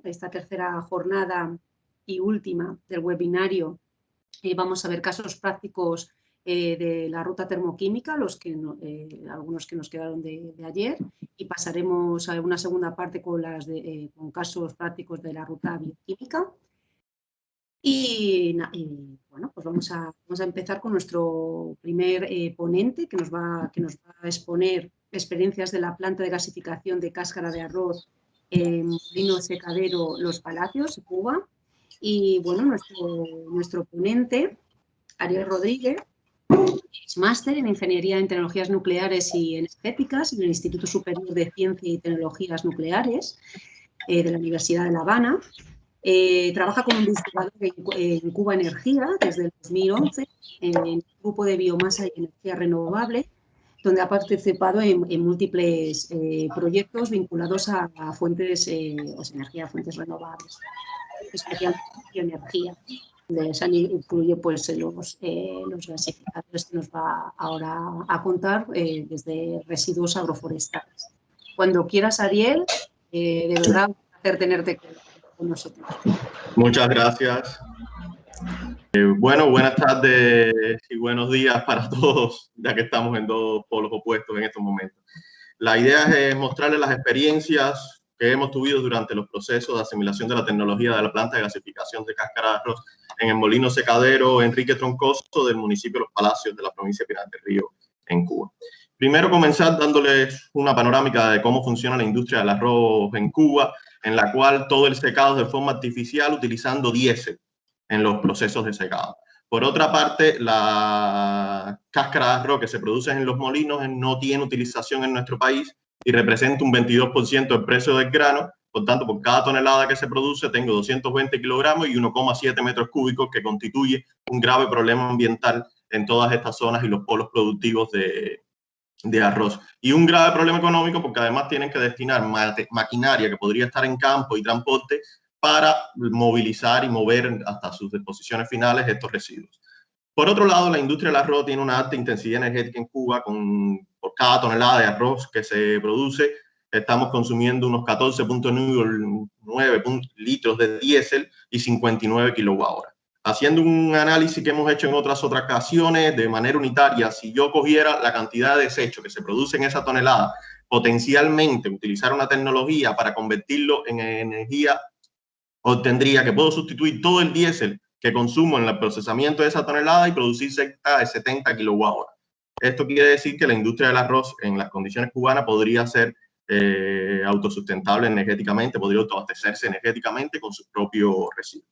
esta tercera jornada y última del webinario. Vamos a ver casos prácticos de la ruta termoquímica, algunos que nos quedaron de ayer, y pasaremos a una segunda parte con casos prácticos de la ruta bioquímica. Y bueno, pues vamos a empezar con nuestro primer ponente que nos va a exponer experiencias de la planta de gasificación de cáscara de arroz en Molino Secadero Los Palacios, Cuba. Y bueno, nuestro ponente, Ariel Rodríguez, es máster en Ingeniería en Tecnologías Nucleares y Energéticas en el Instituto Superior de Ciencia y Tecnologías Nucleares de la Universidad de La Habana. Trabaja como investigador en Cuba Energía desde el 2011 en el grupo de biomasa y energía renovable, donde ha participado en múltiples proyectos vinculados a fuentes, fuentes renovables, especialmente bioenergía. Se incluye pues, los gasificadores que nos va ahora a contar desde residuos agroforestales. Cuando quieras, Ariel, de verdad, un placer tenerte con nosotros. Muchas gracias. Bueno, buenas tardes y buenos días para todos, ya que estamos en dos polos opuestos en estos momentos. La idea es mostrarles las experiencias que hemos tenido durante los procesos de asimilación de la tecnología de la planta de gasificación de cáscara de arroz en el molino secadero Enrique Troncoso del municipio de Los Palacios de la provincia de Pinar del Río, en Cuba. Primero comenzar dándoles una panorámica de cómo funciona la industria del arroz en Cuba, en la cual todo el secado es de forma artificial utilizando diésel en los procesos de secado. Por otra parte, la cáscara de arroz que se produce en los molinos no tiene utilización en nuestro país y representa un 22% del precio del grano. Por tanto, por cada tonelada que se produce, tengo 220 kilogramos y 1,7 metros cúbicos, que constituye un grave problema ambiental en todas estas zonas y los polos productivos de arroz. Y un grave problema económico, porque además tienen que destinar maquinaria que podría estar en campo y transporte para movilizar y mover hasta sus disposiciones finales estos residuos. Por otro lado, la industria del arroz tiene una alta intensidad energética en Cuba. Por cada tonelada de arroz que se produce, estamos consumiendo unos 14.9 litros de diésel y 59 kWh. Haciendo un análisis que hemos hecho en otras ocasiones de manera unitaria, si yo cogiera la cantidad de desecho que se produce en esa tonelada, potencialmente utilizar una tecnología para convertirlo en energía, obtendría que puedo sustituir todo el diésel que consumo en el procesamiento de esa tonelada y producir cerca de 70 kWh. Esto quiere decir que la industria del arroz en las condiciones cubanas podría ser autosustentable energéticamente, podría autoabastecerse energéticamente con sus propios residuos.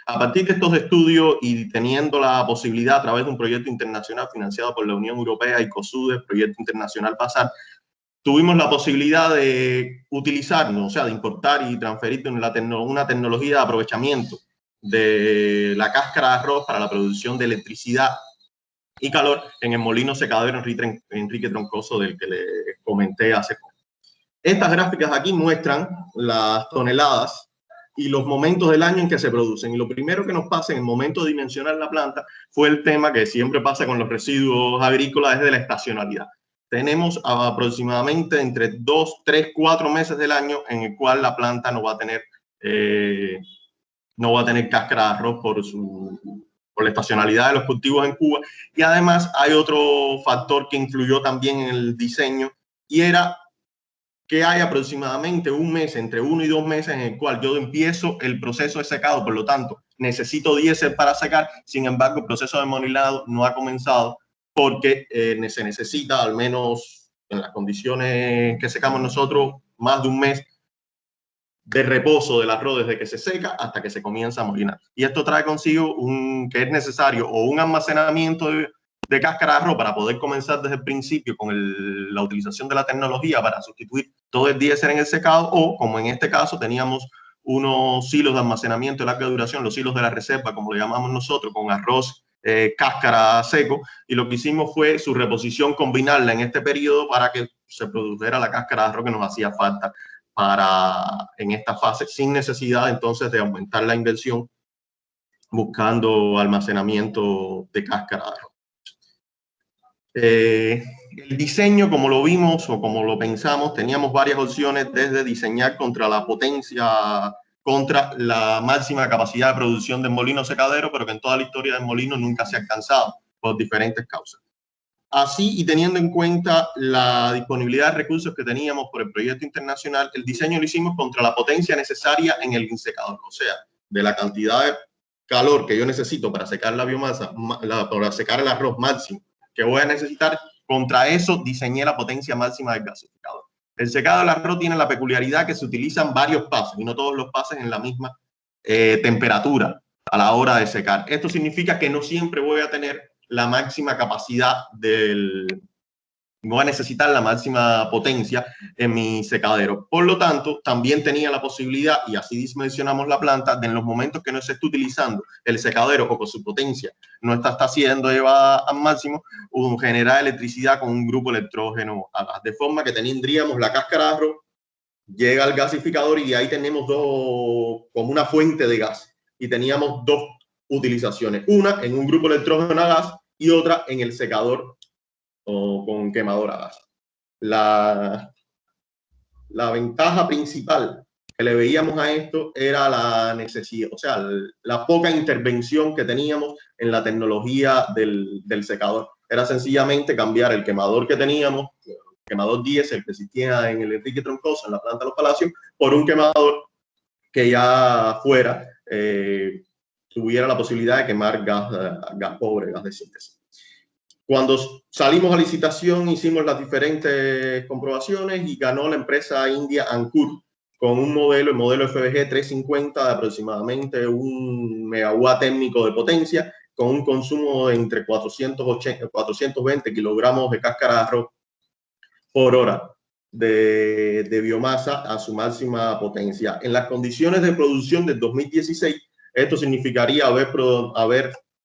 A partir de estos estudios y teniendo la posibilidad a través de un proyecto internacional financiado por la Unión Europea y COSUDE, proyecto internacional PASAR, tuvimos la posibilidad de utilizarnos, o sea, de importar y transferir una tecnología de aprovechamiento de la cáscara de arroz para la producción de electricidad y calor en el molino secadero Enrique Troncoso, del que les comenté hace poco. Estas gráficas aquí muestran las toneladas y los momentos del año en que se producen. Y lo primero que nos pasa en el momento de dimensionar la planta fue el tema que siempre pasa con los residuos agrícolas, es de la estacionalidad. Tenemos aproximadamente entre 2, 3, 4 meses del año en el cual la planta no va a tener cáscara de arroz por la estacionalidad de los cultivos en Cuba. Y además hay otro factor que influyó también en el diseño, y era que hay aproximadamente un mes, entre 1 y 2 meses, en el cual yo empiezo el proceso de secado, por lo tanto necesito diésel para secar. Sin embargo, el proceso de molinado no ha comenzado porque se necesita, al menos en las condiciones que secamos nosotros, más de un mes de reposo del arroz desde que se seca hasta que se comienza a molinar. Y esto trae consigo que es necesario o un almacenamiento de cáscara de arroz para poder comenzar desde el principio con la utilización de la tecnología para sustituir todo el diésel en el secado, o como en este caso teníamos unos silos de almacenamiento de larga duración, los silos de la reserva, como le llamamos nosotros, con arroz cáscara seco, y lo que hicimos fue su reposición, combinarla en este periodo para que se produjera la cáscara de arroz que nos hacía falta en esta fase, sin necesidad entonces de aumentar la inversión buscando almacenamiento de cáscara de arroz. El diseño, como lo vimos o como lo pensamos, teníamos varias opciones, desde diseñar contra la potencia contra la máxima capacidad de producción del molino secadero, pero que en toda la historia del molino nunca se ha alcanzado por diferentes causas. Así, y teniendo en cuenta la disponibilidad de recursos que teníamos por el proyecto internacional, el diseño lo hicimos contra la potencia necesaria en el secador, o sea, de la cantidad de calor que yo necesito para secar la biomasa, para secar el arroz máximo que voy a necesitar, contra eso diseñé la potencia máxima del gasificador. El secado del arroz tiene la peculiaridad que se utilizan varios pasos y no todos los pasos en la misma temperatura a la hora de secar. Esto significa que no siempre voy a tener la máxima capacidad voy a necesitar la máxima potencia en mi secadero. Por lo tanto, también tenía la posibilidad, y así dimensionamos la planta, de en los momentos que no se esté utilizando el secadero o con su potencia no está siendo llevada al máximo, generar electricidad con un grupo electrógeno a gas, de forma que tendríamos la cáscara de arroz, llega al gasificador y ahí tenemos como una fuente de gas. Y teníamos dos utilizaciones, una en un grupo electrógeno a gas y otra en el secador o con quemador a gas. La ventaja principal que le veíamos a esto era la necesidad, o sea, la poca intervención que teníamos en la tecnología del secador. Era sencillamente cambiar el quemador que teníamos, el quemador diésel que existía en el Enrique Troncoso, en la planta de los Palacios, por un quemador que ya fuera, tuviera la posibilidad de quemar gas pobre, gas de síntesis. Cuando salimos a licitación, hicimos las diferentes comprobaciones y ganó la empresa india Ankur con un modelo, el modelo FBG 350 de aproximadamente 1 megawatt térmico de potencia, con un consumo de entre 480 y 420 kilogramos de cáscara de arroz por hora de biomasa a su máxima potencia. En las condiciones de producción del 2016, esto significaría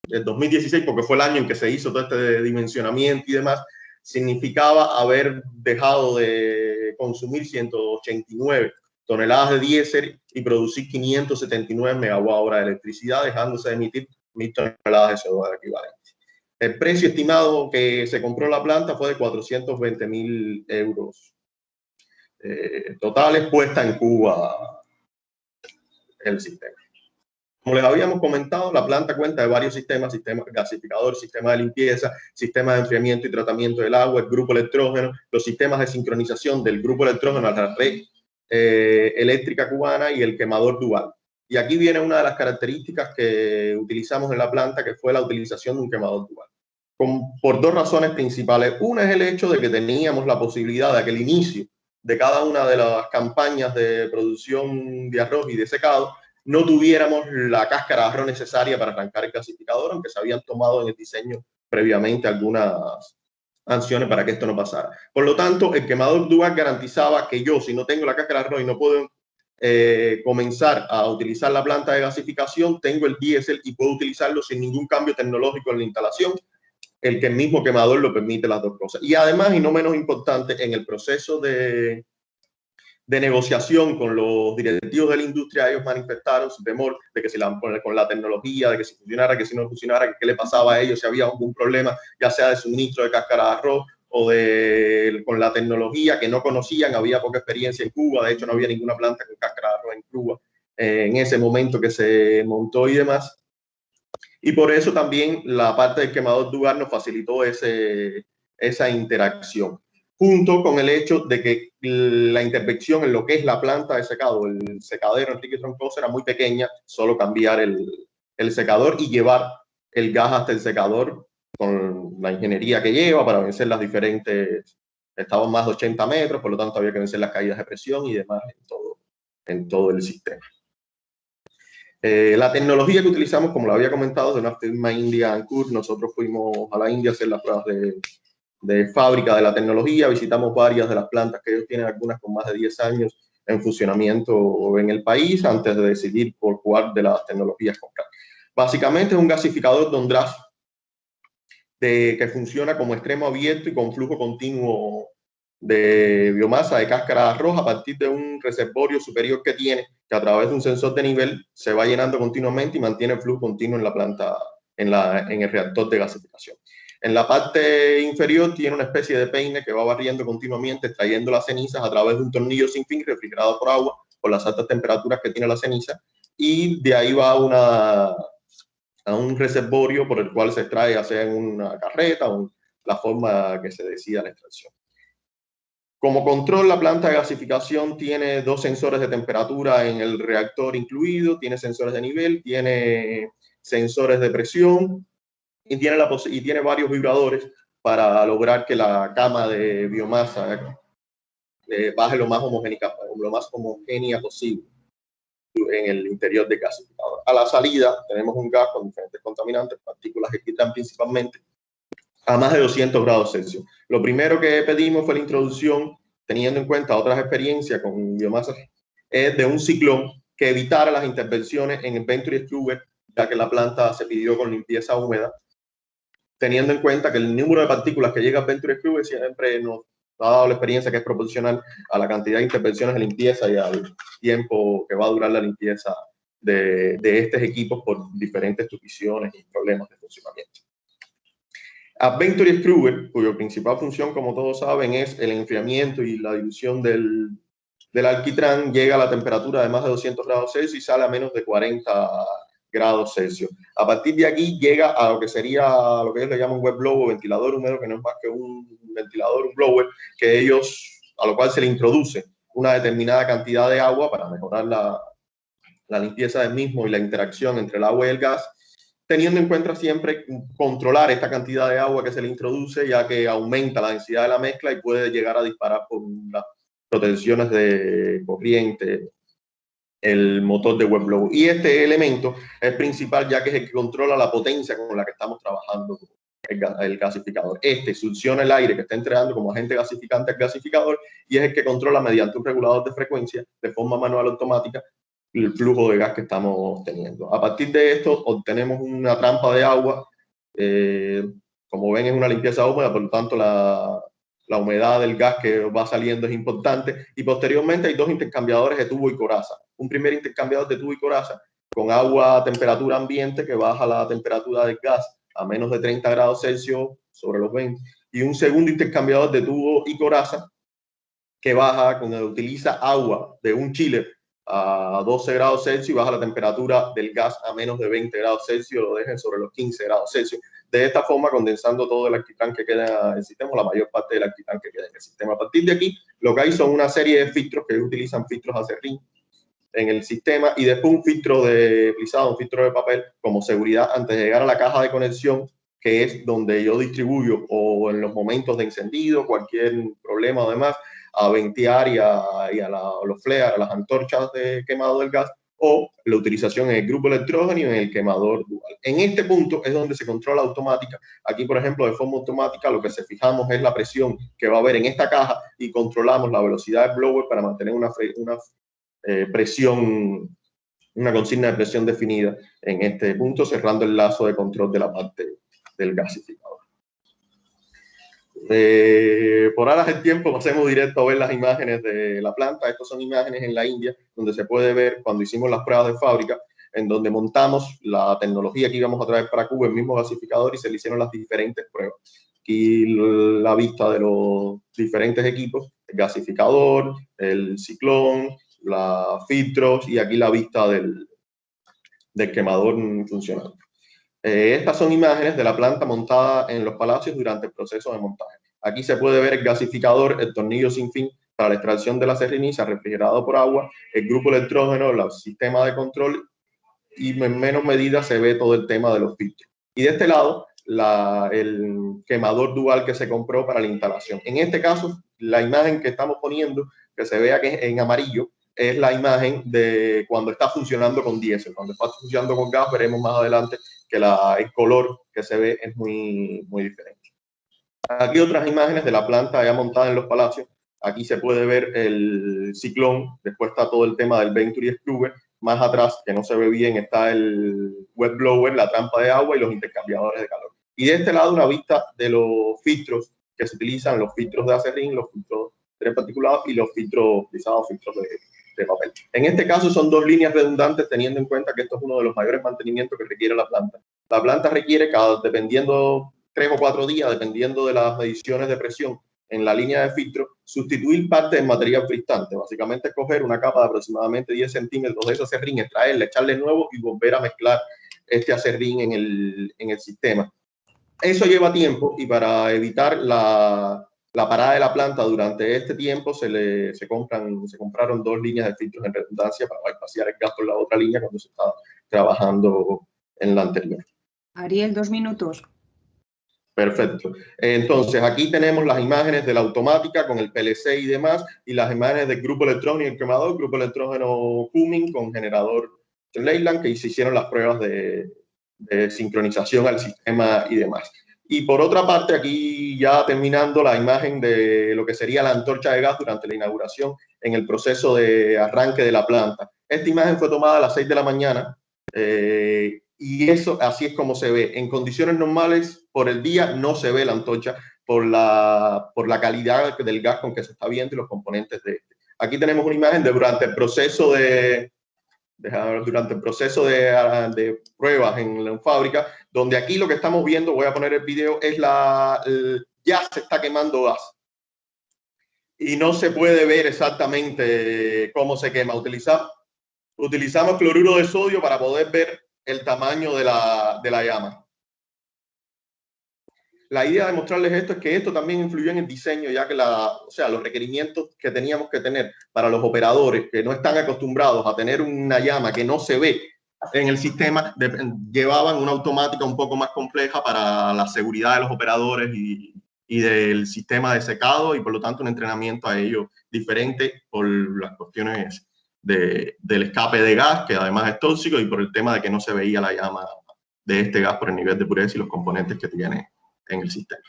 el 2016, porque fue el año en que se hizo todo este dimensionamiento y demás, significaba haber dejado de consumir 189 toneladas de diésel y producir 579 megawatt-hora de electricidad, dejándose de emitir 1.000 toneladas de CO2 equivalente. El precio estimado que se compró la planta fue de 420.000 euros totales, puesta en Cuba el sistema. Como les habíamos comentado, la planta cuenta de varios sistemas: sistema gasificador, sistema de limpieza, sistema de enfriamiento y tratamiento del agua, el grupo electrógeno, los sistemas de sincronización del grupo electrógeno a la red eléctrica cubana y el quemador dual. Y aquí viene una de las características que utilizamos en la planta, que fue la utilización de un quemador dual. Por dos razones principales. Una es el hecho de que teníamos la posibilidad de que al inicio de cada una de las campañas de producción de arroz y de secado no tuviéramos la cáscara de arroz necesaria para arrancar el gasificador, aunque se habían tomado en el diseño previamente algunas acciones para que esto no pasara. Por lo tanto, el quemador dual garantizaba que yo, si no tengo la cáscara de arroz y no puedo comenzar a utilizar la planta de gasificación, tengo el diésel y puedo utilizarlo sin ningún cambio tecnológico en la instalación, el que el mismo quemador lo permite, las dos cosas. Y además, y no menos importante, en el proceso de negociación con los directivos de la industria, ellos manifestaron su temor de que si con la tecnología, de que si funcionara, que si no funcionara, que qué le pasaba a ellos, si había algún problema, ya sea de suministro de cáscara de arroz o con la tecnología que no conocían. Había poca experiencia en Cuba, de hecho no había ninguna planta con cáscara de arroz en Cuba en ese momento que se montó y demás. Y por eso también la parte del quemador dual nos facilitó esa interacción, junto con el hecho de que la intervención en lo que es la planta de secado, el secadero Enrique Troncoso, era muy pequeña, solo cambiar el secador y llevar el gas hasta el secador con la ingeniería que lleva para vencer las diferentes, estaban más de 80 metros, por lo tanto había que vencer las caídas de presión y demás en todo el sistema. La tecnología que utilizamos, como lo había comentado, de una firma india, Ankur. Nosotros fuimos a la India a hacer las pruebas de fábrica de la tecnología, visitamos varias de las plantas que ellos tienen, algunas con más de 10 años en funcionamiento en el país, antes de decidir por cuál de las tecnologías comprar. Básicamente es un gasificador de ondraje que funciona como extremo abierto y con flujo continuo de biomasa de cáscara de arroz a partir de un reservorio superior que tiene, que a través de un sensor de nivel se va llenando continuamente y mantiene el flujo continuo en la planta, en el reactor de gasificación. En la parte inferior tiene una especie de peine que va barriendo continuamente, extrayendo las cenizas a través de un tornillo sin fin refrigerado por agua por las altas temperaturas que tiene la ceniza, y de ahí va a un reservorio por el cual se extrae, ya sea en una carreta o la forma que se decida la extracción. Como control, la planta de gasificación tiene 2 sensores de temperatura en el reactor incluido, tiene sensores de nivel, tiene sensores de presión y tiene varios vibradores para lograr que la cama de biomasa baje lo más homogénea posible en el interior del gasificador. A la salida tenemos un gas con diferentes contaminantes, partículas que quitan principalmente, a más de 200 grados Celsius. Lo primero que pedimos fue la introducción, teniendo en cuenta otras experiencias con biomasa, es de un ciclón que evitara las intervenciones en el Venturi Scrubber, ya que la planta se pidió con limpieza húmeda, teniendo en cuenta que el número de partículas que llega al Venturi Scrubber siempre nos ha dado la experiencia que es proporcional a la cantidad de intervenciones de limpieza y al tiempo que va a durar la limpieza de estos equipos por diferentes tupiciones y problemas de funcionamiento. Venturi Scrubber, cuya principal función, como todos saben, es el enfriamiento y la dilución del alquitrán, llega a la temperatura de más de 200 grados Celsius y sale a menos de 40 grados Celsius. A partir de aquí llega a lo que sería lo que ellos le llaman wet blower, ventilador húmedo, que no es más que un ventilador, un blower, a lo cual se le introduce una determinada cantidad de agua para mejorar la limpieza del mismo y la interacción entre el agua y el gas, teniendo en cuenta siempre controlar esta cantidad de agua que se le introduce, ya que aumenta la densidad de la mezcla y puede llegar a disparar por las protecciones de corriente el motor de wet blower. Y este elemento es principal, ya que es el que controla la potencia con la que estamos trabajando el gasificador. Succiona el aire que está entregando como agente gasificante al gasificador y es el que controla mediante un regulador de frecuencia de forma manual automática el flujo de gas que estamos teniendo. A partir de esto obtenemos una trampa de agua. Como ven, es una limpieza húmeda, por lo tanto la humedad del gas que va saliendo es importante. Y posteriormente hay 2 intercambiadores de tubo y coraza. Un primer intercambiador de tubo y coraza con agua a temperatura ambiente que baja la temperatura del gas a menos de 30 grados Celsius sobre los 20. Y un segundo intercambiador de tubo y coraza que utiliza agua de un chiller a 12 grados Celsius y baja la temperatura del gas a menos de 20 grados Celsius, lo dejen sobre los 15 grados Celsius. De esta forma, condensando todo el alquitrán que queda en el sistema, la mayor parte del alquitrán que queda en el sistema. A partir de aquí, lo que hay son una serie de filtros que utilizan filtros acerrín en el sistema y después un filtro de plisado, un filtro de papel como seguridad antes de llegar a la caja de conexión, que es donde yo distribuyo o en los momentos de encendido, cualquier problema o demás, a ventear y a los flares, a las antorchas de quemado del gas, o la utilización en el grupo electrógeno y en el quemador dual. En este punto es donde se controla automática. Aquí, por ejemplo, de forma automática, lo que se fijamos es la presión que va a haber en esta caja y controlamos la velocidad del blower para mantener una presión, una consigna de presión definida en este punto, cerrando el lazo de control de la parte del gasificador. Por horas el tiempo, pasemos directo a ver las imágenes de la planta. Estas son imágenes en la India, donde se puede ver cuando hicimos las pruebas de fábrica, en donde montamos la tecnología que íbamos a traer para Cuba, el mismo gasificador, y se le hicieron las diferentes pruebas. Aquí la vista de los diferentes equipos, el gasificador, el ciclón, los filtros, y aquí la vista del quemador funcional. Estas son imágenes de la planta montada en los palacios durante el proceso de montaje. Aquí se puede ver el gasificador, el tornillo sin fin para la extracción de la serriniza refrigerado por agua, el grupo electrógeno, el sistema de control y en menos medida se ve todo el tema de los filtros. Y de este lado, el quemador dual que se compró para la instalación. En este caso, la imagen que estamos poniendo, que se vea que es en amarillo, es la imagen de cuando está funcionando con diésel. Cuando está funcionando con gas, veremos más adelante que el color que se ve es muy diferente. Aquí otras imágenes de la planta ya montada en los palacios. Aquí se puede ver el ciclón, después está todo el tema del Venturi Scrubber. Más atrás, que no se ve bien, está el wet blower, la trampa de agua y los intercambiadores de calor. Y de este lado una vista de los filtros que se utilizan, los filtros de acerrín, los filtros de particulados y los filtros pisados, filtros de papel. En este caso son 2 líneas redundantes, teniendo en cuenta que esto es uno de los mayores mantenimientos que requiere la planta. La planta requiere, dependiendo 3 o 4 días, dependiendo de las mediciones de presión en la línea de filtro, sustituir parte del material flistante. Básicamente es coger una capa de aproximadamente 10 centímetros de ese acerrín, extraerle, echarle nuevo y volver a mezclar este acerrín en el sistema. Eso lleva tiempo y para evitar la parada de la planta durante este tiempo se compraron 2 líneas de filtros en redundancia para bypassar el gas por la otra línea cuando se estaba trabajando en la anterior. Ariel, 2 minutos. Perfecto. Entonces, aquí tenemos las imágenes de la automática con el PLC y demás, y las imágenes del grupo electrónico, el quemador, grupo electrógeno Cumming con generador Leyland, que se hicieron las pruebas de sincronización al sistema y demás. Y por otra parte, aquí ya terminando la imagen de lo que sería la antorcha de gas durante la inauguración en el proceso de arranque de la planta. Esta imagen fue tomada a las 6 de la mañana. Y eso así es como se ve. En condiciones normales, por el día, no se ve la antorcha por la calidad del gas con que se está viendo y los componentes de este. Aquí tenemos una imagen de durante el proceso de pruebas en la fábrica, donde aquí lo que estamos viendo, voy a poner el video, es ya se está quemando gas. Y no se puede ver exactamente cómo se quema. Utilizamos cloruro de sodio para poder ver el tamaño de la llama. La idea de mostrarles esto es que esto también influyó en el diseño, ya que los requerimientos que teníamos que tener para los operadores que no están acostumbrados a tener una llama que no se ve en el sistema, llevaban una automática un poco más compleja para la seguridad de los operadores y del sistema de secado, y por lo tanto un entrenamiento a ellos diferente por las cuestiones del escape de gas, que además es tóxico, y por el tema de que no se veía la llama de este gas por el nivel de pureza y los componentes que tiene en el sistema.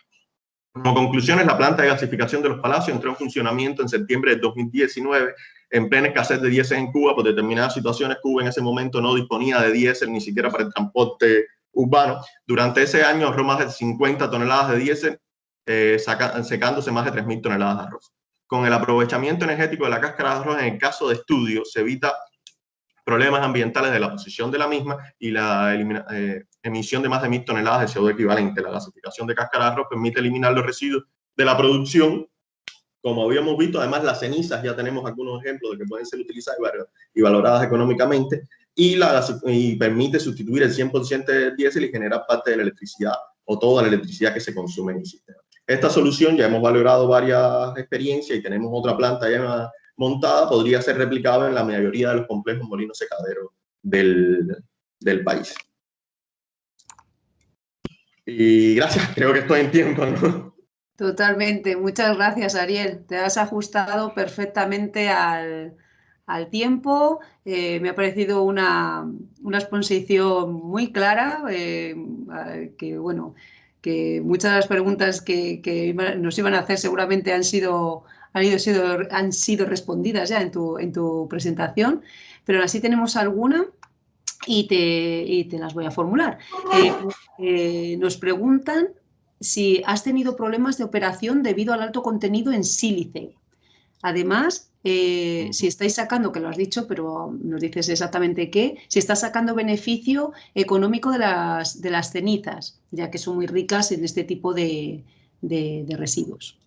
Como conclusiones, la planta de gasificación de Los Palacios entró en funcionamiento en septiembre de 2019, en plena escasez de diésel en Cuba. Por determinadas situaciones, Cuba en ese momento no disponía de diésel ni siquiera para el transporte urbano. Durante ese año ahorró más de 50 toneladas de diésel, secándose más de 3.000 toneladas de arroz. Con el aprovechamiento energético de la cáscara de arroz, en el caso de estudio, se evita problemas ambientales de la posición de la misma y la emisión de más de 1.000 toneladas de CO2 equivalente. La gasificación de cáscara de arroz permite eliminar los residuos de la producción, como habíamos visto. Además, las cenizas, ya tenemos algunos ejemplos de que pueden ser utilizadas y valoradas económicamente, y permite sustituir el 100% del diésel y generar parte de la electricidad o toda la electricidad que se consume en el sistema. Esta solución, ya hemos valorado varias experiencias y tenemos otra planta ya montada, podría ser replicable en la mayoría de los complejos molinos secaderos del país. Y gracias, creo que estoy en tiempo, ¿no? Totalmente, muchas gracias, Ariel. Te has ajustado perfectamente al tiempo. Me ha parecido una exposición muy clara, que muchas de las preguntas que nos iban a hacer seguramente han sido respondidas ya en tu presentación, pero así tenemos alguna y te las voy a formular. Nos preguntan si has tenido problemas de operación debido al alto contenido en sílice. Además, si estáis sacando, que lo has dicho, pero nos dices exactamente qué, si estás sacando beneficio económico de las cenizas, ya que son muy ricas en este tipo de residuos.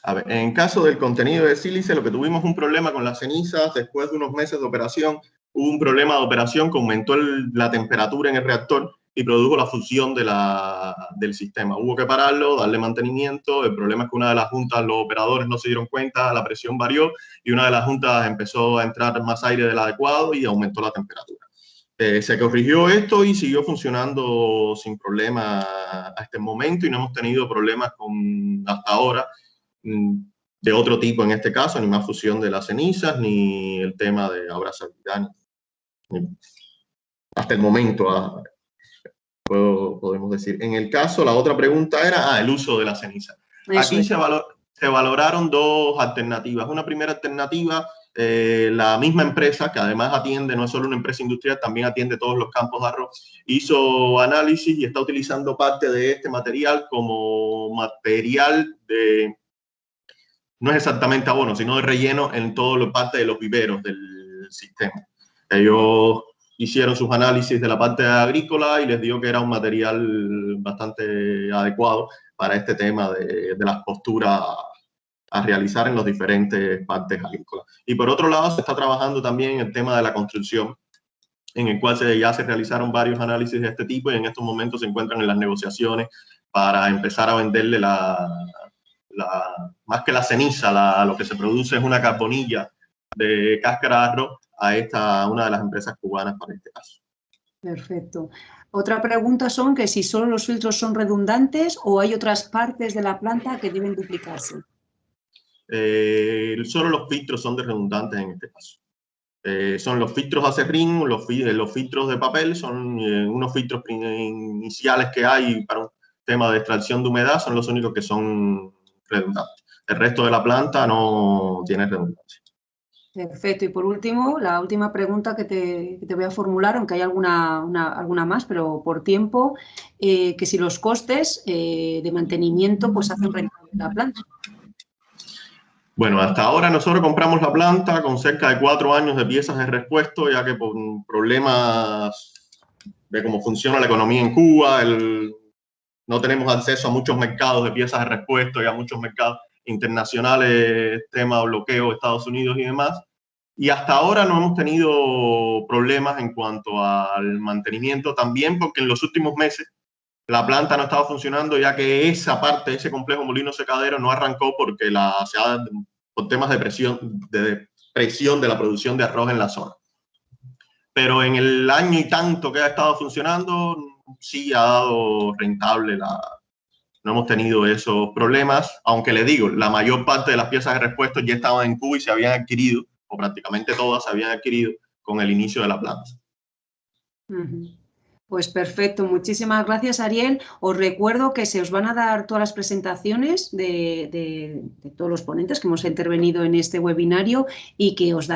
A ver, en caso del contenido de sílice, lo que tuvimos un problema con las cenizas, después de unos meses de operación, hubo un problema de operación que aumentó la temperatura en el reactor y produjo la fusión del sistema. Hubo que pararlo, darle mantenimiento. El problema es que una de las juntas, los operadores no se dieron cuenta, la presión varió y una de las juntas empezó a entrar más aire del adecuado y aumentó la temperatura. Se corrigió esto y siguió funcionando sin problema hasta este momento, y no hemos tenido problemas hasta ahora de otro tipo en este caso, ni más fusión de las cenizas, ni el tema de abrazabilidad, hasta el momento, podemos decir. En el caso, la otra pregunta era el uso de la ceniza. Aquí se valoraron 2 alternativas. Una primera alternativa, la misma empresa, que además atiende, no es solo una empresa industrial, también atiende todos los campos de arroz, hizo análisis y está utilizando parte de este material como material no es exactamente abono, sino de relleno en toda parte de los viveros del sistema. Ellos hicieron sus análisis de la parte agrícola y les dio que era un material bastante adecuado para este tema de las posturas a realizar en los diferentes partes agrícolas. Y por otro lado, se está trabajando también en el tema de la construcción, en el cual ya se realizaron varios análisis de este tipo y en estos momentos se encuentran en las negociaciones para empezar a venderle más que la ceniza, lo que se produce es una carbonilla de cáscara de arroz a una de las empresas cubanas para este caso. Perfecto. Otra pregunta son que si solo los filtros son redundantes o hay otras partes de la planta que deben duplicarse. Solo los filtros son redundantes en este caso. Son los filtros acerrín, los filtros de papel, son unos filtros iniciales que hay para un tema de extracción de humedad, son los únicos que son redundantes. El resto de la planta no tiene redundancia. Perfecto. Y por último, la última pregunta que te voy a formular, aunque hay alguna más, pero por tiempo, que si los costes de mantenimiento pues hacen rentable la planta. Bueno, hasta ahora nosotros compramos la planta con cerca de 4 años de piezas de repuesto, ya que por problemas de cómo funciona la economía en Cuba, no tenemos acceso a muchos mercados de piezas de repuesto y a muchos mercados internacionales, tema bloqueo de Estados Unidos y demás. Y hasta ahora no hemos tenido problemas en cuanto al mantenimiento, también porque en los últimos meses la planta no estaba funcionando, ya que esa parte, ese complejo molino secadero no arrancó porque por temas de presión de la producción de arroz en la zona. Pero en el año y tanto que ha estado funcionando, sí ha dado rentable no hemos tenido esos problemas, aunque le digo, la mayor parte de las piezas de repuesto ya estaban en Cuba y se habían adquirido, o prácticamente todas se habían adquirido con el inicio de la planta. Pues perfecto, muchísimas gracias, Ariel. Os recuerdo que se os van a dar todas las presentaciones de todos los ponentes que hemos intervenido en este webinario y que os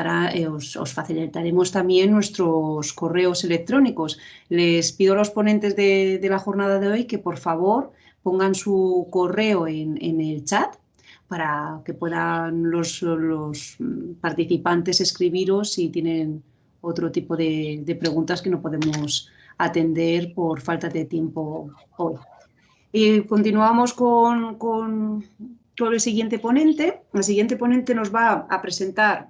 facilitaremos también nuestros correos electrónicos. Les pido a los ponentes de la jornada de hoy que por favor pongan su correo en el chat para que puedan los participantes escribiros si tienen otro tipo de preguntas que no podemos atender por falta de tiempo hoy. Y continuamos con el siguiente ponente. El siguiente ponente nos va a presentar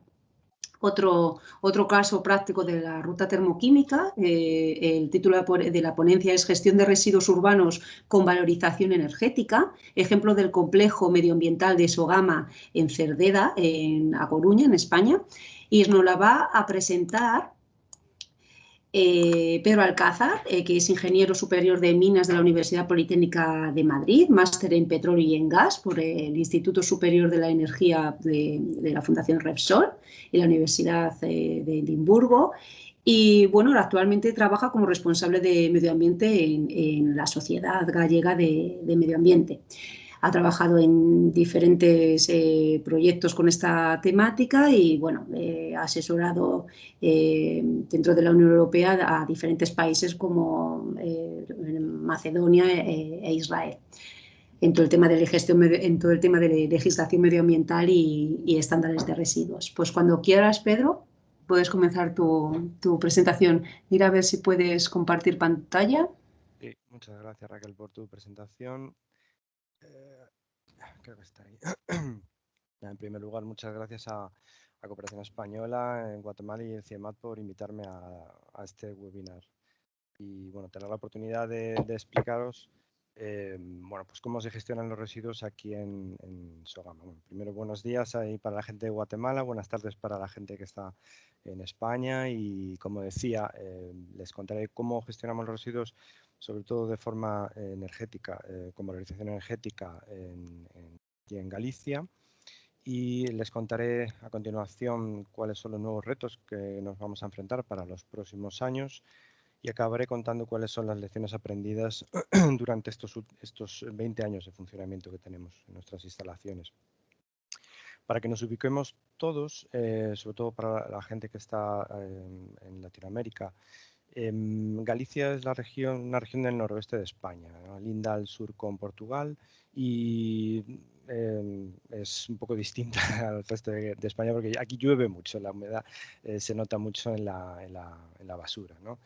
otro caso práctico de la ruta termoquímica. El título de la ponencia es Gestión de residuos urbanos con valorización energética, ejemplo del complejo medioambiental de Sogama en Cerdeda, A Coruña, en España. Y nos la va a presentar Pedro Alcázar, que es ingeniero superior de minas de la Universidad Politécnica de Madrid, máster en petróleo y en gas por el Instituto Superior de la Energía de la Fundación Repsol y la Universidad de Edimburgo. Y bueno, actualmente trabaja como responsable de medio ambiente en la Sociedad Gallega de Medio Ambiente. Ha trabajado en diferentes proyectos con esta temática y bueno, ha asesorado dentro de la Unión Europea a diferentes países como Macedonia e Israel en todo el tema de legislación medioambiental y estándares de residuos. Pues cuando quieras, Pedro, puedes comenzar tu presentación. Mira a ver si puedes compartir pantalla. Sí, muchas gracias, Raquel, por tu presentación. Creo que está ahí. En primer lugar, muchas gracias a Cooperación Española en Guatemala y el CIEMAT por invitarme a este webinar. Y bueno, tener la oportunidad de explicaros bueno, pues cómo se gestionan los residuos aquí en Sogama. Bueno, primero, buenos días ahí para la gente de Guatemala, buenas tardes para la gente que está en España y, como decía, les contaré cómo gestionamos los residuos, sobre todo de forma energética, con valorización energética aquí en Galicia. Y les contaré a continuación cuáles son los nuevos retos que nos vamos a enfrentar para los próximos años y acabaré contando cuáles son las lecciones aprendidas durante estos 20 años de funcionamiento que tenemos en nuestras instalaciones. Para que nos ubiquemos todos, sobre todo para la gente que está en Latinoamérica, Galicia es una región del noroeste de España, ¿no? Linda al sur con Portugal y es un poco distinta al resto de España porque aquí llueve mucho, la humedad se nota mucho en la basura, ¿no?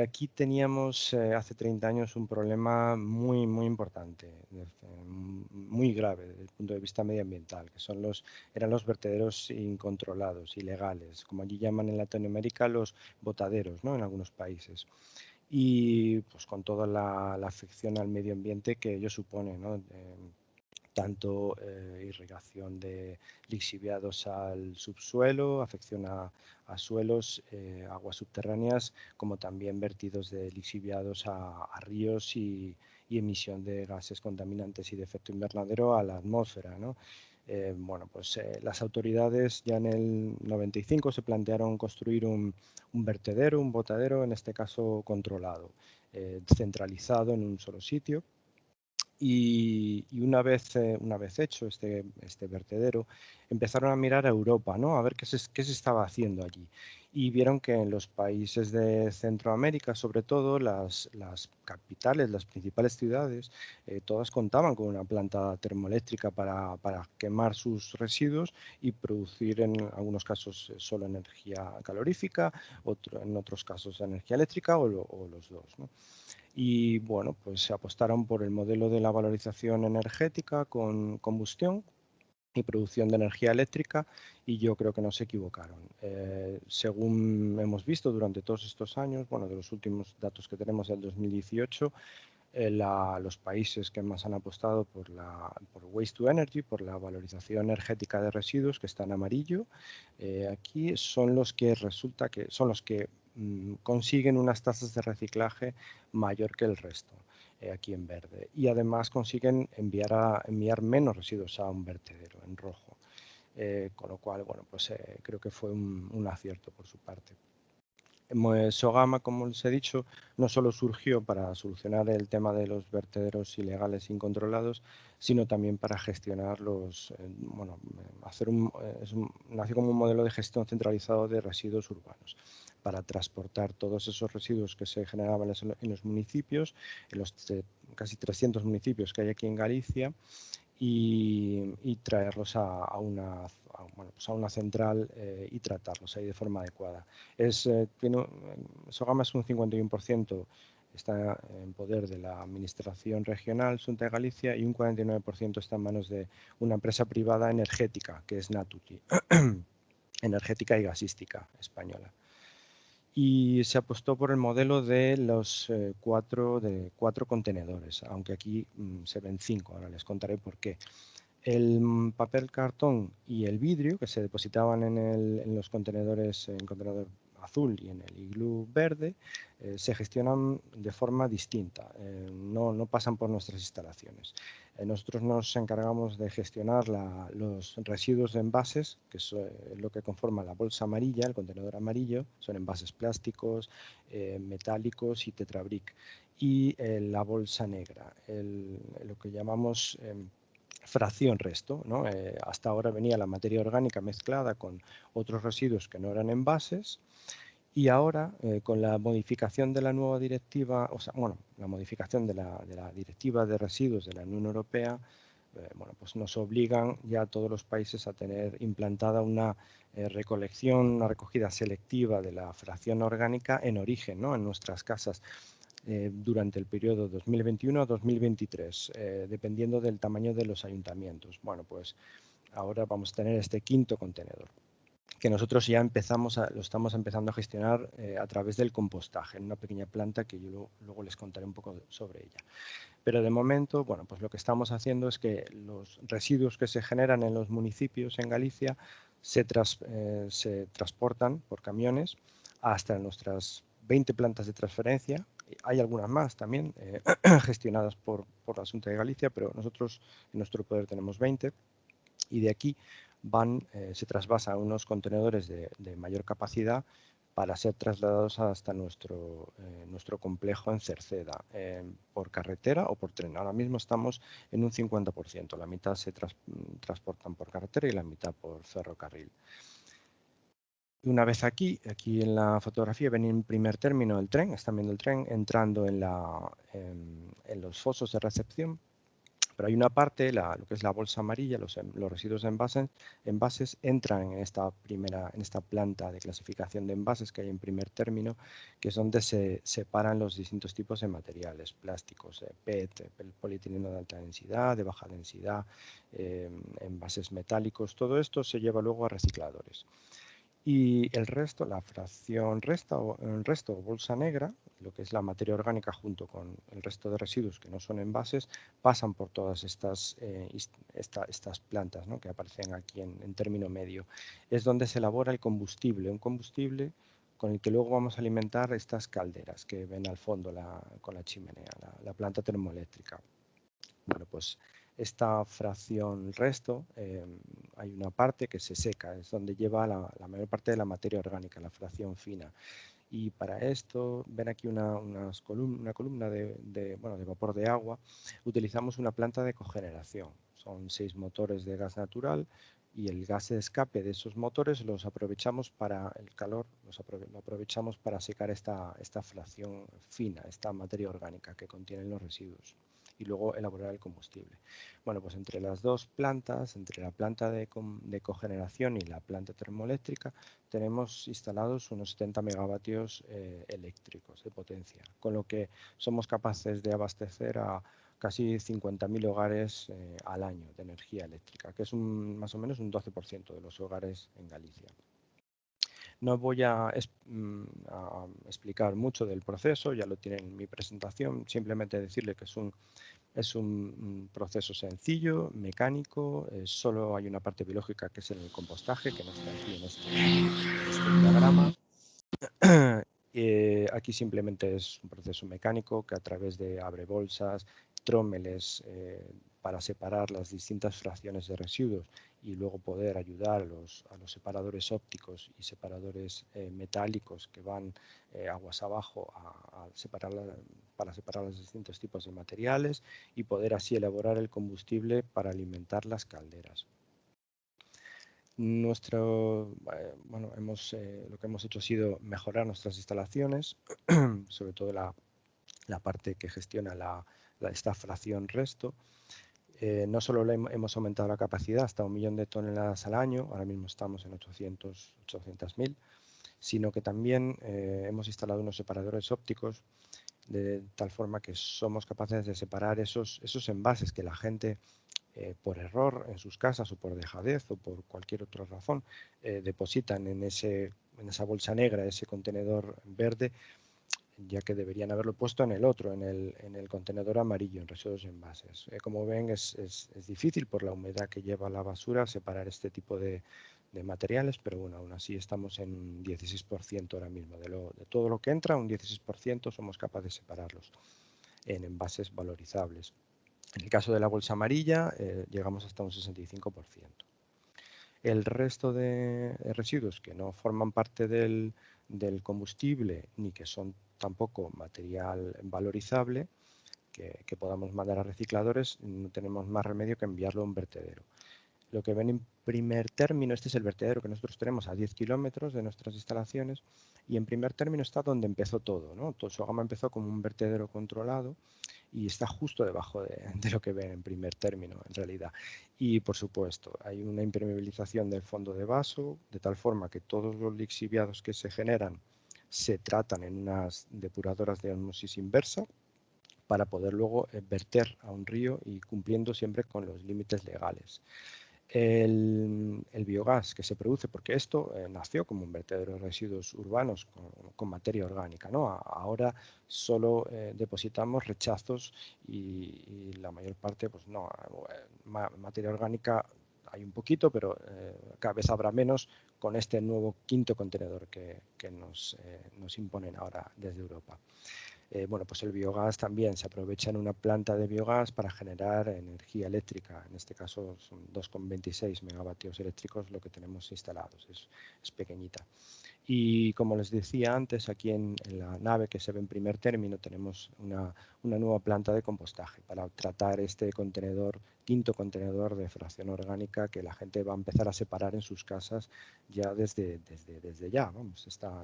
Aquí teníamos hace 30 años un problema muy importante, muy grave desde el punto de vista medioambiental, que eran los vertederos incontrolados, ilegales, como allí llaman en Latinoamérica los botaderos, ¿no? En algunos países. Y pues con toda la afección al medio ambiente que ello supone, ¿no? Tanto irrigación de lixiviados al subsuelo, afección a suelos, aguas subterráneas, como también vertidos de lixiviados a ríos y emisión de gases contaminantes y de efecto invernadero a la atmósfera, ¿no? Bueno, pues las autoridades ya en el 95 se plantearon construir un vertedero, un botadero, en este caso controlado, centralizado en un solo sitio. Y una vez hecho este vertedero, empezaron a mirar a Europa, ¿no? A ver qué se estaba haciendo allí. Y vieron que en los países de Centroamérica, sobre todo las capitales, las principales ciudades, todas contaban con una planta termoeléctrica para quemar sus residuos y producir en algunos casos solo energía calorífica, en otros casos energía eléctrica o los dos, ¿no? Y bueno, pues se apostaron por el modelo de la valorización energética con combustión y producción de energía eléctrica, y yo creo que no se equivocaron. Según hemos visto durante todos estos años, bueno, de los últimos datos que tenemos del 2018, los países que más han apostado por Waste to Energy, por la valorización energética de residuos, que está en amarillo, aquí son los que consiguen unas tasas de reciclaje mayor que el resto, aquí en verde. Y además consiguen enviar menos residuos a un vertedero, en rojo. Con lo cual, bueno, pues creo que fue un acierto por su parte. Sogama, como les he dicho, no solo surgió para solucionar el tema de los vertederos ilegales incontrolados, sino también para gestionar nació como un modelo de gestión centralizado de residuos urbanos, para transportar todos esos residuos que se generaban en los municipios, en los casi 300 municipios que hay aquí en Galicia, y traerlos a una central y tratarlos ahí de forma adecuada. Sogama es un 51%, está en poder de la Administración Regional Xunta de Galicia, y un 49% está en manos de una empresa privada energética, que es Naturgy, energética y gasística española. Y se apostó por el modelo de los cuatro contenedores, aunque aquí se ven 5, ahora les contaré por qué. El papel cartón y el vidrio que se depositaban en los contenedores, en el contenedor azul y en el iglú verde, se gestionan de forma distinta, no pasan por nuestras instalaciones. Nosotros nos encargamos de gestionar los residuos de envases, que es lo que conforma la bolsa amarilla, el contenedor amarillo, son envases plásticos, metálicos y tetrabric, y la bolsa negra, lo que llamamos fracción resto, ¿no? Hasta ahora venía la materia orgánica mezclada con otros residuos que no eran envases, y ahora con la modificación de la nueva directiva, la modificación de la directiva de residuos de la Unión Europea, pues nos obligan ya a todos los países a tener implantada una recolección, una recogida selectiva de la fracción orgánica en origen, ¿no? En nuestras casas, durante el periodo 2021 a 2023, dependiendo del tamaño de los ayuntamientos. Bueno, pues ahora vamos a tener este 5.º contenedor, que nosotros ya lo estamos empezando a gestionar a través del compostaje, en una pequeña planta que yo luego les contaré un poco sobre ella. Pero de momento, bueno, pues lo que estamos haciendo es que los residuos que se generan en los municipios en Galicia se transportan por camiones hasta nuestras 20 plantas de transferencia. Hay algunas más también gestionadas por la Xunta de Galicia, pero nosotros en nuestro poder tenemos 20, y de aquí se trasvasan a unos contenedores de mayor capacidad para ser trasladados hasta nuestro complejo en Cerceda, por carretera o por tren. Ahora mismo estamos en un 50%, la mitad se transportan por carretera y la mitad por ferrocarril. Una vez aquí en la fotografía ven en primer término el tren, están viendo el tren entrando en los fosos de recepción, Pero hay una parte, lo que es la bolsa amarilla, los residuos de envases entran en esta planta de clasificación de envases que hay en primer término, que es donde se separan los distintos tipos de materiales, plásticos, PET, el polietileno de alta densidad, de baja densidad, envases metálicos. Todo esto se lleva luego a recicladores. Y el resto, la fracción resto o bolsa negra, lo que es la materia orgánica junto con el resto de residuos que no son envases, pasan por todas estas plantas, ¿no?, que aparecen aquí en término medio. Es donde se elabora el combustible, un combustible con el que luego vamos a alimentar estas calderas que ven al fondo con la chimenea, la planta termoeléctrica. Bueno, pues esta fracción resto, hay una parte que se seca, es donde lleva la mayor parte de la materia orgánica, la fracción fina. Y para esto, ven aquí una columna de vapor de agua. Utilizamos una planta de cogeneración. Son 6 motores de gas natural y el gas de escape de esos motores los aprovechamos para el calor, lo aprovechamos para secar esta fracción fina, esta materia orgánica que contienen los residuos, y luego elaborar el combustible. Bueno, pues entre las dos plantas, entre la planta de cogeneración y la planta termoeléctrica, tenemos instalados unos 70 megavatios eléctricos de potencia, con lo que somos capaces de abastecer a casi 50.000 hogares al año de energía eléctrica, que es más o menos un 12% de los hogares en Galicia. No voy a explicar mucho del proceso, ya lo tienen en mi presentación, simplemente decirle que es un proceso sencillo, mecánico, solo hay una parte biológica que es el compostaje, que no está aquí en este diagrama. Aquí simplemente es un proceso mecánico que a través de abrebolsas, trómeles, para separar las distintas fracciones de residuos y luego poder ayudar a los separadores ópticos y separadores metálicos que van aguas abajo para separar los distintos tipos de materiales y poder así elaborar el combustible para alimentar las calderas. Lo que hemos hecho ha sido mejorar nuestras instalaciones, sobre todo la parte que gestiona esta fracción resto. No solo hemos aumentado la capacidad hasta 1 millón de toneladas al año, ahora mismo estamos en 800.000, sino que también hemos instalado unos separadores ópticos de tal forma que somos capaces de separar esos envases que la gente, por error en sus casas o por dejadez o por cualquier otra razón, depositan en esa bolsa negra, ese contenedor verde, ya que deberían haberlo puesto en el otro, en el contenedor amarillo, en residuos de envases. Como ven, es difícil por la humedad que lleva la basura separar este tipo de materiales, pero bueno, aún así estamos en un 16% ahora mismo. De todo lo que entra, un 16% somos capaces de separarlos en envases valorizables. En el caso de la bolsa amarilla, llegamos hasta un 65%. El resto de residuos que no forman parte del combustible ni que son tampoco material valorizable que podamos mandar a recicladores, no tenemos más remedio que enviarlo a un vertedero. Lo que ven en primer término, este es el vertedero que nosotros tenemos a 10 kilómetros de nuestras instalaciones, y en primer término está donde empezó todo, ¿no? Sogama empezó como un vertedero controlado y está justo debajo de lo que ven en primer término, en realidad. Y, por supuesto, hay una impermeabilización del fondo de vaso, de tal forma que todos los lixiviados que se generan se tratan en unas depuradoras de osmosis inversa para poder luego verter a un río y cumpliendo siempre con los límites legales. El biogás que se produce, porque esto nació como un vertedero de residuos urbanos con materia orgánica, ¿no? Ahora solo depositamos rechazos y la mayor parte, pues no, materia orgánica hay un poquito, pero cada vez habrá menos con este nuevo quinto contenedor que nos imponen ahora desde Europa. Bueno, pues el biogás también se aprovecha en una planta de biogás para generar energía eléctrica. En este caso son 2,26 megavatios eléctricos lo que tenemos instalados, es pequeñita. Y como les decía antes, aquí en la nave que se ve en primer término tenemos una nueva planta de compostaje para tratar este quinto contenedor de fracción orgánica que la gente va a empezar a separar en sus casas ya desde ya. Vamos, está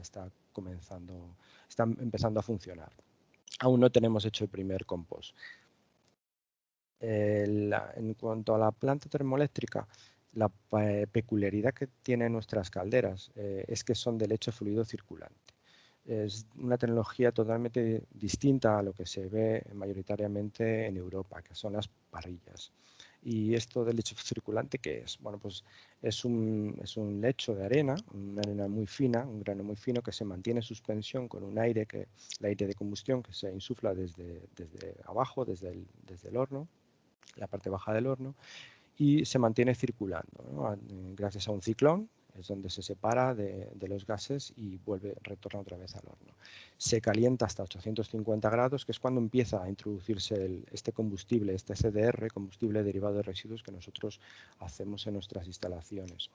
empezando a funcionar. Aún no tenemos hecho el primer compost. En cuanto a la planta termoeléctrica, la peculiaridad que tienen nuestras calderas es que son de lecho fluido circulante. Es una tecnología totalmente distinta a lo que se ve mayoritariamente en Europa, que son las parrillas. Y esto del lecho circulante, ¿qué es? Bueno, pues es un lecho de arena, una arena muy fina, un grano muy fino que se mantiene en suspensión con un aire, el aire de combustión que se insufla desde abajo, desde el horno, la parte baja del horno, y se mantiene circulando, ¿no? Gracias a un ciclón, es donde se separa de los gases y retorna otra vez al horno. Se calienta hasta 850 grados, que es cuando empieza a introducirse este combustible, este CDR, combustible derivado de residuos que nosotros hacemos en nuestras instalaciones.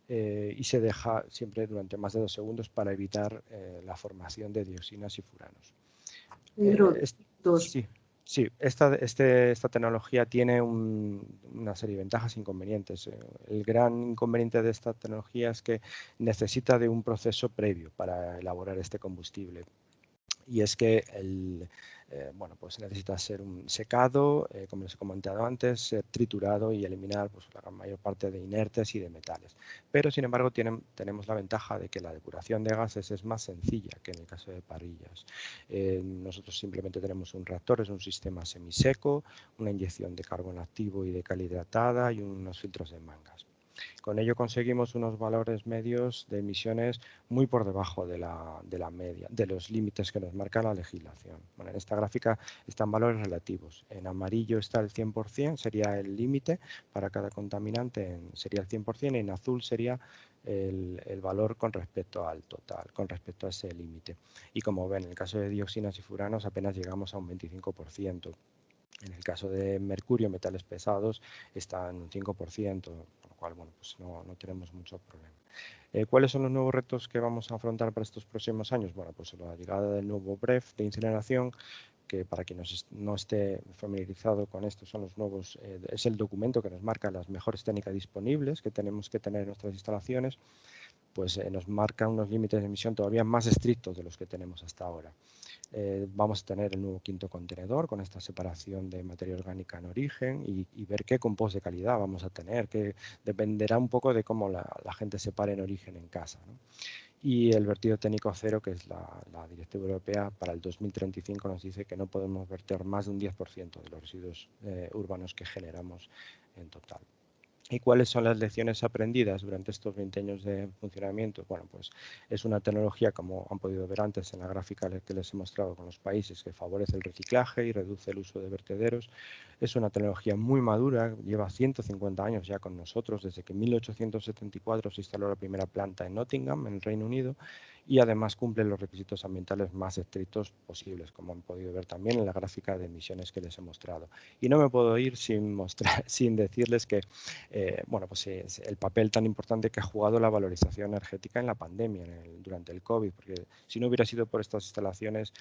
Y se deja siempre durante más de 2 segundos para evitar la formación de dioxinas y furanos. Pedro, Sí. Sí, esta tecnología tiene una serie de ventajas e inconvenientes. El gran inconveniente de esta tecnología es que necesita de un proceso previo para elaborar este combustible. Y es que pues necesita ser un secado, como les he comentado antes, ser triturado y eliminar pues, la mayor parte de inertes y de metales. Pero, sin embargo, tenemos la ventaja de que la depuración de gases es más sencilla que en el caso de parrillas. Nosotros simplemente tenemos un reactor, es un sistema semiseco, una inyección de carbón activo y de cal hidratada y unos filtros de mangas. Con ello conseguimos unos valores medios de emisiones muy por debajo de la media, de los límites que nos marca la legislación. Bueno, en esta gráfica están valores relativos. En amarillo está el 100%, sería el límite para cada contaminante, sería el 100%, y en azul sería el valor con respecto al total, con respecto a ese límite. Y como ven, en el caso de dioxinas y furanos apenas llegamos a un 25%. En el caso de mercurio, metales pesados, está en un 5%, con lo cual, bueno, pues no tenemos mucho problema. ¿Cuáles son los nuevos retos que vamos a afrontar para estos próximos años? Bueno, pues la llegada del nuevo BREF de incineración, que para quien no esté familiarizado con esto, son los nuevos, es el documento que nos marca las mejores técnicas disponibles que tenemos que tener en nuestras instalaciones, pues nos marca unos límites de emisión todavía más estrictos de los que tenemos hasta ahora. Vamos a tener el nuevo quinto contenedor con esta separación de materia orgánica en origen y ver qué compost de calidad vamos a tener, que dependerá un poco de cómo la gente separe en origen en casa, ¿no? Y el vertido técnico cero, que es la Directiva Europea para el 2035, nos dice que no podemos verter más de un 10% de los residuos urbanos que generamos en total. ¿Y cuáles son las lecciones aprendidas durante estos 20 años de funcionamiento? Bueno, pues es una tecnología, como han podido ver antes en la gráfica que les he mostrado con los países, que favorece el reciclaje y reduce el uso de vertederos. Es una tecnología muy madura, lleva 150 años ya con nosotros, desde que en 1874 se instaló la primera planta en Nottingham, en el Reino Unido, y además cumple los requisitos ambientales más estrictos posibles, como han podido ver también en la gráfica de emisiones que les he mostrado. Y no me puedo ir sin decirles que pues es el papel tan importante que ha jugado la valorización energética en la pandemia, durante el COVID, porque si no hubiera sido por estas instalaciones,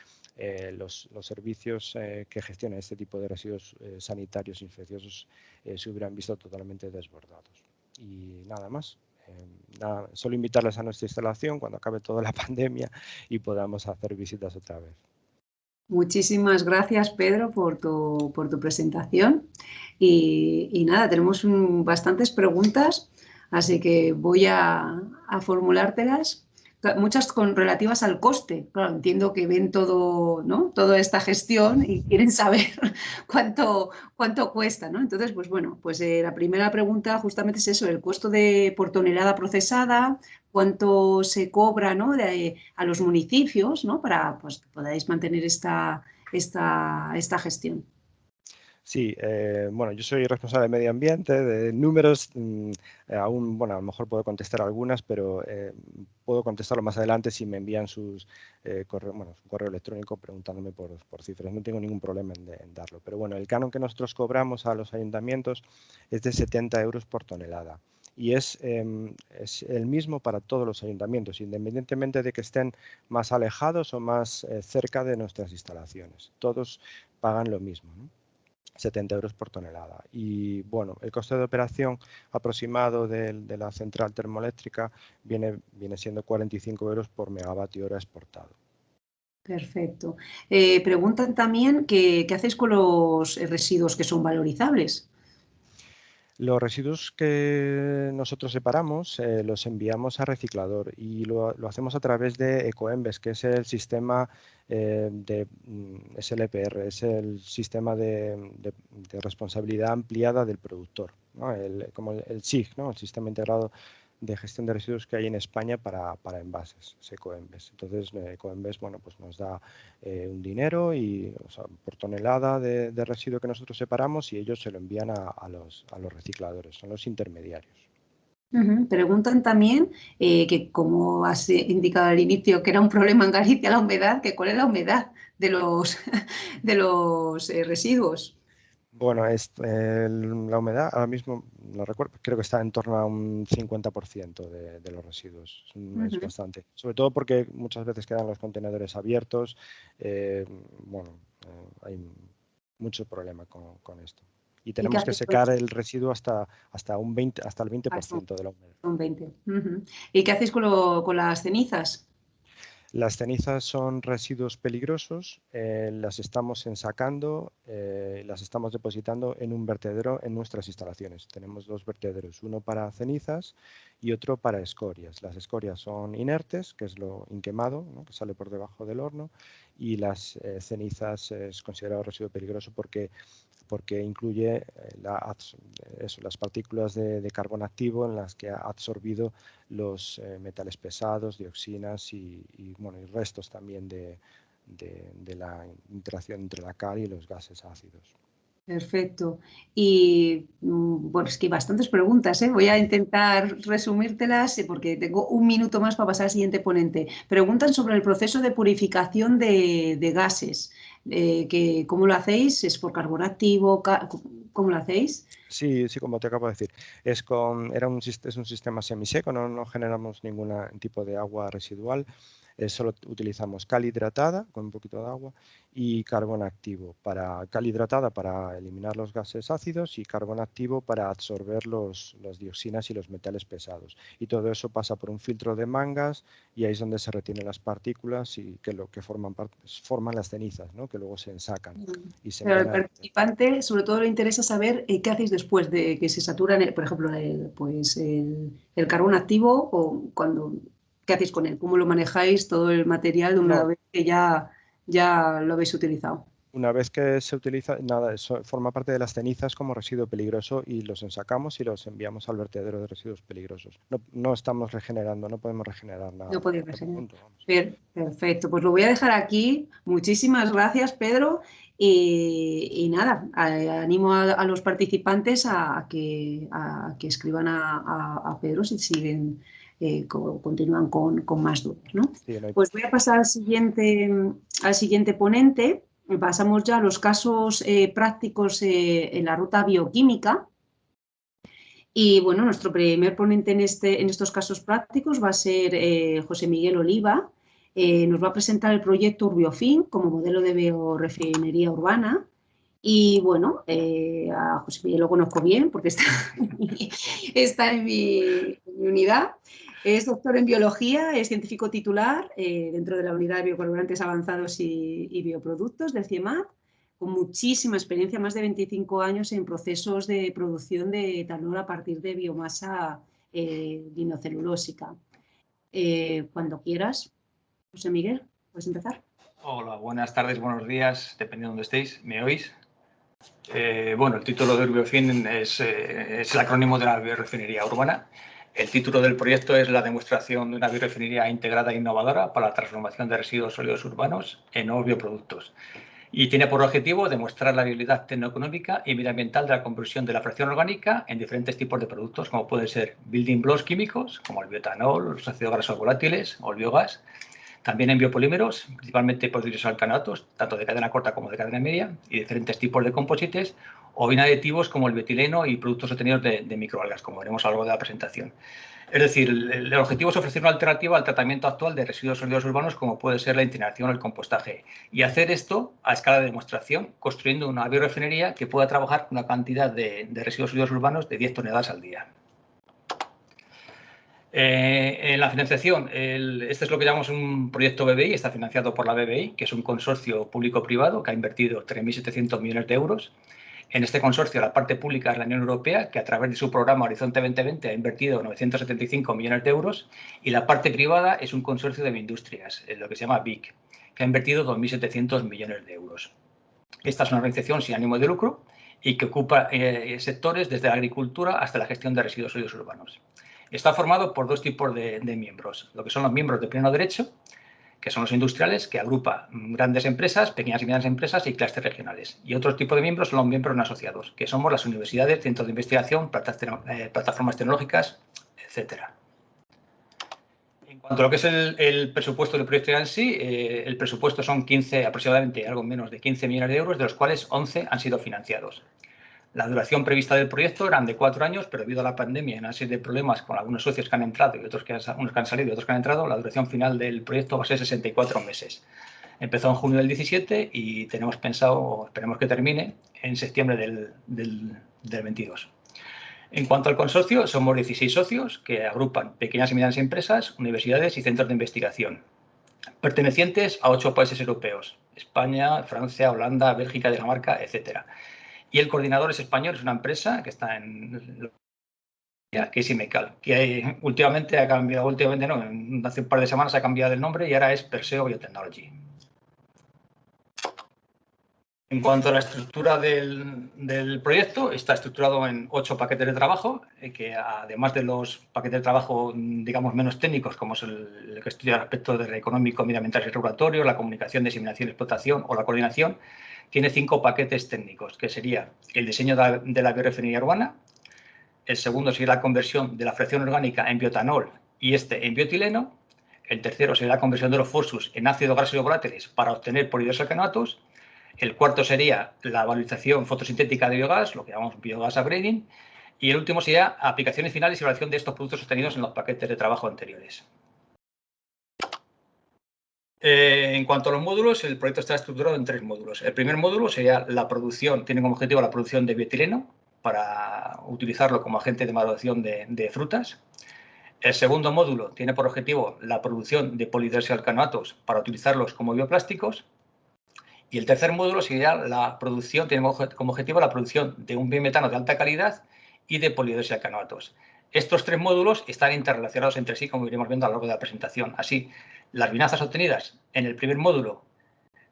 los servicios que gestionan este tipo de residuos sanitarios infecciosos se hubieran visto totalmente desbordados. Y nada más. Solo invitarles a nuestra instalación cuando acabe toda la pandemia y podamos hacer visitas otra vez. Muchísimas gracias, Pedro, por tu presentación. Y nada, tenemos bastantes preguntas, así que voy a formulártelas, muchas relativas al coste. Claro, entiendo que ven todo, ¿no? Toda esta gestión y quieren saber cuánto cuesta, ¿no? Entonces, pues bueno, pues la primera pregunta justamente es eso, el costo por tonelada procesada, cuánto se cobra, ¿no? A los municipios, ¿no? Para pues, que podáis mantener esta gestión. Sí, bueno, yo soy responsable de medio ambiente, de números, aún, bueno, a lo mejor puedo contestar algunas, pero puedo contestarlo más adelante si me envían su correo electrónico preguntándome por cifras. No tengo ningún problema en darlo. Pero bueno, el canon que nosotros cobramos a los ayuntamientos es de 70 euros por tonelada. Y es el mismo para todos los ayuntamientos, independientemente de que estén más alejados o más cerca de nuestras instalaciones. Todos pagan lo mismo, ¿no? 70 euros por tonelada. Y bueno, el coste de operación aproximado de la central termoeléctrica viene siendo 45 euros por megavatio hora exportado. Perfecto. Preguntan también qué hacéis con los residuos que son valorizables. Los residuos que nosotros separamos los enviamos a reciclador y lo hacemos a través de Ecoembes, que es el sistema de SLPR, es el sistema de responsabilidad ampliada del productor, ¿no? Como el SIG, ¿no? El Sistema Integrado de Gestión de Residuos que hay en España para envases, es Ecoembes. Entonces, Ecoembes, bueno, pues nos da un dinero o sea, por tonelada de residuo que nosotros separamos y ellos se lo envían a los recicladores, son los intermediarios. Preguntan también que, como has indicado al inicio, que era un problema en Galicia la humedad, que cuál es la humedad de los, de los residuos. Bueno, la humedad ahora mismo, no recuerdo, creo que está en torno a un 50% de los residuos. Es bastante. Sobre todo porque muchas veces quedan los contenedores abiertos. Bueno, hay mucho problema con esto. Y ¿Y qué tenemos que hacéis con secar el residuo hasta el 20% de la humedad. son 20. ¿Y qué hacéis con las cenizas? Las cenizas son residuos peligrosos, las estamos ensacando, las estamos depositando en un vertedero en nuestras instalaciones. Tenemos 2 vertederos, uno para cenizas y otro para escorias. Las escorias son inertes, que es lo inquemado, ¿no? Que sale por debajo del horno, y las cenizas es considerado residuo peligroso porque incluye las partículas de carbono activo en las que ha absorbido los metales pesados, dioxinas bueno, y restos también de la interacción entre la cal y los gases ácidos. Perfecto. Y bueno, es que hay bastantes preguntas, ¿eh? Voy a intentar resumírtelas porque tengo un minuto más para pasar al siguiente ponente. Preguntan sobre el proceso de purificación de gases. ¿Cómo lo hacéis? ¿Es por carbono activo? ¿Cómo lo hacéis? Sí, sí, como te acabo de decir. Es un sistema semiseco, no generamos ningún tipo de agua residual. Solo utilizamos cal hidratada con un poquito de agua y carbón activo. Cal hidratada para eliminar los gases ácidos y carbón activo para absorber las dioxinas y los metales pesados. Y todo eso pasa por un filtro de mangas y ahí es donde se retienen las partículas y que forman las cenizas, ¿no? Que luego se ensacan y se Pero al envían a... participante, sobre todo, le interesa saber qué hacéis después de que se saturan, por ejemplo, el carbón activo o qué hacéis con él, cómo lo manejáis todo el material una No, vez que ya lo habéis utilizado. una vez que se utiliza, nada, eso forma parte de las cenizas como residuo peligroso y los ensacamos y los enviamos al vertedero de residuos peligrosos. No estamos regenerando, no podemos regenerar No nada podéis hasta el reseñar. punto. Vamos. Perfecto, pues lo voy a dejar aquí. Muchísimas gracias, Pedro. Y nada, animo a los participantes a que escriban a Pedro si siguen, continúan con más dudas, ¿no? Sí, no hay- Pues voy a pasar al siguiente ponente. Pasamos ya a los casos prácticos en la ruta bioquímica. Y bueno, nuestro primer ponente en estos casos prácticos va a ser José Miguel Oliva. Nos va a presentar el proyecto Urbiofin como modelo de biorefinería urbana. Y bueno, a José Miguel lo conozco bien porque está en mi unidad. Es doctor en biología, es científico titular dentro de la unidad de biocarburantes avanzados y bioproductos del CIEMAT, con muchísima experiencia, más de 25 años en procesos de producción de etanol a partir de biomasa linocelulósica. Cuando quieras, José Miguel, puedes empezar. Hola, buenas tardes, buenos días, dependiendo de dónde estéis. ¿Me oís? Bueno, el título de Urbiofin es el acrónimo de la biorefinería urbana. El título del proyecto es la demostración de una biorefinería integrada e innovadora para la transformación de residuos sólidos urbanos en nuevos bioproductos. Y tiene por objetivo demostrar la viabilidad tecnoeconómica y medioambiental de la conversión de la fracción orgánica en diferentes tipos de productos, como pueden ser building blocks químicos, como el bioetanol, los ácidos grasos volátiles o el biogás. También en biopolímeros, principalmente polidiosalcanatos, tanto de cadena corta como de cadena media, y diferentes tipos de composites, o bien aditivos como el bioetileno y productos obtenidos de microalgas, como veremos a lo largo de la presentación. Es decir, el objetivo es ofrecer una alternativa al tratamiento actual de residuos sólidos urbanos, como puede ser la incineración o el compostaje, y hacer esto a escala de demostración, construyendo una biorefinería que pueda trabajar con una cantidad de residuos sólidos urbanos de 10 toneladas al día. En la financiación, este es lo que llamamos un proyecto BBI, está financiado por la BBI, que es un consorcio público-privado que ha invertido 3.700 millones de euros. En este consorcio, la parte pública es la Unión Europea, que a través de su programa Horizonte 2020 ha invertido 975 millones de euros, y la parte privada es un consorcio de industrias, lo que se llama BIC, que ha invertido 2.700 millones de euros. Esta es una organización sin ánimo de lucro y que ocupa sectores desde la agricultura hasta la gestión de residuos sólidos urbanos. Está formado por dos tipos de miembros, lo que son los miembros de pleno derecho, que son los industriales, que agrupa grandes empresas, pequeñas y medianas empresas y clústeres regionales. Y otro tipo de miembros son los miembros no asociados, que somos las universidades, centros de investigación, plataformas tecnológicas, etcétera. En cuanto a lo que es el presupuesto del proyecto en sí, el presupuesto son aproximadamente algo menos de 15 millones de euros, de los cuales 11 han sido financiados. La duración prevista del proyecto eran de 4 años, pero debido a la pandemia y una serie de problemas con algunos socios que han entrado y unos que han salido y otros que han entrado, la duración final del proyecto va a ser 64 meses. Empezó en junio del 17 y tenemos pensado, esperemos que termine, en septiembre del 22. En cuanto al consorcio, somos 16 socios que agrupan pequeñas y medianas empresas, universidades y centros de investigación, pertenecientes a 8 países europeos: España, Francia, Holanda, Bélgica, Dinamarca, etcétera. Y el coordinador es español, es una empresa que está que es Imecal, que últimamente ha cambiado, hace un par de semanas ha cambiado el nombre y ahora es Perseo Biotechnology. En cuanto a la estructura del proyecto, está estructurado en 8 paquetes de trabajo, que además de los paquetes de trabajo, digamos, menos técnicos, como es el que estudia el aspecto económico, medioambiental y regulatorio, la comunicación, diseminación, explotación o la coordinación, tiene 5 paquetes técnicos, que sería el diseño de la biorefinería urbana, el segundo sería la conversión de la fracción orgánica en bioetanol y en bioetileno, el tercero sería la conversión de los fosfos en ácidos grasos volátiles para obtener polihidrasalcanoatos, el cuarto sería la valorización fotosintética de biogás, lo que llamamos biogás upgrading, y el último sería aplicaciones finales y evaluación de estos productos obtenidos en los paquetes de trabajo anteriores. En cuanto a los módulos, el proyecto está estructurado en 3 módulos. El primer módulo sería la producción, tiene como objetivo la producción de bioetileno para utilizarlo como agente de maduración de frutas. El segundo módulo tiene por objetivo la producción de polihidrasalcanoatos para utilizarlos como bioplásticos. Y el tercer módulo sería la producción, tiene como objetivo la producción de un biometano de alta calidad y de polihidrasalcanoatos. Estos 3 módulos están interrelacionados entre sí, como iremos viendo a lo largo de la presentación. Así, las vinazas obtenidas en el primer módulo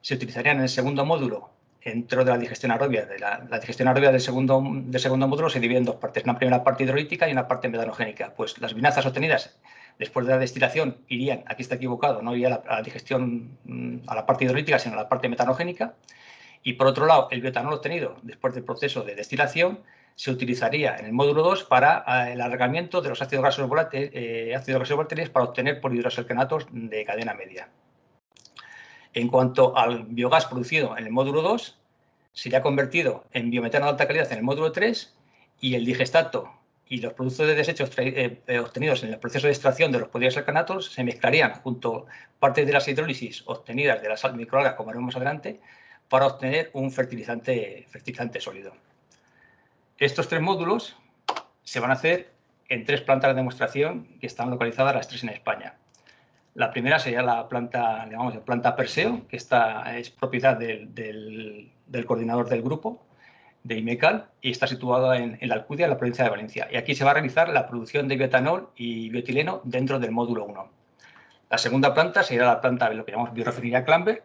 se utilizarían en el segundo módulo dentro de la digestión aerobia. La digestión aerobia del segundo módulo se divide en 2 partes, una primera parte hidrolítica y una parte metanogénica. Pues las vinazas obtenidas después de la destilación irían, aquí está equivocado, no iría a la digestión, a la parte hidrolítica, sino a la parte metanogénica. Y por otro lado, el bioetanol obtenido después del proceso de destilación se utilizaría en el módulo 2 para el alargamiento de los ácidos grasos volátiles para obtener polihidrasalcanoatos de cadena media. En cuanto al biogás producido en el módulo 2, sería convertido en biometano de alta calidad en el módulo 3 y el digestato y los productos de desechos obtenidos en el proceso de extracción de los polihidrasalcanoatos se mezclarían junto partes de las hidrólisis obtenidas de las microalgas, como veremos más adelante, para obtener un fertilizante sólido. Estos 3 módulos se van a hacer en 3 plantas de demostración que están localizadas las 3 en España. La primera sería la planta, digamos, la planta Perseo, que es propiedad del coordinador del grupo, de Imecal, y está situada en la Alcudia, en la provincia de Valencia. Y aquí se va a realizar la producción de bioetanol y bioetileno dentro del módulo 1. La segunda planta sería la planta de lo que llamamos biorefinería Clamber,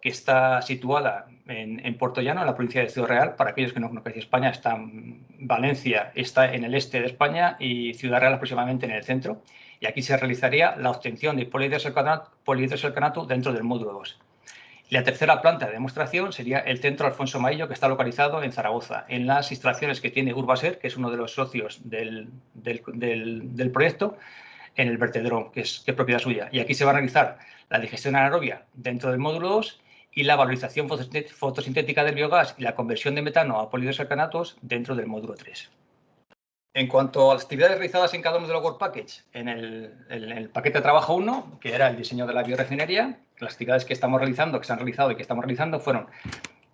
que está situada en Puerto Llano, en la provincia de Ciudad Real. Para aquellos que no conocen España, Valencia está en el este de España y Ciudad Real aproximadamente en el centro. Y aquí se realizaría la obtención de polihidrasalcanoato dentro del módulo 2. Y la tercera planta de demostración sería el centro Alfonso Maillo, que está localizado en Zaragoza, en las instalaciones que tiene Urbaser, que es uno de los socios del proyecto, en el vertedero, que es propiedad suya. Y aquí se va a realizar la digestión anaerobia dentro del módulo 2 y la valorización fotosintética del biogás y la conversión de metano a polihidrasalcanoatos dentro del módulo 3. En cuanto a las actividades realizadas en cada uno de los Work Package, en el paquete de trabajo 1, que era el diseño de la biorefinería, las actividades que se han realizado y que estamos realizando fueron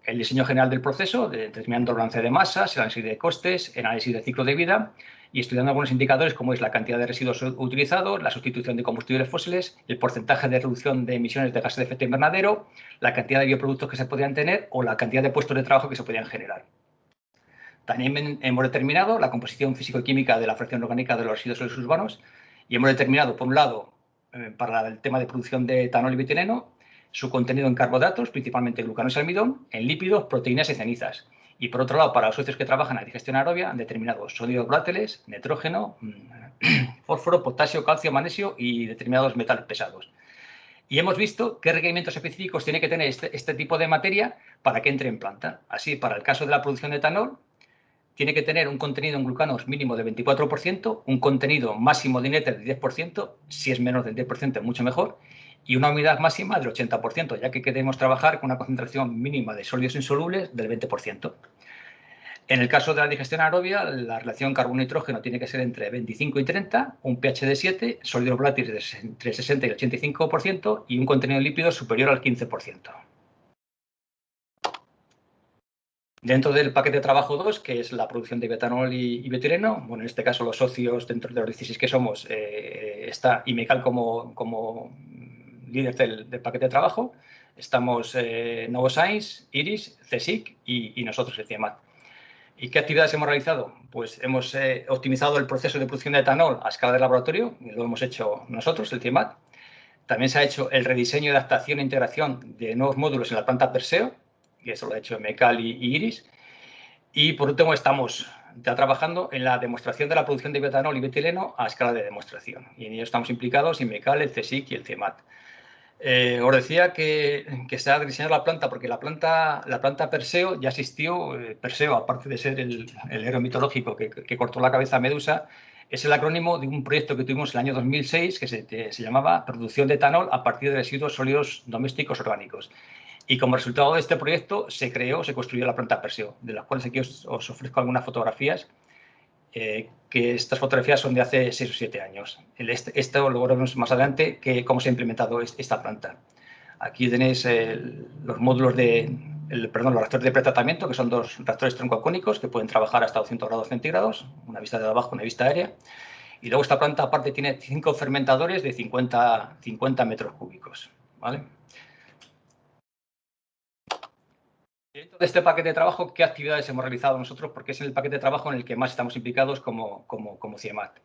el diseño general del proceso, determinando el balance de masas, el análisis de costes, el análisis de ciclo de vida y estudiando algunos indicadores como es la cantidad de residuos utilizados, la sustitución de combustibles fósiles, el porcentaje de reducción de emisiones de gases de efecto invernadero, la cantidad de bioproductos que se podían tener o la cantidad de puestos de trabajo que se podían generar. También hemos determinado la composición físico-química de la fracción orgánica de los residuos sólidos urbanos y hemos determinado, por un lado, para el tema de producción de etanol y bietileno, su contenido en carbohidratos, principalmente glucanos y almidón, en lípidos, proteínas y cenizas. Y por otro lado, para los socios que trabajan en la digestión aerobia, han determinado sólidos volátiles, nitrógeno, fósforo, potasio, calcio, magnesio y determinados metales pesados. Y hemos visto qué requerimientos específicos tiene que tener este tipo de materia para que entre en planta. Así, para el caso de la producción de etanol, tiene que tener un contenido en glucanos mínimo de 24%, un contenido máximo de inertes de 10%, si es menos del 10% mucho mejor, y una humedad máxima del 80%, ya que queremos trabajar con una concentración mínima de sólidos insolubles del 20%. En el caso de la digestión aerobia, la relación carbono-nitrógeno tiene que ser entre 25 y 30, un pH de 7, sólidos volátiles entre 60 y 85% y un contenido de lípidos superior al 15%. Dentro del paquete de trabajo 2, que es la producción de bioetanol y bioetileno, bueno, en este caso los socios dentro de los 16 que somos, está IMECAL como líder del paquete de trabajo, estamos Novozymes, Iris, CSIC y nosotros, el CIEMAT. ¿Y qué actividades hemos realizado? Pues hemos optimizado el proceso de producción de etanol a escala de laboratorio, lo hemos hecho nosotros, el CIEMAT. También se ha hecho el rediseño, adaptación e integración de nuevos módulos en la planta Perseo, que eso lo ha hecho MECAL y Iris. Y por último, estamos ya trabajando en la demostración de la producción de bioetanol y bioetileno a escala de demostración. Y en ello estamos implicados MECAL, el CSIC y el CIEMAT. Os decía que se ha diseñado la planta porque la planta Perseo ya existió. Perseo, aparte de ser el héroe mitológico que cortó la cabeza a Medusa, es el acrónimo de un proyecto que tuvimos en el año 2006 que se llamaba Producción de etanol a partir de residuos sólidos domésticos orgánicos. Y como resultado de este proyecto se construyó la planta Perseo, de las cuales aquí os ofrezco algunas fotografías, que estas fotografías son de hace 6 o 7 años. Esto lo veremos más adelante, cómo se ha implementado esta planta. Aquí tenéis los módulos los reactores de pretratamiento, que son 2 reactores troncocónicos que pueden trabajar hasta 200 grados centígrados, una vista de abajo, una vista aérea. Y luego esta planta aparte tiene 5 fermentadores de 50 metros cúbicos, ¿vale? Dentro de este paquete de trabajo, ¿qué actividades hemos realizado nosotros? Porque es el paquete de trabajo en el que más estamos implicados como CIEMAT.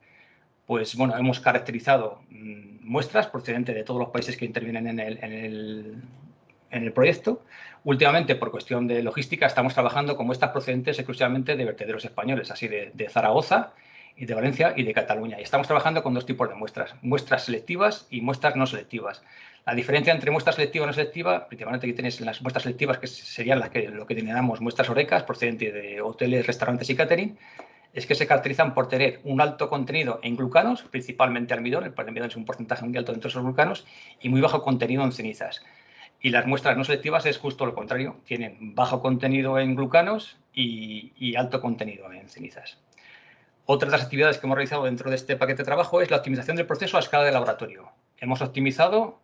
Pues bueno, hemos caracterizado muestras procedentes de todos los países que intervienen en el proyecto. Últimamente, por cuestión de logística, estamos trabajando con muestras procedentes exclusivamente de vertederos españoles, así de Zaragoza y de Valencia y de Cataluña. Y estamos trabajando con 2 tipos de muestras selectivas y muestras no selectivas. La diferencia entre muestra selectiva y no selectiva, principalmente aquí tenéis las muestras selectivas, que serían lo que denominamos muestras orecas, procedentes de hoteles, restaurantes y catering, es que se caracterizan por tener un alto contenido en glucanos, principalmente almidón. El almidón es un porcentaje muy alto dentro de esos glucanos, y muy bajo contenido en cenizas. Y las muestras no selectivas es justo lo contrario, tienen bajo contenido en glucanos y alto contenido en cenizas. Otra de las actividades que hemos realizado dentro de este paquete de trabajo es la optimización del proceso a escala de laboratorio. Hemos optimizado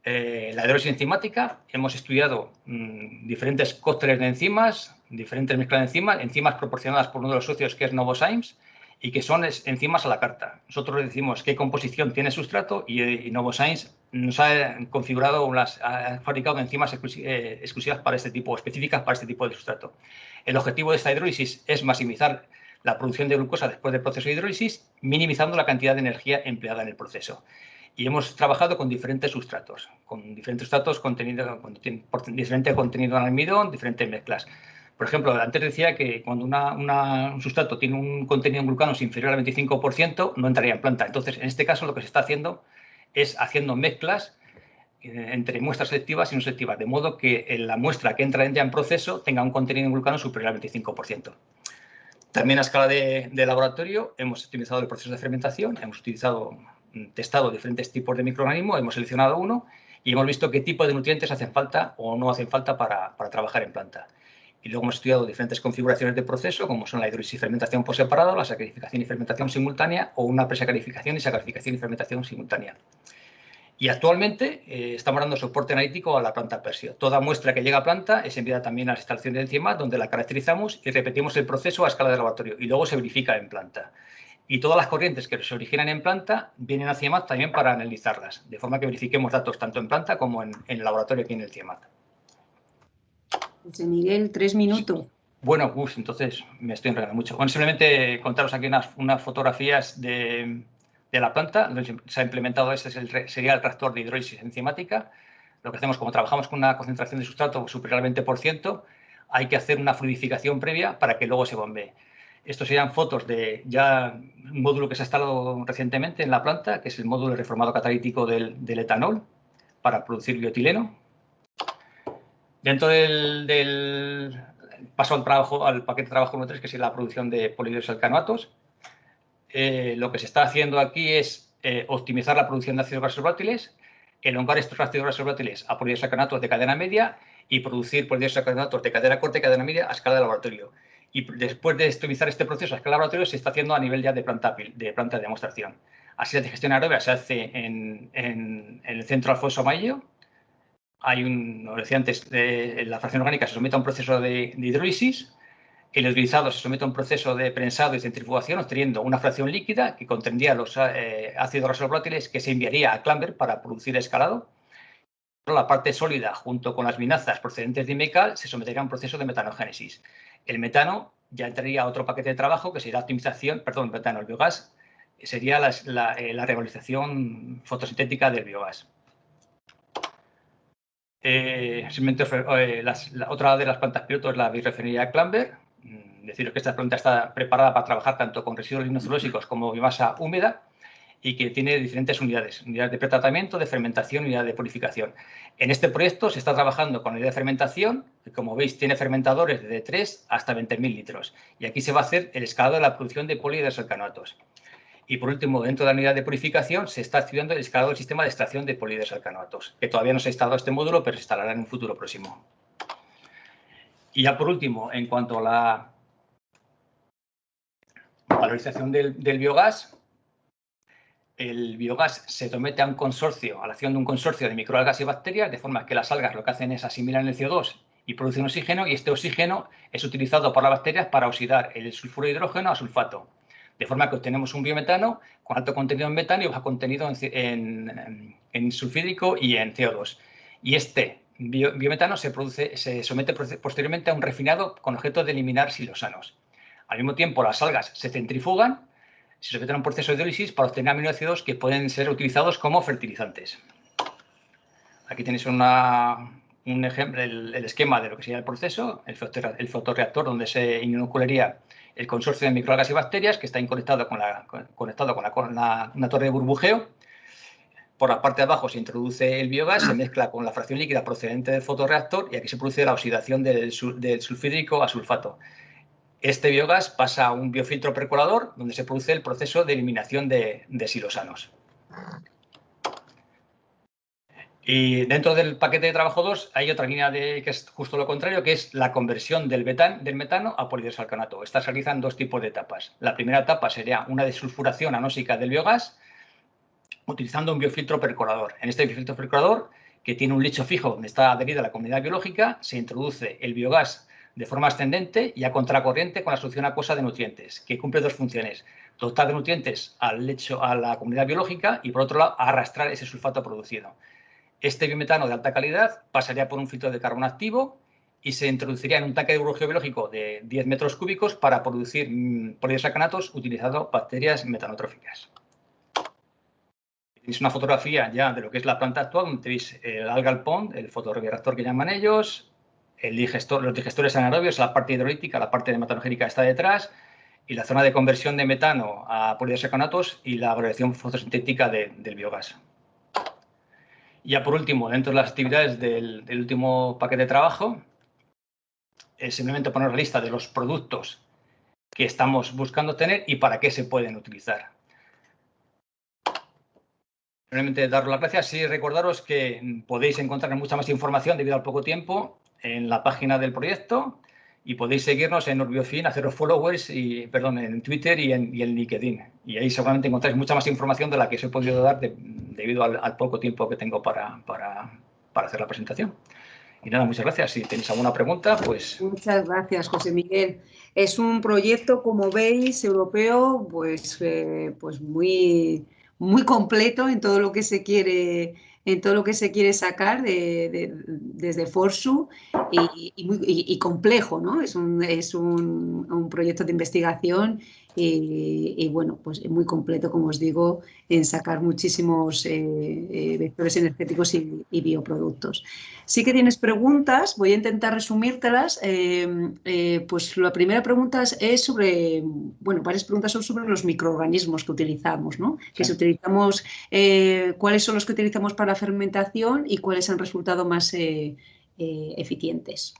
la hidrólisis enzimática, hemos estudiado diferentes cócteles de enzimas, diferentes mezclas de enzimas proporcionadas por uno de los socios, que es Novozymes, y que son enzimas a la carta. Nosotros decimos qué composición tiene el sustrato y Novozymes nos ha configurado, ha fabricado enzimas exclusivas para este tipo, específicas para este tipo de sustrato. El objetivo de esta hidrólisis es maximizar la producción de glucosa después del proceso de hidrólisis, minimizando la cantidad de energía empleada en el proceso. Y hemos trabajado con diferentes sustratos, con diferente contenido en almidón, diferentes mezclas. Por ejemplo, antes decía que cuando un sustrato tiene un contenido en glucanos inferior al 25%, no entraría en planta. Entonces, en este caso, lo que se está haciendo es haciendo mezclas entre muestras selectivas y no selectivas, de modo que la muestra que entra ya en proceso tenga un contenido en glucanos superior al 25%. También a escala de laboratorio hemos optimizado el proceso de fermentación, hemos testado diferentes tipos de microorganismos, hemos seleccionado uno y hemos visto qué tipo de nutrientes hacen falta o no hacen falta para trabajar en planta. Y luego hemos estudiado diferentes configuraciones de proceso, como son la hidrólisis y fermentación por separado, la sacarificación y fermentación simultánea, o una presacarificación y sacarificación y fermentación simultánea. Y actualmente estamos dando soporte analítico a la planta Persio. Toda muestra que llega a planta es enviada también a las instalaciones del CIEMAT, donde la caracterizamos y repetimos el proceso a escala de laboratorio y luego se verifica en planta. Y todas las corrientes que se originan en planta vienen al CIEMAT también para analizarlas, de forma que verifiquemos datos tanto en planta como en el laboratorio aquí en el CIEMAT. José Miguel, 3 minutos. Bueno, entonces me estoy enredando mucho. Bueno, simplemente contaros aquí unas fotografías de la planta. Se ha implementado, sería el reactor de hidrólisis enzimática. Lo que hacemos, como trabajamos con una concentración de sustrato superior al 20%, hay que hacer una fluidificación previa para que luego se bombee. Estos serían fotos de ya un módulo que se ha instalado recientemente en la planta, que es el módulo de reformado catalítico del etanol para producir bioetileno. Dentro del paso al paquete de trabajo número 3, que es la producción de polihidroxialcanoatos, lo que se está haciendo aquí es optimizar la producción de ácidos grasos volátiles, elongar estos ácidos grasos volátiles a polihidroxialcanoatos de cadena media y producir polihidroxialcanoatos de cadena corta y cadena media a escala de laboratorio. Y después de optimizar este proceso a escala de laboratorio, se está haciendo a nivel ya de planta de demostración. Así, la digestión aeróbica se hace en el centro Alfonso Maillo. Lo decía antes, la fracción orgánica se somete a un proceso de hidrólisis. El utilizado se somete a un proceso de prensado y centrifugación, obteniendo una fracción líquida que contendría los ácidos grasos volátiles que se enviaría a Clamber para producir escalado. La parte sólida, junto con las vinazas procedentes de IMECAL, se sometería a un proceso de metanogénesis. El metano ya entraría a otro paquete de trabajo que sería la optimización, el biogás, sería la revalorización fotosintética del biogás. Otra de las plantas piloto es la biorefinería Clamber. Deciros que esta planta está preparada para trabajar tanto con residuos lignocelulósicos como biomasa húmeda y que tiene diferentes unidades de pretratamiento, de fermentación y unidad de purificación. En este proyecto se está trabajando con la unidad de fermentación, que como veis tiene fermentadores de 3 hasta 20.000 litros. Y aquí se va a hacer el escalado de la producción de polihidroxialcanoatos. Y por último, dentro de la unidad de purificación se está estudiando el escalado del sistema de extracción de polihidroxialcanoatos, que todavía no se ha instalado este módulo, pero se instalará en un futuro próximo. Y ya por último, en cuanto a la valorización del biogás, el biogás se somete a un consorcio, a la acción de un consorcio de microalgas y bacterias, de forma que las algas lo que hacen es asimilar el CO2 y producen oxígeno, y este oxígeno es utilizado por las bacterias para oxidar el sulfuro de hidrógeno a sulfato. De forma que obtenemos un biometano con alto contenido en metano y bajo contenido en sulfídrico y en CO2. Y este biometano se somete posteriormente a un refinado con objeto de eliminar silosanos. Al mismo tiempo, las algas se centrifugan, se someten a un proceso de hidrólisis para obtener aminoácidos que pueden ser utilizados como fertilizantes. Aquí tenéis un ejemplo, el esquema de lo que sería el proceso, el fotorreactor donde se inocularía el consorcio de microalgas y bacterias, que está conectado con una torre de burbujeo. Por la parte de abajo se introduce el biogás, se mezcla con la fracción líquida procedente del fotorreactor y aquí se produce la oxidación del sulfídrico a sulfato. Este biogás pasa a un biofiltro percolador donde se produce el proceso de eliminación de silosanos. Y dentro del paquete de trabajo 2 hay otra línea que es justo lo contrario, que es la conversión del metano a polihidroxialcanoato. Esta se realiza en dos tipos de etapas. La primera etapa sería una desulfuración anóxica del biogás utilizando un biofiltro percolador. En este biofiltro percolador, que tiene un lecho fijo donde está adherida a la comunidad biológica, se introduce el biogás de forma ascendente y a contracorriente con la solución acuosa de nutrientes, que cumple dos funciones: dotar de nutrientes a la comunidad biológica y, por otro lado, arrastrar ese sulfato producido. Este biometano de alta calidad pasaría por un filtro de carbono activo y se introduciría en un tanque de burbujeo biológico de 10 metros cúbicos para producir polihidroxialcanoatos utilizando bacterias metanotróficas. Tenéis una fotografía ya de lo que es la planta actual, donde tenéis el algal pond, el fotorreactor que llaman ellos, los digestores anaerobios, la parte hidrolítica, la parte de metanogénica está detrás, y la zona de conversión de metano a polihidroxialcanoatos y la valorización fotosintética del biogás. Y ya por último, dentro de las actividades del último paquete de trabajo, es simplemente poner la lista de los productos que estamos buscando tener y para qué se pueden utilizar. Simplemente daros las gracias y recordaros que podéis encontrar mucha más información debido al poco tiempo en la página del proyecto, Y podéis seguirnos en Urbiofin, haceros followers en Twitter y en LinkedIn. Y ahí seguramente encontráis mucha más información de la que os he podido dar debido al poco tiempo que tengo para hacer la presentación. Y nada, muchas gracias. Si tenéis alguna pregunta, pues... Muchas gracias, José Miguel. Es un proyecto, como veis, europeo, pues muy, muy completo en todo lo que se quiere, sacar desde Forsu y complejo, ¿no? Es un proyecto de investigación y bueno, pues muy completo, como os digo, en sacar muchísimos vectores energéticos y bioproductos. Sí que tienes preguntas, voy a intentar resumírtelas. Pues la primera pregunta es sobre, bueno, varias preguntas son sobre los microorganismos que utilizamos, ¿no? Que si utilizamos, cuáles son los que utilizamos para la fermentación y cuáles han resultado más eficientes.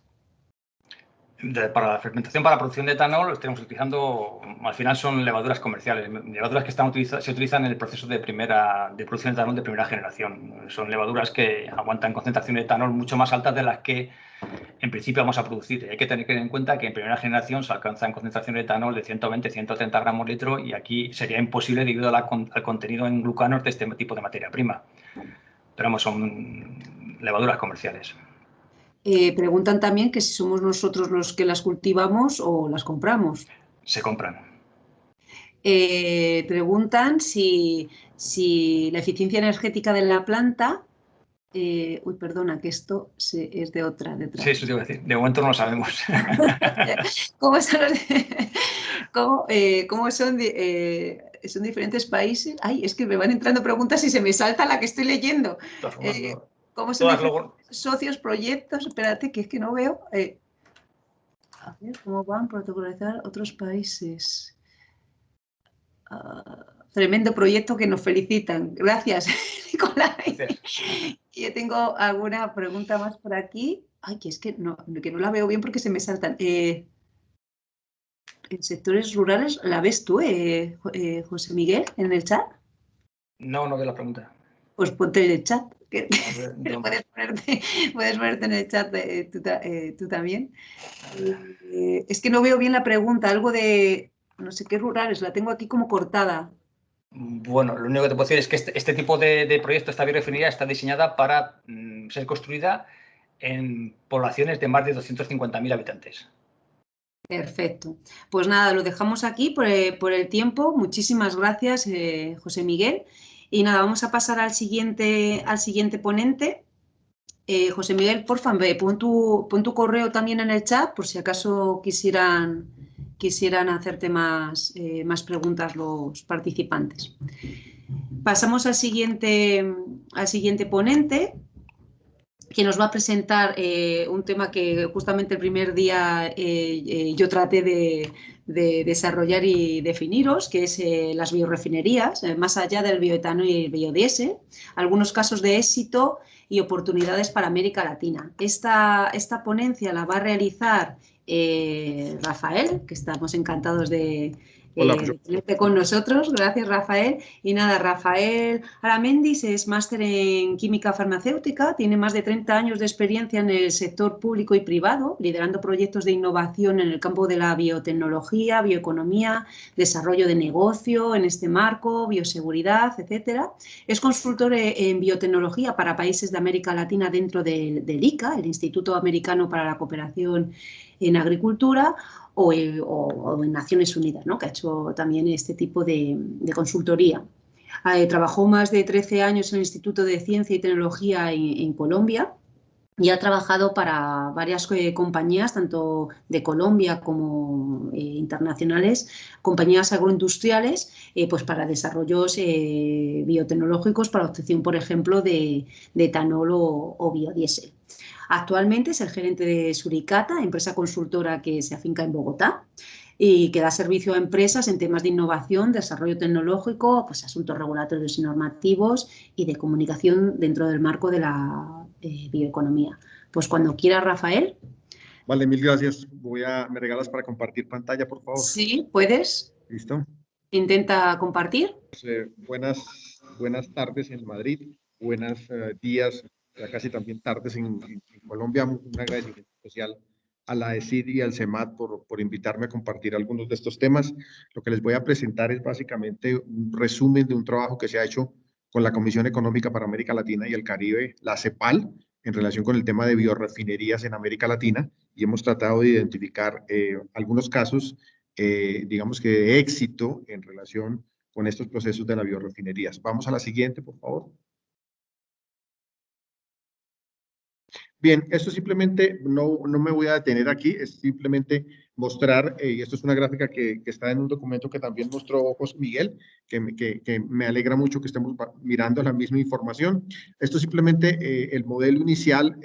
Para la fermentación, para la producción de etanol, lo estamos utilizando, al final son levaduras comerciales, levaduras que se utilizan en el proceso de producción de etanol de primera generación. Son levaduras que aguantan concentración de etanol mucho más altas de las que en principio vamos a producir. Hay que tener en cuenta que en primera generación se alcanzan concentración de etanol de 120-130 gramos litro y aquí sería imposible debido al contenido en glucanos de este tipo de materia prima. Pero vamos, son levaduras comerciales. Preguntan también que si somos nosotros los que las cultivamos o las compramos. Se compran. Preguntan si la eficiencia energética de la planta... uy, perdona, que esto es de otra. Sí, eso te iba a decir. De momento no lo sabemos. ¿Cómo son son diferentes países? Ay, es que me van entrando preguntas y se me salta la que estoy leyendo. ¿Cómo son diferentes socios, proyectos? Espérate, que es que no veo. A ver, ¿cómo van a protocolizar otros países? Tremendo proyecto que nos felicitan. Gracias, Nicolai. Gracias. Yo tengo alguna pregunta más por aquí. Ay, que es que no la veo bien porque se me saltan. En sectores rurales, ¿la ves tú, José Miguel, en el chat? No veo la pregunta. Pues ponte en el chat. Puedes ponerte en el chat tú también. Es que no veo bien la pregunta, algo de no sé qué rurales, la tengo aquí como cortada. Bueno, lo único que te puedo decir es que este tipo de proyecto, esta biorefinería, está diseñada para ser construida en poblaciones de más de 250.000 habitantes. Perfecto. Pues nada, lo dejamos aquí por el tiempo. Muchísimas gracias, José Miguel. Y nada, vamos a pasar al siguiente ponente. José Miguel, por favor, pon tu correo también en el chat por si acaso quisieran hacerte más preguntas los participantes. Pasamos al siguiente ponente, que nos va a presentar un tema que justamente el primer día yo traté de desarrollar y definiros, que es las biorefinerías, más allá del bioetanol y el biodiesel, algunos casos de éxito y oportunidades para América Latina. Esta ponencia la va a realizar Rafael, que estamos encantados de tenerte con nosotros. Gracias, Rafael. Y nada, Rafael Aramendis es máster en química farmacéutica, tiene más de 30 años de experiencia en el sector público y privado, liderando proyectos de innovación en el campo de la biotecnología, bioeconomía, desarrollo de negocio en este marco, bioseguridad, etcétera. Es consultor en biotecnología para países de América Latina dentro del ICA, el Instituto Americano para la Cooperación en Agricultura, o en Naciones Unidas, ¿no? Que ha hecho también este tipo de consultoría. Trabajó más de 13 años en el Instituto de Ciencia y Tecnología en Colombia y ha trabajado para varias compañías, tanto de Colombia como internacionales, compañías agroindustriales, pues para desarrollos biotecnológicos para obtención, por ejemplo, de etanol o biodiesel. Actualmente es el gerente de Suricata, empresa consultora que se afinca en Bogotá y que da servicio a empresas en temas de innovación, desarrollo tecnológico, pues asuntos regulatorios y normativos y de comunicación dentro del marco de la bioeconomía. Pues cuando quiera, Rafael. Vale, mil gracias. ¿Me regalas para compartir pantalla, por favor? Sí, puedes. ¿Listo? Intenta compartir. Buenas tardes en Madrid, buenos días, ya casi también tardes en Colombia. Un agradecimiento especial a la ESID y al CEMAT por invitarme a compartir algunos de estos temas. Lo que les voy a presentar es básicamente un resumen de un trabajo que se ha hecho con la Comisión Económica para América Latina y el Caribe, la CEPAL, en relación con el tema de biorefinerías en América Latina, y hemos tratado de identificar algunos casos, digamos que de éxito en relación con estos procesos de las biorefinerías. Vamos a la siguiente, por favor. Bien, esto simplemente, no me voy a detener aquí, es simplemente mostrar, y esto es una gráfica que está en un documento que también mostró José Miguel, que me alegra mucho que estemos mirando la misma información. Esto es simplemente el modelo inicial,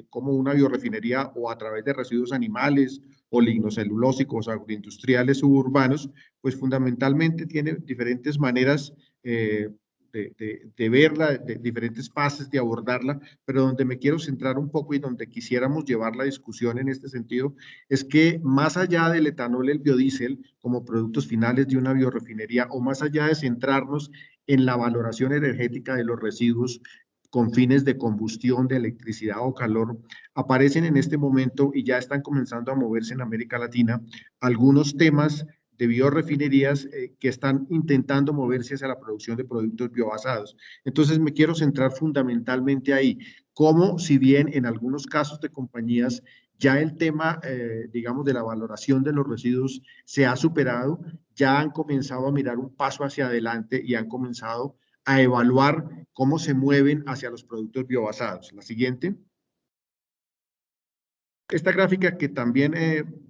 como una biorefinería o a través de residuos animales o lignocelulósicos agroindustriales suburbanos, pues fundamentalmente tiene diferentes maneras de verla, de diferentes fases de abordarla, pero donde me quiero centrar un poco y donde quisiéramos llevar la discusión en este sentido, es que más allá del etanol, el biodiesel, como productos finales de una biorefinería, o más allá de centrarnos en la valoración energética de los residuos con fines de combustión de electricidad o calor, aparecen en este momento y ya están comenzando a moverse en América Latina algunos temas de biorefinerías que están intentando moverse hacia la producción de productos biobasados. Entonces me quiero centrar fundamentalmente ahí, como si bien en algunos casos de compañías ya el tema, digamos, de la valoración de los residuos se ha superado, ya han comenzado a mirar un paso hacia adelante y han comenzado a evaluar cómo se mueven hacia los productos biobasados. La siguiente. Esta gráfica que también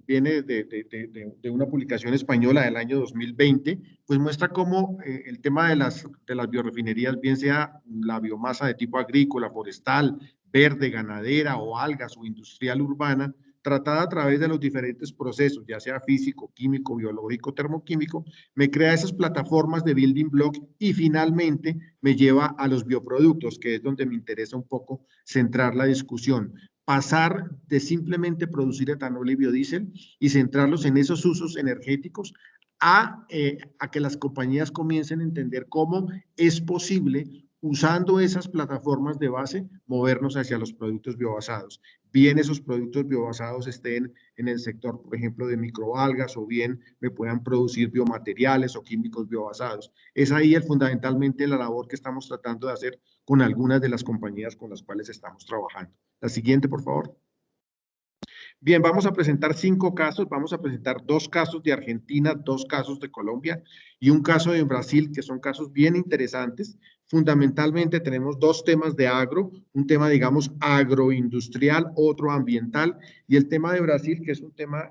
viene de una publicación española del año 2020, pues muestra cómo el tema de las biorefinerías, bien sea la biomasa de tipo agrícola, forestal, verde, ganadera o algas o industrial urbana, tratada a través de los diferentes procesos, ya sea físico, químico, biológico, termoquímico, me crea esas plataformas de building block y finalmente me lleva a los bioproductos, que es donde me interesa un poco centrar la discusión. Pasar de simplemente producir etanol y biodiesel y centrarlos en esos usos energéticos a que las compañías comiencen a entender cómo es posible, usando esas plataformas de base, movernos hacia los productos biobasados. Bien esos productos biobasados estén en el sector, por ejemplo, de microalgas, o bien me puedan producir biomateriales o químicos biobasados. Es ahí fundamentalmente la labor que estamos tratando de hacer con algunas de las compañías con las cuales estamos trabajando. La siguiente, por favor. Bien, vamos a presentar 5 casos, vamos a presentar 2 casos de Argentina, 2 casos de Colombia y un caso de Brasil, que son casos bien interesantes. Fundamentalmente tenemos 2 temas de agro, un tema, digamos, agroindustrial, otro ambiental, y el tema de Brasil, que es un tema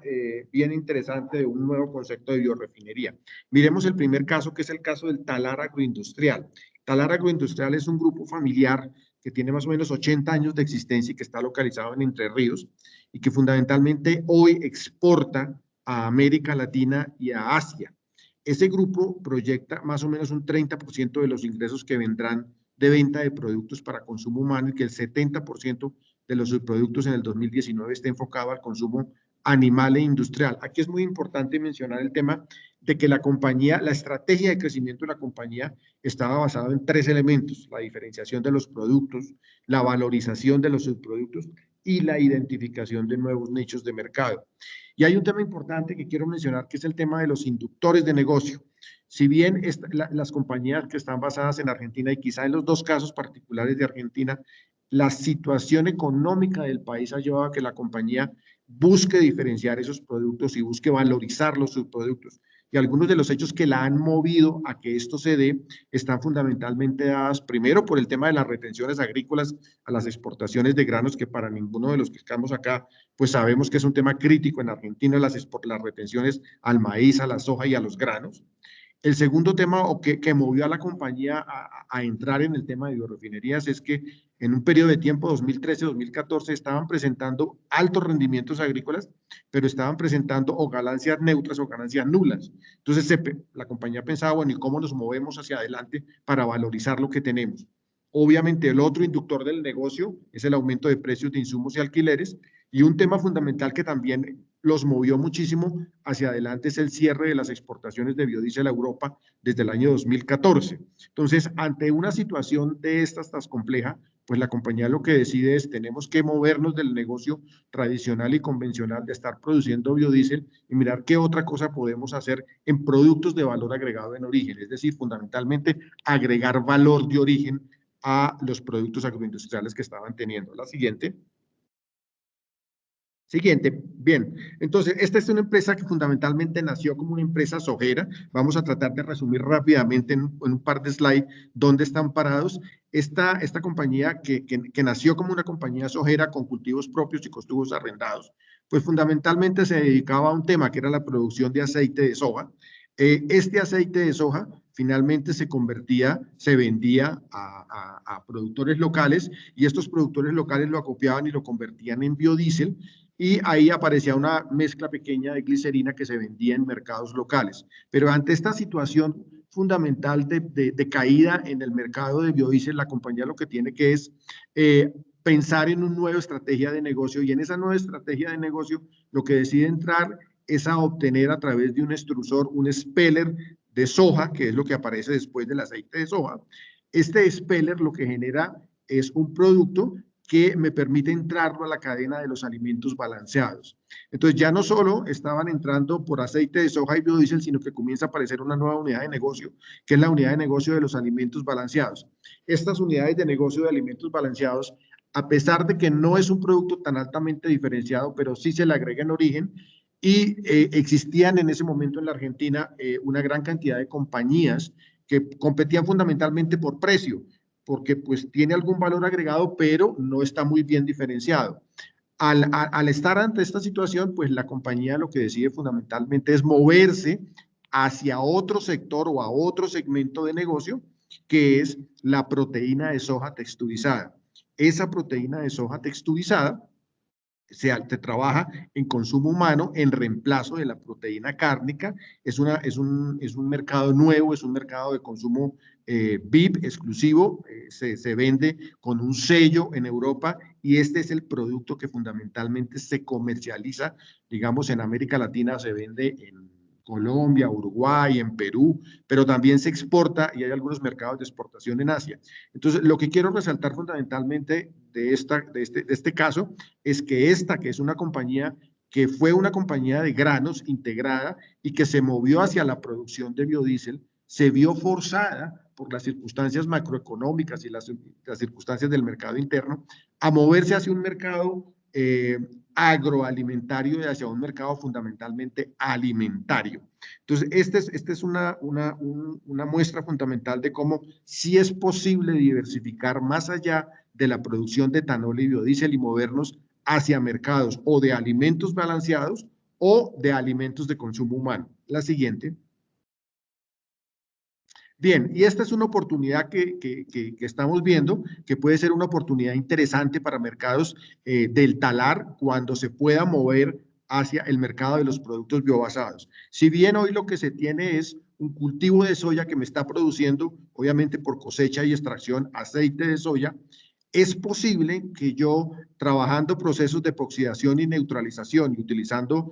bien interesante de un nuevo concepto de biorefinería. Miremos el primer caso, que es el caso del talar agroindustrial. Talar agroindustrial es un grupo familiar que tiene más o menos 80 años de existencia y que está localizado en Entre Ríos, y que fundamentalmente hoy exporta a América Latina y a Asia. Ese grupo proyecta más o menos un 30% de los ingresos que vendrán de venta de productos para consumo humano, y que el 70% de los subproductos en el 2019 esté enfocado al consumo animal e industrial. Aquí es muy importante mencionar el tema de que la compañía, la estrategia de crecimiento de la compañía estaba basada en 3 elementos: la diferenciación de los productos, la valorización de los subproductos y la identificación de nuevos nichos de mercado. Y hay un tema importante que quiero mencionar, que es el tema de los inductores de negocio. Si bien las compañías que están basadas en Argentina, y quizá en los 2 casos particulares de Argentina, la situación económica del país ha llevado a que la compañía busque diferenciar esos productos y busque valorizar los subproductos. Y algunos de los hechos que la han movido a que esto se dé están fundamentalmente dadas, primero, por el tema de las retenciones agrícolas a las exportaciones de granos, que para ninguno de los que estamos acá, pues sabemos que es un tema crítico en Argentina, las retenciones al maíz, a la soja y a los granos. El segundo tema que movió a la compañía a entrar en el tema de biorefinerías es que en un periodo de tiempo, 2013-2014, estaban presentando altos rendimientos agrícolas, pero estaban presentando o ganancias neutras o ganancias nulas. Entonces la compañía pensaba, bueno, ¿y cómo nos movemos hacia adelante para valorizar lo que tenemos? Obviamente el otro inductor del negocio es el aumento de precios de insumos y alquileres, y un tema fundamental que también los movió muchísimo hacia adelante es el cierre de las exportaciones de biodiesel a Europa desde el año 2014. Entonces, ante una situación de estas tan compleja, pues la compañía lo que decide es, tenemos que movernos del negocio tradicional y convencional de estar produciendo biodiesel y mirar qué otra cosa podemos hacer en productos de valor agregado en origen, es decir, fundamentalmente agregar valor de origen a los productos agroindustriales que estaban teniendo. La siguiente. Siguiente, bien, entonces esta es una empresa que fundamentalmente nació como una empresa sojera. Vamos a tratar de resumir rápidamente en un par de slides dónde están parados. Esta compañía que nació como una compañía sojera con cultivos propios y cultivos arrendados, pues fundamentalmente se dedicaba a un tema que era la producción de aceite de soja. Este aceite de soja finalmente se vendía a productores locales y estos productores locales lo acopiaban y lo convertían en biodiesel. Y ahí aparecía una mezcla pequeña de glicerina que se vendía en mercados locales. Pero ante esta situación fundamental de caída en el mercado de biodiesel, la compañía lo que tiene que es pensar en una nueva estrategia de negocio, y en esa nueva estrategia de negocio lo que decide entrar es a obtener a través de un extrusor, un speller de soja, que es lo que aparece después del aceite de soja. Este speller lo que genera es un producto que me permite entrarlo a la cadena de los alimentos balanceados. Entonces ya no solo estaban entrando por aceite de soja y biodiesel, sino que comienza a aparecer una nueva unidad de negocio, que es la unidad de negocio de los alimentos balanceados. Estas unidades de negocio de alimentos balanceados, a pesar de que no es un producto tan altamente diferenciado, pero sí se le agrega en origen, y existían en ese momento en la Argentina una gran cantidad de compañías que competían fundamentalmente por precio, porque pues tiene algún valor agregado, pero no está muy bien diferenciado. Al estar ante esta situación, pues la compañía lo que decide fundamentalmente es moverse hacia otro sector o a otro segmento de negocio, que es la proteína de soja texturizada. Esa proteína de soja texturizada se trabaja en consumo humano en reemplazo de la proteína cárnica. Es un mercado nuevo, es un mercado de consumo VIP exclusivo, se vende con un sello en Europa, y este es el producto que fundamentalmente se comercializa, digamos, en América Latina. Se vende en Colombia, Uruguay, en Perú, pero también se exporta y hay algunos mercados de exportación en Asia. Entonces, lo que quiero resaltar fundamentalmente de este caso es que que es una compañía que fue una compañía de granos integrada y que se movió hacia la producción de biodiesel, se vio forzada por las circunstancias macroeconómicas y las circunstancias del mercado interno a moverse hacia un mercado agroalimentario y hacia un mercado fundamentalmente alimentario. Entonces, esta es una muestra fundamental de cómo sí es posible diversificar más allá de la producción de etanol y biodiesel y movernos hacia mercados o de alimentos balanceados o de alimentos de consumo humano. La siguiente. Bien, y esta es una oportunidad que estamos viendo, que puede ser una oportunidad interesante para mercados del talar cuando se pueda mover hacia el mercado de los productos biobasados. Si bien hoy lo que se tiene es un cultivo de soya que me está produciendo, obviamente por cosecha y extracción, aceite de soya, es posible que yo, trabajando procesos de epoxidación y neutralización y utilizando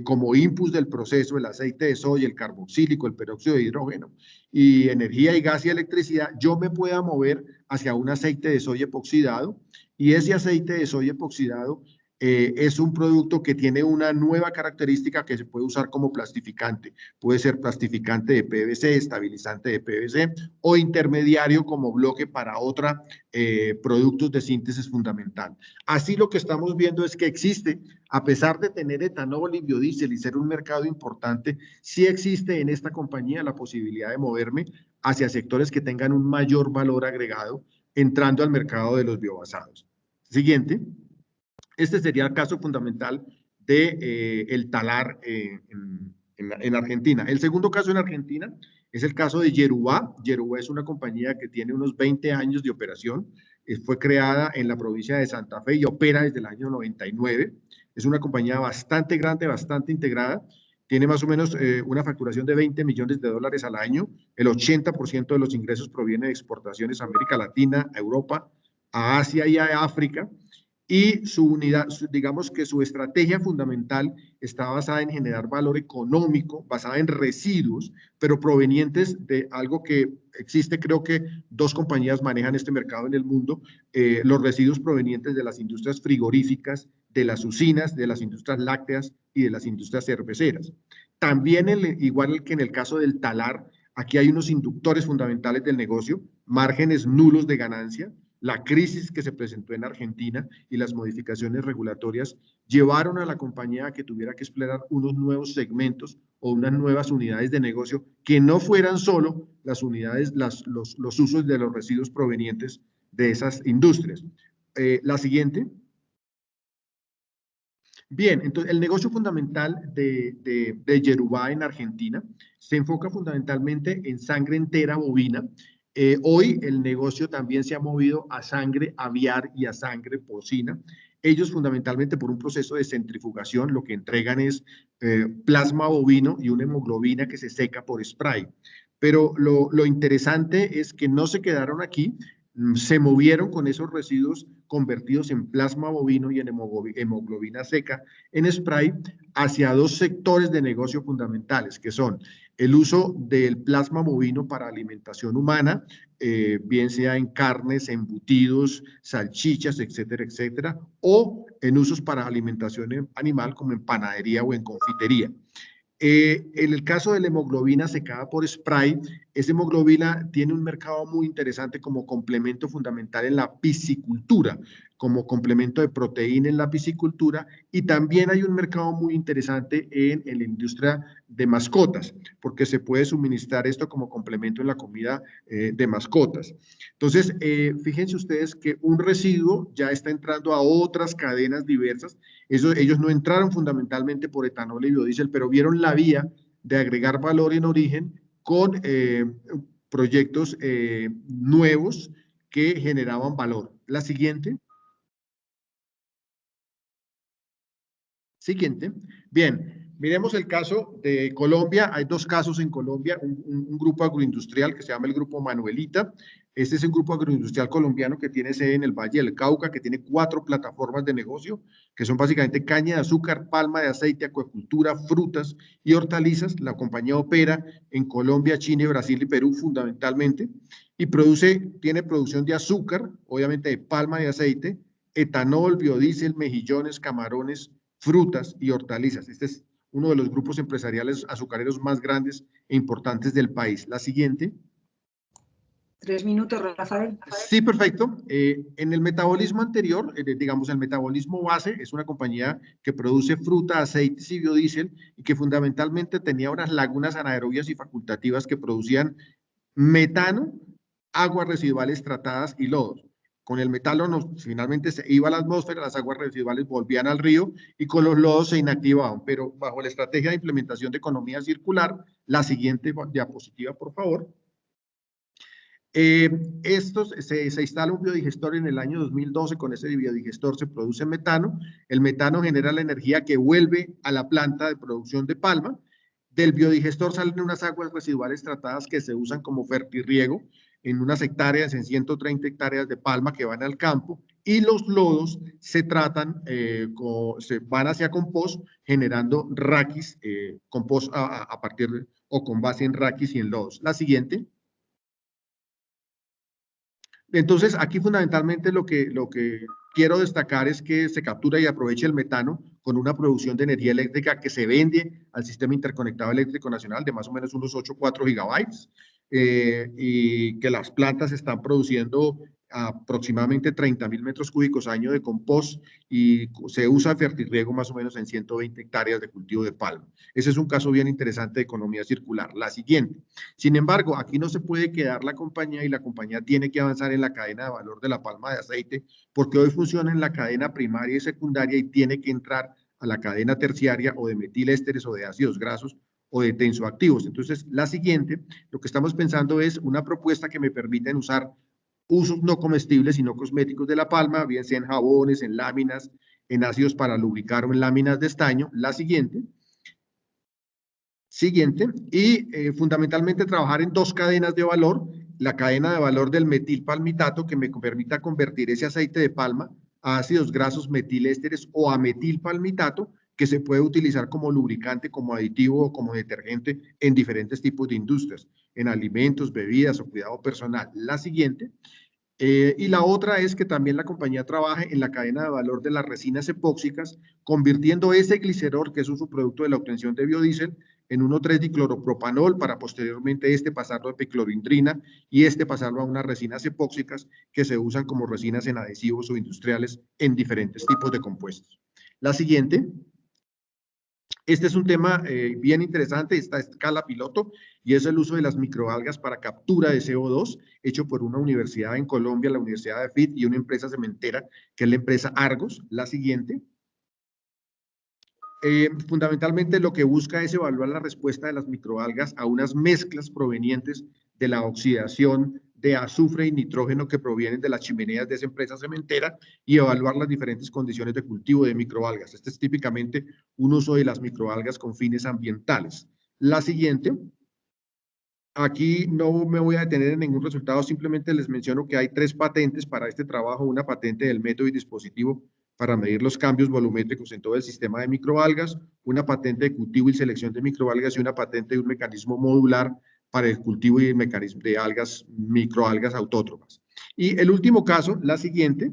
como inputs del proceso el aceite de soya, el carboxílico, el peróxido de hidrógeno y energía y gas y electricidad, yo me pueda mover hacia un aceite de soya epoxidado, y ese aceite de soya epoxidado es un producto que tiene una nueva característica que se puede usar como plastificante. Puede ser plastificante de PVC, estabilizante de PVC o intermediario como bloque para otros productos de síntesis fundamental. Así lo que estamos viendo es que existe, a pesar de tener etanol y biodiesel y ser un mercado importante, sí existe en esta compañía la posibilidad de moverme hacia sectores que tengan un mayor valor agregado, entrando al mercado de los biobasados. Siguiente. Este sería el caso fundamental de el talar en Argentina. El segundo caso en Argentina es el caso de Yerubá. Yerubá es una compañía que tiene unos 20 años de operación. Fue creada en la provincia de Santa Fe y opera desde el año 99. Es una compañía bastante grande, bastante integrada. Tiene más o menos una facturación de $20 millones al año. El 80% de los ingresos proviene de exportaciones a América Latina, a Europa, a Asia y a África. y su unidad, digamos que su estrategia fundamental está basada en generar valor económico, basada en residuos, pero provenientes de algo que existe. Creo que 2 compañías manejan este mercado en el mundo, los residuos provenientes de las industrias frigoríficas, de las usinas, de las industrias lácteas y de las industrias cerveceras. También, igual que en el caso del talar, aquí hay unos inductores fundamentales del negocio, márgenes nulos de ganancia. La crisis que se presentó en Argentina y las modificaciones regulatorias llevaron a la compañía a que tuviera que explorar unos nuevos segmentos o unas nuevas unidades de negocio que no fueran solo las unidades, los usos de los residuos provenientes de esas industrias. La siguiente. Bien, entonces el negocio fundamental de Yerubá en Argentina se enfoca fundamentalmente en sangre entera bovina. Hoy el negocio también se ha movido a sangre aviar y a sangre porcina. Ellos fundamentalmente por un proceso de centrifugación lo que entregan es plasma bovino y una hemoglobina que se seca por spray. Pero lo interesante es que no se quedaron aquí, se movieron con esos residuos convertidos en plasma bovino y en hemoglobina seca en spray hacia 2 sectores de negocio fundamentales, que son el uso del plasma bovino para alimentación humana, bien sea en carnes, embutidos, salchichas, etcétera, etcétera, o en usos para alimentación animal como en panadería o en confitería. En el caso de la hemoglobina secada por spray, esa hemoglobina tiene un mercado muy interesante como complemento fundamental en la piscicultura, como complemento de proteína en la piscicultura, y también hay un mercado muy interesante en la industria de mascotas, porque se puede suministrar esto como complemento en la comida de mascotas. Entonces, fíjense ustedes que un residuo ya está entrando a otras cadenas diversas. Ellos no entraron fundamentalmente por etanol y biodiesel, pero vieron la vía de agregar valor en origen con proyectos nuevos que generaban valor. La siguiente. Siguiente. Bien, miremos el caso de Colombia. Hay 2 casos en Colombia, un grupo agroindustrial que se llama el Grupo Manuelita. Este es un grupo agroindustrial colombiano que tiene sede en el Valle del Cauca, que tiene 4 plataformas de negocio, que son básicamente caña de azúcar, palma de aceite, acuicultura, frutas y hortalizas. La compañía opera en Colombia, Chile, Brasil y Perú fundamentalmente, y tiene producción de azúcar, obviamente de palma de aceite, etanol, biodiesel, mejillones, camarones, frutas y hortalizas. Este es uno de los grupos empresariales azucareros más grandes e importantes del país. La siguiente. 3 minutos, Rafael. Sí, perfecto. En el metabolismo anterior, digamos el metabolismo base, es una compañía que produce fruta, aceites y biodiesel y que fundamentalmente tenía unas lagunas anaerobias y facultativas que producían metano, aguas residuales tratadas y lodos. Con el metano finalmente se iba a la atmósfera, las aguas residuales volvían al río y con los lodos se inactivaban, pero bajo la estrategia de implementación de economía circular, la siguiente diapositiva, por favor. Se instala un biodigestor en el año 2012, con ese biodigestor se produce metano, el metano genera la energía que vuelve a la planta de producción de palma, del biodigestor salen unas aguas residuales tratadas que se usan como fertirriego en unas hectáreas, en 130 hectáreas de palma que van al campo, y los lodos se tratan, se van hacia compost, generando raquis, compost a partir de, o con base en raquis y en lodos. La siguiente. Entonces, aquí fundamentalmente lo que quiero destacar es que se captura y aprovecha el metano con una producción de energía eléctrica que se vende al Sistema Interconectado Eléctrico Nacional de más o menos unos 8,4 gigabytes y que las plantas están produciendo aproximadamente 30.000 metros cúbicos año de compost y se usa fertirriego más o menos en 120 hectáreas de cultivo de palma. Ese es un caso bien interesante de economía circular. La siguiente. Sin embargo, aquí no se puede quedar la compañía y la compañía tiene que avanzar en la cadena de valor de la palma de aceite porque hoy funciona en la cadena primaria y secundaria y tiene que entrar a la cadena terciaria o de metilésteres o de ácidos grasos o de tensoactivos. Entonces, la siguiente, lo que estamos pensando es una propuesta que me permiten usar usos no comestibles y no cosméticos de la palma, bien sea en jabones, en láminas, en ácidos para lubricar o en láminas de estaño. La siguiente. Y fundamentalmente trabajar en 2 cadenas de valor, la cadena de valor del metilpalmitato que me permita convertir ese aceite de palma a ácidos grasos metilésteres o a metilpalmitato, que se puede utilizar como lubricante, como aditivo o como detergente en diferentes tipos de industrias, en alimentos, bebidas o cuidado personal. La siguiente. Y la otra es que también la compañía trabaje en la cadena de valor de las resinas epóxicas, convirtiendo ese glicerol, que es un subproducto de la obtención de biodiesel, en 1,3-dicloropropanol para posteriormente pasarlo a piclorindrina y pasarlo a unas resinas epóxicas que se usan como resinas en adhesivos o industriales en diferentes tipos de compuestos. La siguiente. Este es un tema bien interesante, esta escala piloto, y es el uso de las microalgas para captura de CO2, hecho por una universidad en Colombia, la Universidad de FIT, y una empresa cementera, que es la empresa Argos. La siguiente. Fundamentalmente lo que busca es evaluar la respuesta de las microalgas a unas mezclas provenientes de la oxidación de azufre y nitrógeno que provienen de las chimeneas de esa empresa cementera y evaluar las diferentes condiciones de cultivo de microalgas. Este es típicamente un uso de las microalgas con fines ambientales. La siguiente. Aquí no me voy a detener en ningún resultado, simplemente les menciono que hay 3 patentes para este trabajo, una patente del método y dispositivo para medir los cambios volumétricos en todo el sistema de microalgas, una patente de cultivo y selección de microalgas y una patente de un mecanismo modular para el cultivo y el mecanismo de algas, microalgas autótropas. Y el último caso, la siguiente,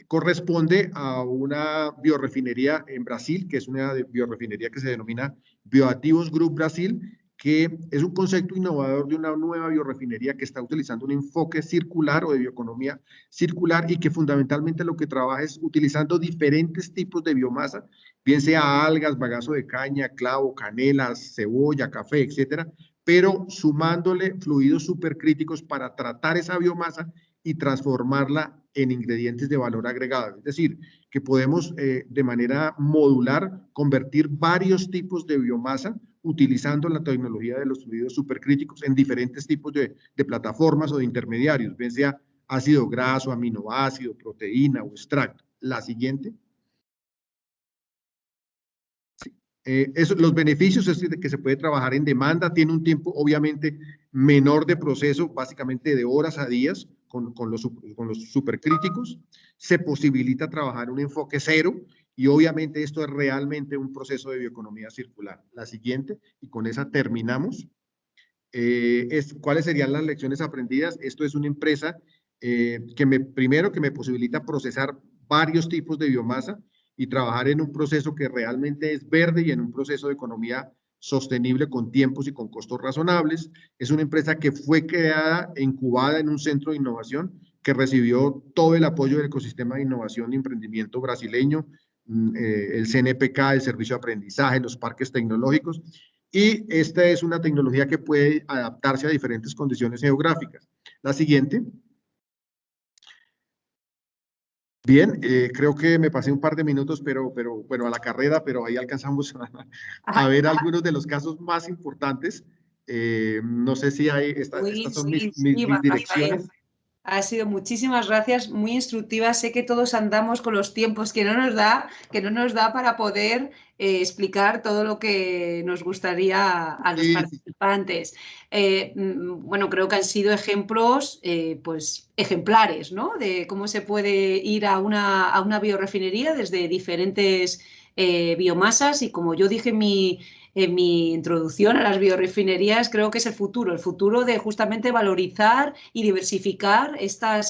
corresponde a una biorefinería en Brasil, que es una biorefinería que se denomina Bioactivos Group Brasil, que es un concepto innovador de una nueva biorefinería que está utilizando un enfoque circular o de bioeconomía circular y que fundamentalmente lo que trabaja es utilizando diferentes tipos de biomasa, bien sea algas, bagazo de caña, clavo, canela, cebolla, café, etcétera, pero sumándole fluidos supercríticos para tratar esa biomasa y transformarla en ingredientes de valor agregado. Es decir, que podemos de manera modular convertir varios tipos de biomasa utilizando la tecnología de los fluidos supercríticos en diferentes tipos de plataformas o de intermediarios, bien sea ácido graso, aminoácido, proteína o extracto. La siguiente. Los beneficios es que se puede trabajar en demanda, tiene un tiempo obviamente menor de proceso, básicamente de horas a días con los supercríticos, se posibilita trabajar un enfoque cero y obviamente esto es realmente un proceso de bioeconomía circular. La siguiente, y con esa terminamos, ¿cuáles serían las lecciones aprendidas? Esto es una empresa primero que me posibilita procesar varios tipos de biomasa, y trabajar en un proceso que realmente es verde y en un proceso de economía sostenible con tiempos y con costos razonables. Es una empresa que fue creada e incubada en un centro de innovación que recibió todo el apoyo del ecosistema de innovación y emprendimiento brasileño, el CNPq, el Servicio de Aprendizaje, los parques tecnológicos, y esta es una tecnología que puede adaptarse a diferentes condiciones geográficas. La siguiente. Bien, creo que me pasé un par de minutos, pero bueno, a la carrera, pero ahí alcanzamos a ver algunos de los casos más importantes. No sé si hay, estas son mis direcciones. Ha sido muchísimas gracias, muy instructiva. Sé que todos andamos con los tiempos que no nos da para poder explicar todo lo que nos gustaría a los participantes. Bueno, creo que han sido ejemplos pues ejemplares, ¿no? De cómo se puede ir a una biorefinería desde diferentes biomasas y como yo dije en mi introducción a las biorefinerías, creo que es el futuro de justamente valorizar y diversificar esta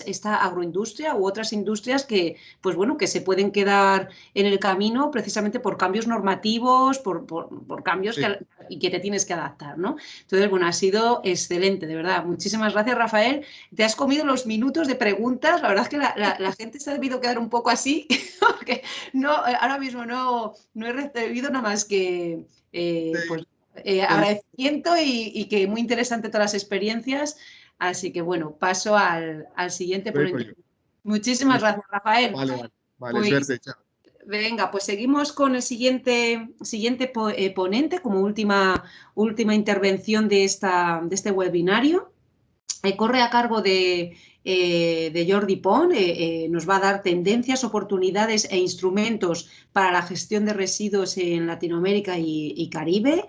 agroindustria u otras industrias que, pues bueno, que se pueden quedar en el camino precisamente por cambios normativos, por cambios que te tienes que adaptar, ¿no? Entonces, bueno, ha sido excelente, de verdad. Muchísimas gracias, Rafael. Te has comido los minutos de preguntas. La verdad es que la gente se ha debido quedar un poco así, porque ahora mismo no he recibido nada más que agradecimiento y que muy interesante todas las experiencias. Así que bueno, paso al siguiente ponente. Muchísimas gracias, Rafael. Vale, pues, suerte, chao. Venga, pues seguimos con el siguiente ponente como última intervención de este webinario. Corre a cargo de de Jordi Pont. Nos va a dar tendencias, oportunidades e instrumentos para la gestión de residuos en Latinoamérica y Caribe.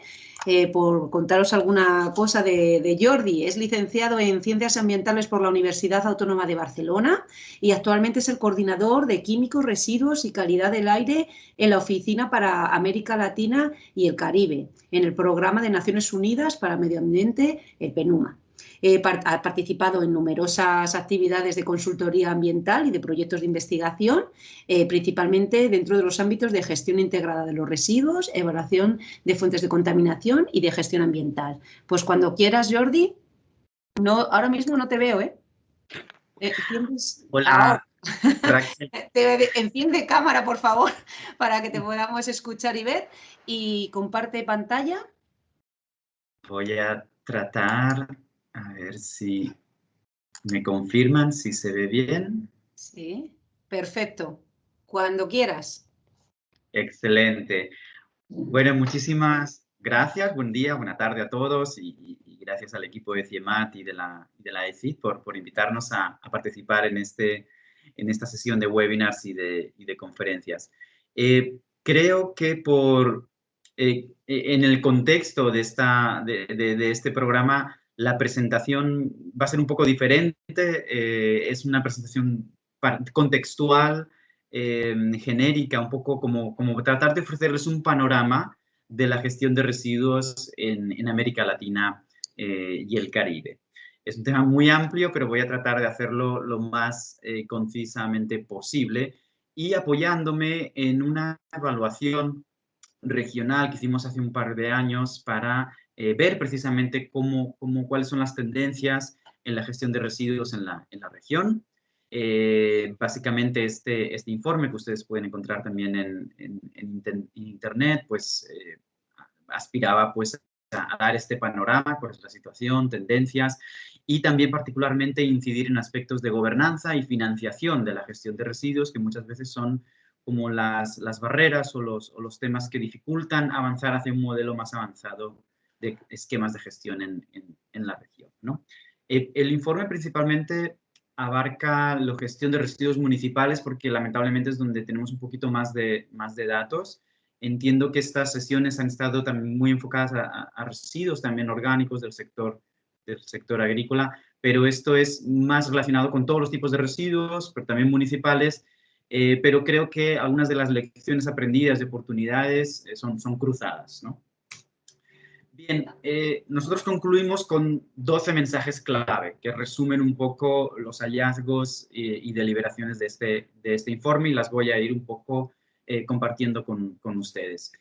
Por contaros alguna cosa de Jordi, es licenciado en Ciencias Ambientales por la Universidad Autónoma de Barcelona y actualmente es el coordinador de Químicos, Residuos y Calidad del Aire en la Oficina para América Latina y el Caribe, en el Programa de Naciones Unidas para Medio Ambiente, el PNUMA. Ha participado en numerosas actividades de consultoría ambiental y de proyectos de investigación, principalmente dentro de los ámbitos de gestión integrada de los residuos, evaluación de fuentes de contaminación y de gestión ambiental. Pues cuando quieras, Jordi. No, ahora mismo no te veo, ¿eh? Hola, Raquel. Enciende cámara, por favor, para que te podamos escuchar y ver. Y comparte pantalla. Voy a tratar, a ver si me confirman si se ve bien. Sí, perfecto. Cuando quieras. Excelente. Bueno, muchísimas gracias. Buen día, buena tarde a todos y gracias al equipo de CIEMAT y de la ECID por invitarnos a participar en esta sesión de webinars y de conferencias. Creo que en el contexto de este programa, la presentación va a ser un poco diferente. Es una presentación contextual, genérica, un poco como tratar de ofrecerles un panorama de la gestión de residuos en América Latina y el Caribe. Es un tema muy amplio, pero voy a tratar de hacerlo lo más concisamente posible y apoyándome en una evaluación regional que hicimos hace un par de años para ver precisamente cuáles son las tendencias en la gestión de residuos en la región. Básicamente este informe, que ustedes pueden encontrar también en internet, pues aspiraba pues a dar este panorama, cuál es la situación, tendencias, y también particularmente incidir en aspectos de gobernanza y financiación de la gestión de residuos, que muchas veces son como las barreras o los temas que dificultan avanzar hacia un modelo más avanzado de esquemas de gestión en la región, ¿no? El informe principalmente abarca la gestión de residuos municipales porque lamentablemente es donde tenemos un poquito más de datos. Entiendo que estas sesiones han estado también muy enfocadas a residuos también orgánicos del sector agrícola, pero esto es más relacionado con todos los tipos de residuos, pero también municipales, pero creo que algunas de las lecciones aprendidas de oportunidades son cruzadas, ¿no? Bien, nosotros concluimos con 12 mensajes clave que resumen un poco los hallazgos y deliberaciones de este informe y las voy a ir un poco compartiendo con ustedes.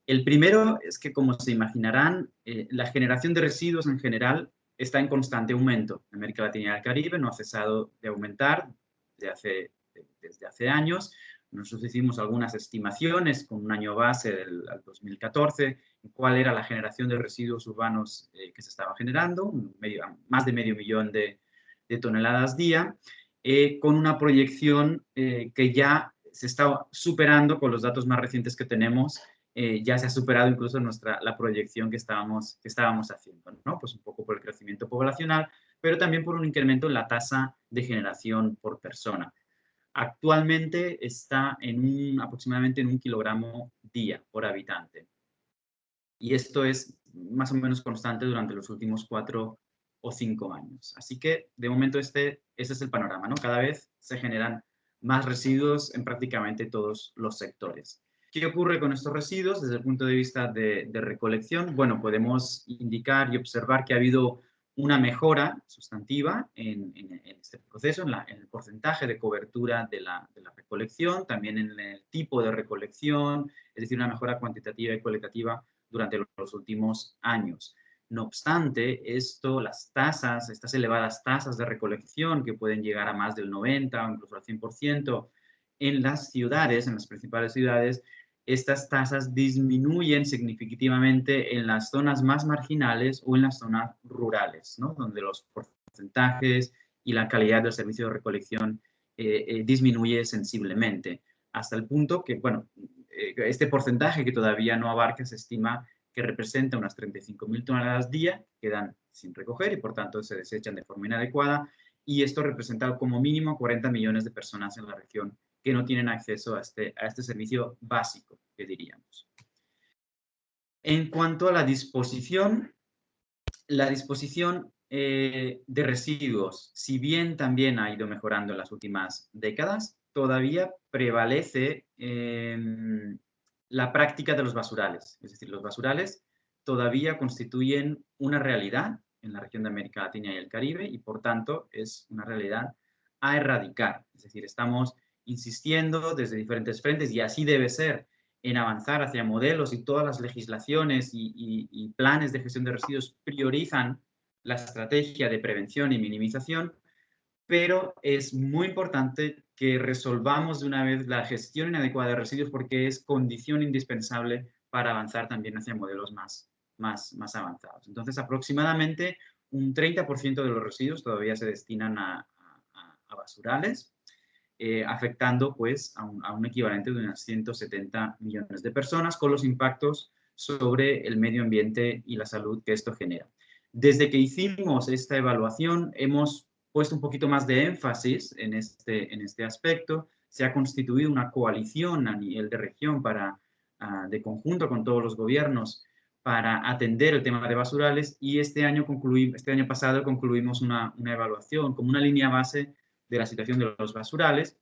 El primero es que, como se imaginarán, la generación de residuos en general está en constante aumento. En América Latina y el Caribe no ha cesado de aumentar desde hace años. Nosotros hicimos algunas estimaciones con un año base al 2014, en cuál era la generación de residuos urbanos que se estaba generando, más de medio millón de toneladas día, con una proyección que ya se está superando con los datos más recientes que tenemos. Ya se ha superado incluso la proyección que estábamos haciendo, ¿no? Pues un poco por el crecimiento poblacional, pero también por un incremento en la tasa de generación por persona. Actualmente está aproximadamente en 1 kilogramo día por habitante. Y esto es más o menos constante durante los últimos 4 o 5 años. Así que, de momento, ese es el panorama, ¿no? Cada vez se generan más residuos en prácticamente todos los sectores. ¿Qué ocurre con estos residuos desde el punto de vista de recolección? Bueno, podemos indicar y observar que ha habido una mejora sustantiva en este proceso, en el porcentaje de cobertura de la recolección, también en el tipo de recolección, es decir, una mejora cuantitativa y cualitativa durante los últimos años. No obstante, estas elevadas tasas de recolección que pueden llegar a más del 90 o incluso al 100% en las ciudades, en las principales ciudades, estas tasas disminuyen significativamente en las zonas más marginales o en las zonas rurales, ¿no? Donde los porcentajes y la calidad del servicio de recolección disminuye sensiblemente, hasta el punto que, bueno, este porcentaje que todavía no abarca se estima que representa unas 35.000 toneladas día que quedan sin recoger y por tanto se desechan de forma inadecuada y esto representa como mínimo 40 millones de personas en la región que no tienen acceso a este servicio básico, que diríamos. En cuanto a la disposición de residuos, si bien también ha ido mejorando en las últimas décadas, todavía prevalece la práctica de los basurales. Es decir, los basurales todavía constituyen una realidad en la región de América Latina y el Caribe y, por tanto, es una realidad a erradicar. Es decir, estamos insistiendo desde diferentes frentes, y así debe ser, en avanzar hacia modelos, y todas las legislaciones y planes de gestión de residuos priorizan la estrategia de prevención y minimización, pero es muy importante que resolvamos de una vez la gestión inadecuada de residuos, porque es condición indispensable para avanzar también hacia modelos más avanzados. Entonces, aproximadamente un 30% de los residuos todavía se destinan a basurales, afectando pues a un equivalente de unas 170 millones de personas, con los impactos sobre el medio ambiente y la salud que esto genera. Desde que hicimos esta evaluación hemos puesto un poquito más de énfasis en este aspecto. Se ha constituido una coalición a nivel de región de conjunto con todos los gobiernos para atender el tema de basurales, y este año pasado concluimos una evaluación como una línea base de la situación de los basurales,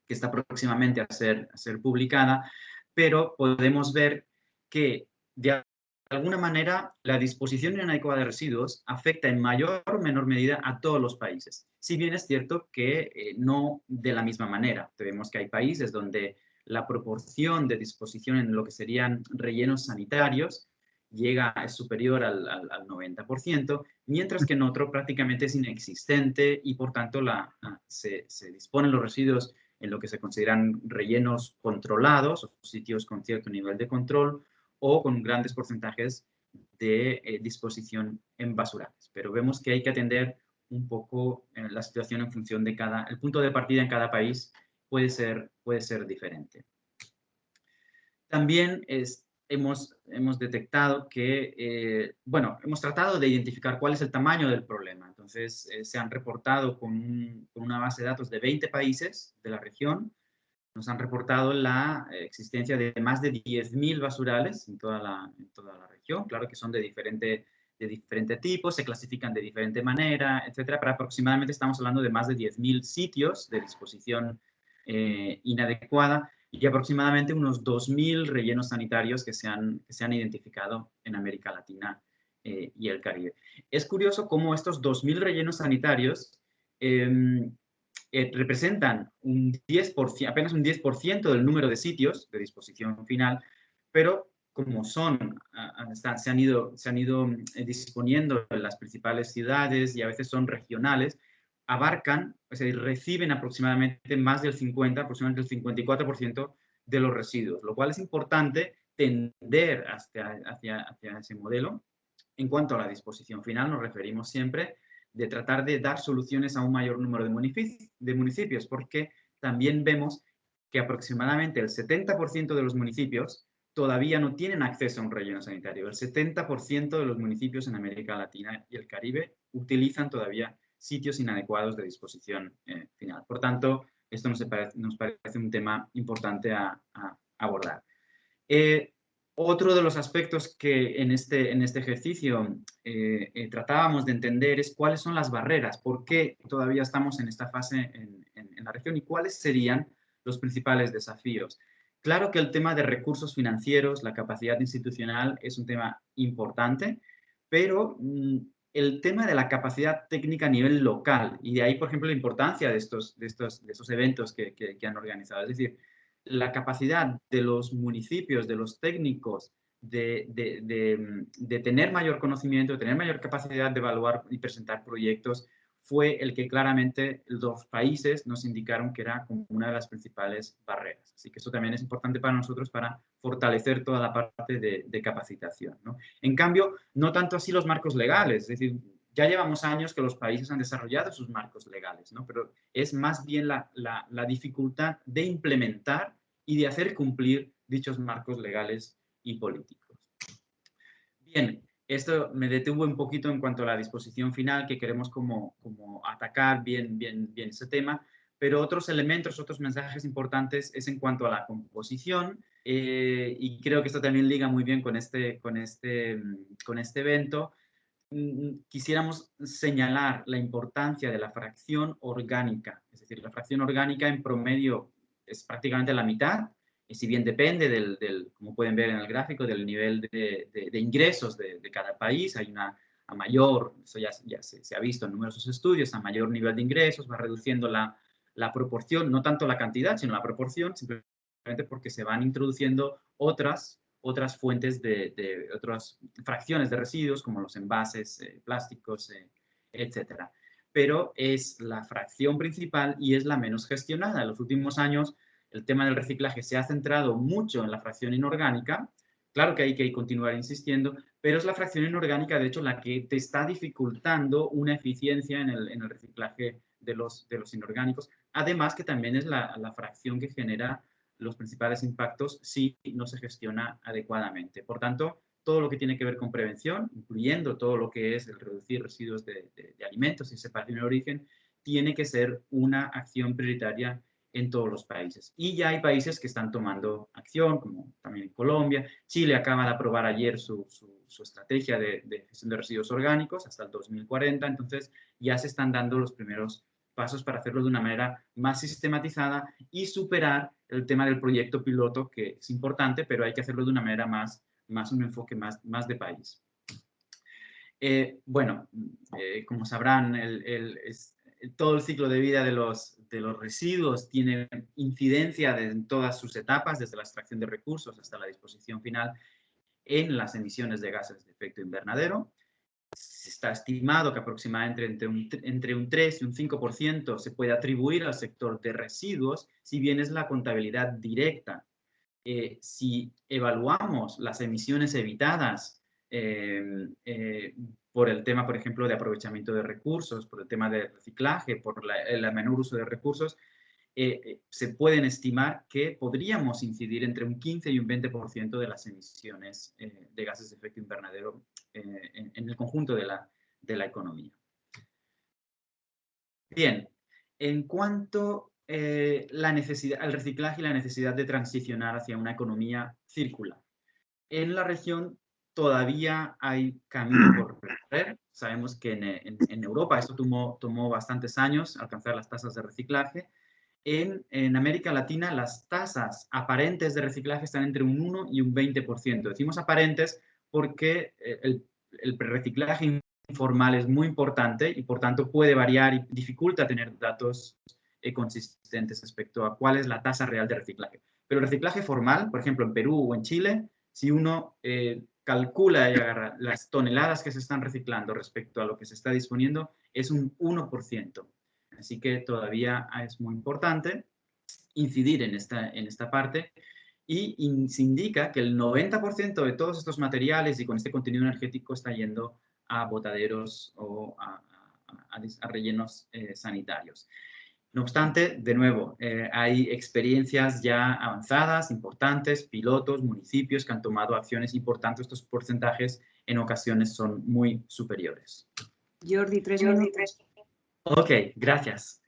que está próximamente a ser publicada, pero podemos ver que de alguna manera la disposición inadecuada de residuos afecta en mayor o menor medida a todos los países. Si bien es cierto que no de la misma manera. Vemos que hay países donde la proporción de disposición en lo que serían rellenos sanitarios es superior al 90%, mientras que en otro prácticamente es inexistente, y por tanto se disponen los residuos en lo que se consideran rellenos controlados o sitios con cierto nivel de control, o con grandes porcentajes de disposición en basurales. Pero vemos que hay que atender un poco la situación en función de el punto de partida en cada país puede ser diferente. También hemos detectado que, hemos tratado de identificar cuál es el tamaño del problema. Entonces, se han reportado con una base de datos de 20 países de la región. Nos han reportado la existencia de más de 10.000 basurales en toda la región. Claro que son de diferente tipo, se clasifican de diferente manera, etcétera, pero aproximadamente estamos hablando de más de 10.000 sitios de disposición inadecuada, y aproximadamente unos 2.000 rellenos sanitarios que se han identificado en América Latina y el Caribe. Es curioso cómo estos 2.000 rellenos sanitarios representan apenas un 10% del número de sitios de disposición final, pero como se han ido disponiendo en las principales ciudades, y a veces son regionales, abarcan, es decir, reciben aproximadamente más del 50%, aproximadamente el 54% de los residuos, lo cual es importante tender hacia ese modelo. En cuanto a la disposición final, nos referimos siempre de tratar de dar soluciones a un mayor número de municipios, porque también vemos que aproximadamente el 70% de los municipios todavía no tienen acceso a un relleno sanitario. El 70% de los municipios en América Latina y el Caribe utilizan todavía sitios inadecuados de disposición final. Por tanto, esto nos parece un tema importante a abordar. Otro de los aspectos que en este ejercicio tratábamos de entender es cuáles son las barreras, por qué todavía estamos en esta fase en la región, y cuáles serían los principales desafíos. Claro que el tema de recursos financieros, la capacidad institucional, es un tema importante, pero el tema de la capacidad técnica a nivel local, y de ahí, por ejemplo, la importancia de estos eventos que han organizado. Es decir, la capacidad de los municipios, de los técnicos, de tener mayor conocimiento, de tener mayor capacidad de evaluar y presentar proyectos, fue el que claramente los países nos indicaron que era como una de las principales barreras. Así que eso también es importante para nosotros para fortalecer toda la parte de capacitación, ¿no? En cambio, no tanto así los marcos legales, es decir, ya llevamos años que los países han desarrollado sus marcos legales, ¿no? Pero es más bien la dificultad de implementar y de hacer cumplir dichos marcos legales y políticos. Bien, Esto me detuvo un poquito en cuanto a la disposición final, que queremos como atacar bien ese tema, pero otros elementos, otros mensajes importantes es en cuanto a la composición, y creo que esto también liga muy bien con este evento. Quisiéramos señalar la importancia de la fracción orgánica, es decir, la fracción orgánica en promedio es prácticamente la mitad, y si bien depende como pueden ver en el gráfico, del nivel de ingresos de cada país, hay a mayor, eso ya se ha visto en numerosos estudios, a mayor nivel de ingresos va reduciendo la proporción, no tanto la cantidad, sino la proporción, simplemente porque se van introduciendo otras fuentes otras fracciones de residuos, como los envases plásticos, etcétera. Pero es la fracción principal y es la menos gestionada. En los últimos años, el tema del reciclaje se ha centrado mucho en la fracción inorgánica. Claro que hay que continuar insistiendo, pero es la fracción inorgánica, de hecho, la que te está dificultando una eficiencia en el reciclaje de los inorgánicos. Además, que también es la fracción que genera los principales impactos si no se gestiona adecuadamente. Por tanto, todo lo que tiene que ver con prevención, incluyendo todo lo que es el reducir residuos de alimentos y separación de origen, tiene que ser una acción prioritaria en todos los países. Y ya hay países que están tomando acción, como también en Colombia. Chile acaba de aprobar ayer su estrategia de gestión de residuos orgánicos hasta el 2040, entonces ya se están dando los primeros pasos para hacerlo de una manera más sistematizada y superar el tema del proyecto piloto, que es importante, pero hay que hacerlo de una manera más un enfoque más de país. Bueno, como sabrán, todo el ciclo de vida de los residuos tiene incidencia en todas sus etapas, desde la extracción de recursos hasta la disposición final en las emisiones de gases de efecto invernadero. Está estimado que aproximadamente entre un 3 y un 5% se puede atribuir al sector de residuos, si bien es la contabilidad directa. Si evaluamos las emisiones evitadas por el tema, por ejemplo, de aprovechamiento de recursos, por el tema de reciclaje, por el menor uso de recursos, se pueden estimar que podríamos incidir entre un 15 y un 20% de las emisiones de gases de efecto invernadero en el conjunto de la economía. Bien, en cuanto al reciclaje y la necesidad de transicionar hacia una economía circular. En la región todavía hay camino por recorrer. Sabemos que en Europa esto tomó bastantes años alcanzar las tasas de reciclaje. En América Latina las tasas aparentes de reciclaje están entre un 1 y un 20%. Decimos aparentes porque el reciclaje informal es muy importante y por tanto puede variar y dificulta tener datos consistentes respecto a cuál es la tasa real de reciclaje. Pero el reciclaje formal, por ejemplo en Perú o en Chile, si uno calcula y agarra las toneladas que se están reciclando respecto a lo que se está disponiendo, es un 1%. Así que todavía es muy importante incidir en esta parte y se indica que el 90% de todos estos materiales y con este contenido energético está yendo a botaderos o a rellenos sanitarios. No obstante, de nuevo, hay experiencias ya avanzadas, importantes, pilotos, municipios que han tomado acciones importantes. Estos porcentajes en ocasiones son muy superiores. Jordi, 3 minutos. Ok, gracias.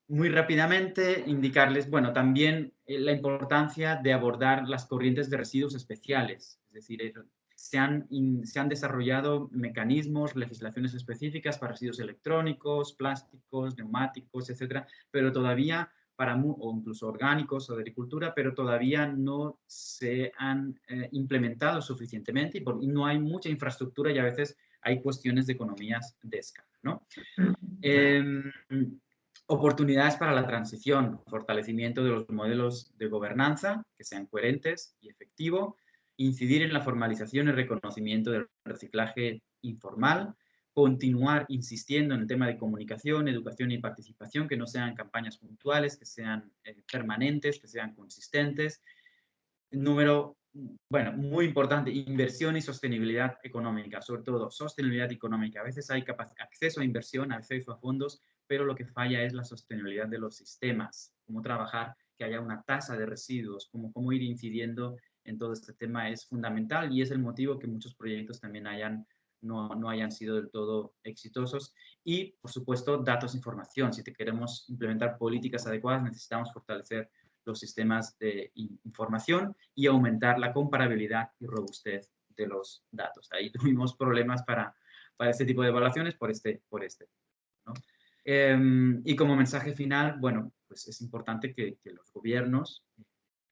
Muy rápidamente indicarles, bueno, también la importancia de abordar las corrientes de residuos especiales. Es decir, se han desarrollado mecanismos, legislaciones específicas para residuos electrónicos, plásticos, neumáticos, etcétera, pero todavía o incluso orgánicos o de agricultura, pero todavía no se han implementado suficientemente y no hay mucha infraestructura y a veces hay cuestiones de economías de escala, ¿no? Oportunidades para la transición, fortalecimiento de los modelos de gobernanza que sean coherentes y efectivos, incidir en la formalización y reconocimiento del reciclaje informal, continuar insistiendo en el tema de comunicación, educación y participación, que no sean campañas puntuales, que sean permanentes, que sean consistentes. Bueno, muy importante, inversión y sostenibilidad económica, sobre todo sostenibilidad económica. A veces hay acceso a inversión, acceso a fondos, pero lo que falla es la sostenibilidad de los sistemas, cómo trabajar, que haya una tasa de residuos, cómo ir incidiendo en todo este tema es fundamental y es el motivo que muchos proyectos también no hayan sido del todo exitosos. Y, por supuesto, datos e información. Si queremos implementar políticas adecuadas, necesitamos fortalecer los sistemas de información y aumentar la comparabilidad y robustez de los datos. Ahí tuvimos problemas para este tipo de evaluaciones por este, ¿no? Y como mensaje final, bueno, pues es importante que los gobiernos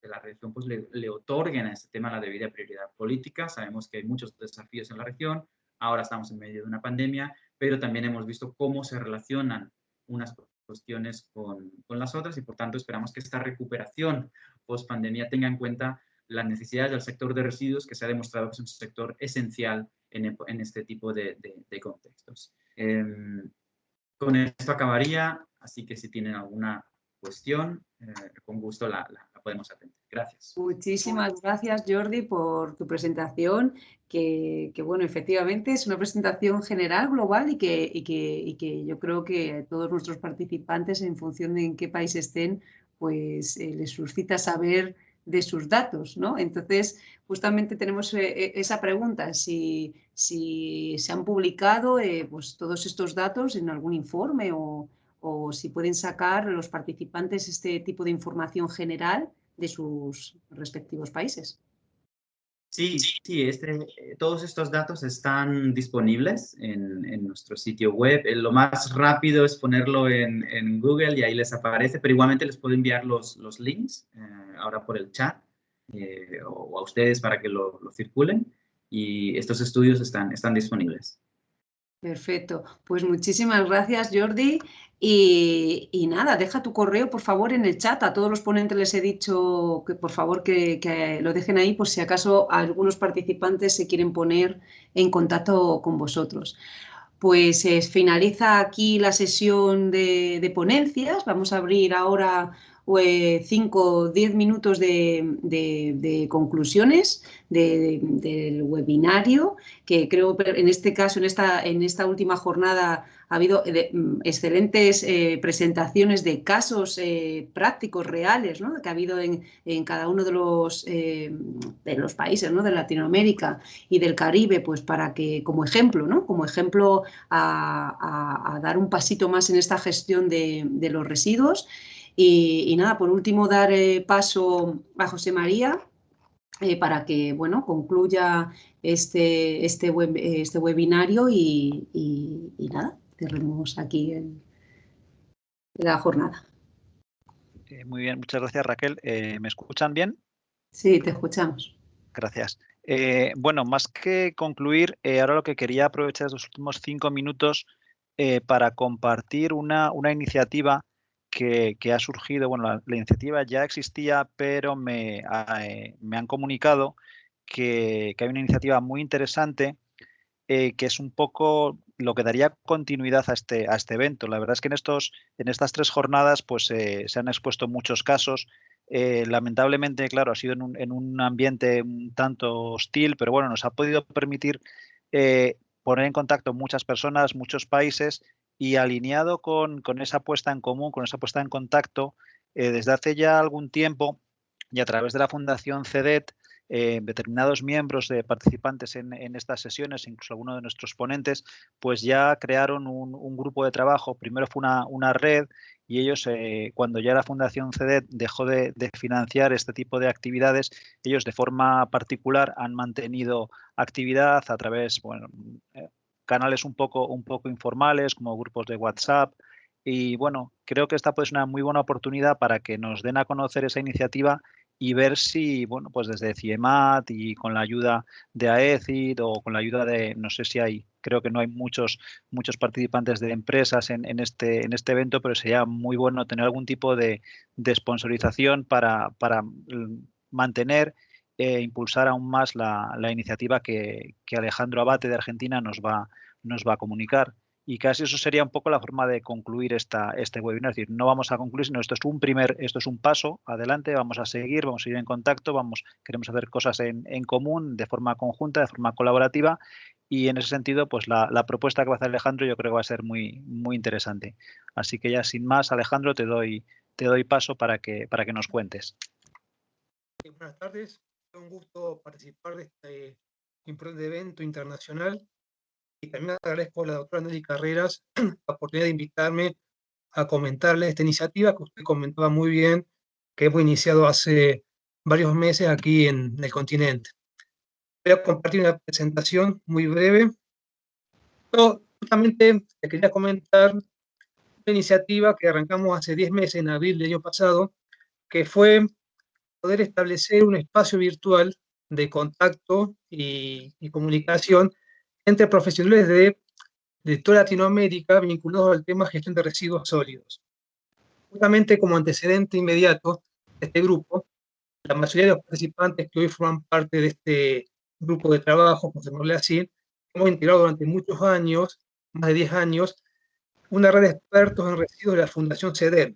de la región pues le otorguen a este tema la debida prioridad política. Sabemos que hay muchos desafíos en la región, ahora estamos en medio de una pandemia, pero también hemos visto cómo se relacionan unas cuestiones con las otras y por tanto esperamos que esta recuperación post pandemia tenga en cuenta las necesidades del sector de residuos, que se ha demostrado que es un sector esencial en este tipo de contextos. Con esto acabaría, así que si tienen alguna cuestión, con gusto la podemos atender. Gracias. Muchísimas gracias, Jordi, por tu presentación, que bueno, efectivamente es una presentación general, global y que yo creo que todos nuestros participantes, en función de en qué país estén, pues les suscita saber de sus datos, ¿no? Entonces, justamente tenemos esa pregunta, si se han publicado pues todos estos datos en algún informe o si pueden sacar los participantes este tipo de información general de sus respectivos países. Sí, todos estos datos están disponibles en nuestro sitio web. Lo más rápido es ponerlo en Google y ahí les aparece, pero igualmente les puedo enviar los links ahora por el chat o a ustedes para que lo circulen. Y estos estudios están disponibles. Perfecto. Pues muchísimas gracias, Jordi. Y nada, deja tu correo, por favor, en el chat. A todos los ponentes les he dicho que por favor que lo dejen ahí por si acaso algunos participantes se quieren poner en contacto con vosotros. Pues finaliza aquí la sesión de ponencias. Vamos a abrir ahora 5 o 10 minutos de conclusiones del webinario, que creo en este caso, en esta última jornada, ha habido excelentes presentaciones de casos prácticos, reales, ¿no?, que ha habido en cada uno de los países, ¿no?, de Latinoamérica y del Caribe, pues para que, como ejemplo, ¿no?, como ejemplo a dar un pasito más en esta gestión de los residuos. Y nada, por último, dar paso a José María para que, bueno, concluya este webinario y nada, cerremos aquí la jornada. Muy bien, muchas gracias, Raquel. ¿Me escuchan bien? Sí, te escuchamos. Gracias. Bueno, más que concluir, ahora lo que quería aprovechar estos últimos 5 minutos para compartir una iniciativa que ha surgido. Bueno, la iniciativa ya existía, pero me han comunicado que hay una iniciativa muy interesante que es un poco lo que daría continuidad a este evento. La verdad es que en estas 3 jornadas pues, se han expuesto muchos casos. Lamentablemente, claro, ha sido en un ambiente un tanto hostil, pero bueno, nos ha podido permitir poner en contacto muchas personas, muchos países, y alineado con esa puesta en común, con esa puesta en contacto, desde hace ya algún tiempo y a través de la Fundación CEDET, determinados miembros de participantes en estas sesiones, incluso algunos de nuestros ponentes, pues ya crearon un grupo de trabajo. Primero fue una red y ellos, cuando ya la Fundación CEDET dejó de financiar este tipo de actividades, ellos de forma particular han mantenido actividad a través, bueno, canales un poco informales como grupos de WhatsApp. Y bueno, creo que esta puede ser una muy buena oportunidad para que nos den a conocer esa iniciativa y ver si, bueno, pues desde CIEMAT y con la ayuda de AECID o con la ayuda de, no sé si creo que no hay muchos participantes de empresas en este evento, pero sería muy bueno tener algún tipo de sponsorización para mantener e impulsar aún más la iniciativa que Alejandro Abate de Argentina nos va a comunicar. Y casi eso sería un poco la forma de concluir este webinar. Es decir, no vamos a concluir, sino esto es un paso adelante, vamos a seguir en contacto, queremos hacer cosas en común, de forma conjunta, de forma colaborativa, y en ese sentido, pues la propuesta que va a hacer Alejandro yo creo que va a ser muy, muy interesante. Así que ya sin más, Alejandro, te doy paso para que nos cuentes. Buenas tardes. un gusto participar de este importante evento internacional y también agradezco a la doctora Nelly Carreras la oportunidad de invitarme a comentarle esta iniciativa que usted comentaba muy bien, que hemos iniciado hace varios meses aquí en el continente. Voy a compartir una presentación muy breve. Yo justamente te quería comentar una iniciativa que arrancamos hace 10 meses, en abril del año pasado, que fue poder establecer un espacio virtual de contacto y comunicación entre profesionales de toda Latinoamérica vinculados al tema gestión de residuos sólidos. Justamente como antecedente inmediato de este grupo, la mayoría de los participantes que hoy forman parte de este grupo de trabajo, por llamarle así, hemos integrado durante muchos años, más de 10 años, una red de expertos en residuos de la Fundación CEDER,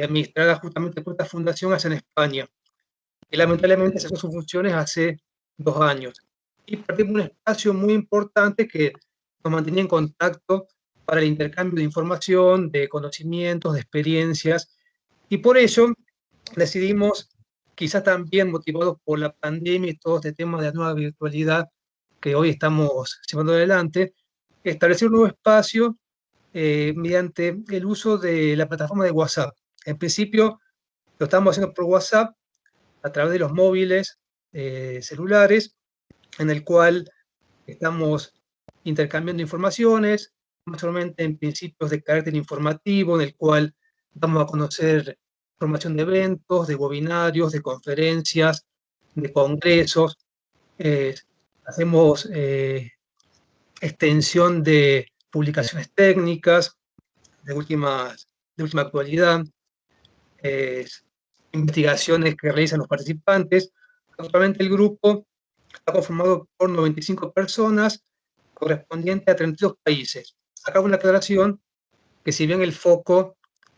administrada justamente por esta fundación hace en España, que lamentablemente cesó sus funciones hace 2 años. Y partimos de un espacio muy importante que nos mantenía en contacto para el intercambio de información, de conocimientos, de experiencias, y por ello decidimos, quizás también motivados por la pandemia y todo este tema de la nueva virtualidad que hoy estamos llevando adelante, establecer un nuevo espacio mediante el uso de la plataforma de WhatsApp. En principio lo estamos haciendo por WhatsApp a través de los móviles celulares, en el cual estamos intercambiando informaciones, no solamente en principios de carácter informativo, en el cual vamos a conocer información de eventos, de webinarios, de conferencias, de congresos. Hacemos extensión de publicaciones técnicas de última actualidad, investigaciones que realizan los participantes. Actualmente el grupo está conformado por 95 personas, correspondiente a 32 países. Acá una aclaración, que si bien el foco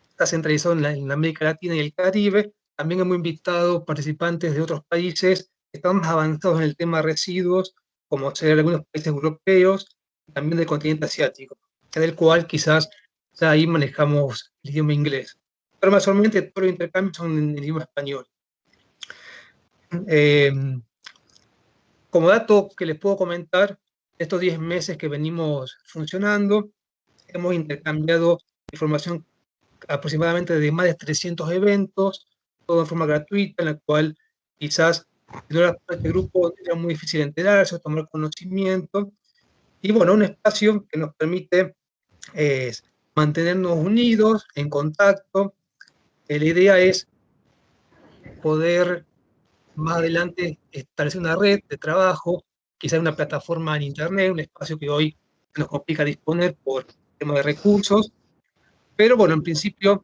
está centralizado en América Latina y el Caribe, también hemos invitado participantes de otros países que están más avanzados en el tema de residuos, como ser algunos países europeos, también del continente asiático, en el cual quizás ya ahí manejamos el idioma inglés. Pero mayormente todos los intercambios son en el idioma español. Como dato que les puedo comentar, estos 10 meses que venimos funcionando, hemos intercambiado información aproximadamente de más de 300 eventos, todo de forma gratuita, en la cual quizás si no era este grupo era muy difícil enterarse o tomar conocimiento. Y bueno, un espacio que nos permite mantenernos unidos, en contacto. La idea es poder más adelante establecer una red de trabajo, quizás una plataforma en Internet, un espacio que hoy nos complica disponer por tema de recursos. Pero bueno, en principio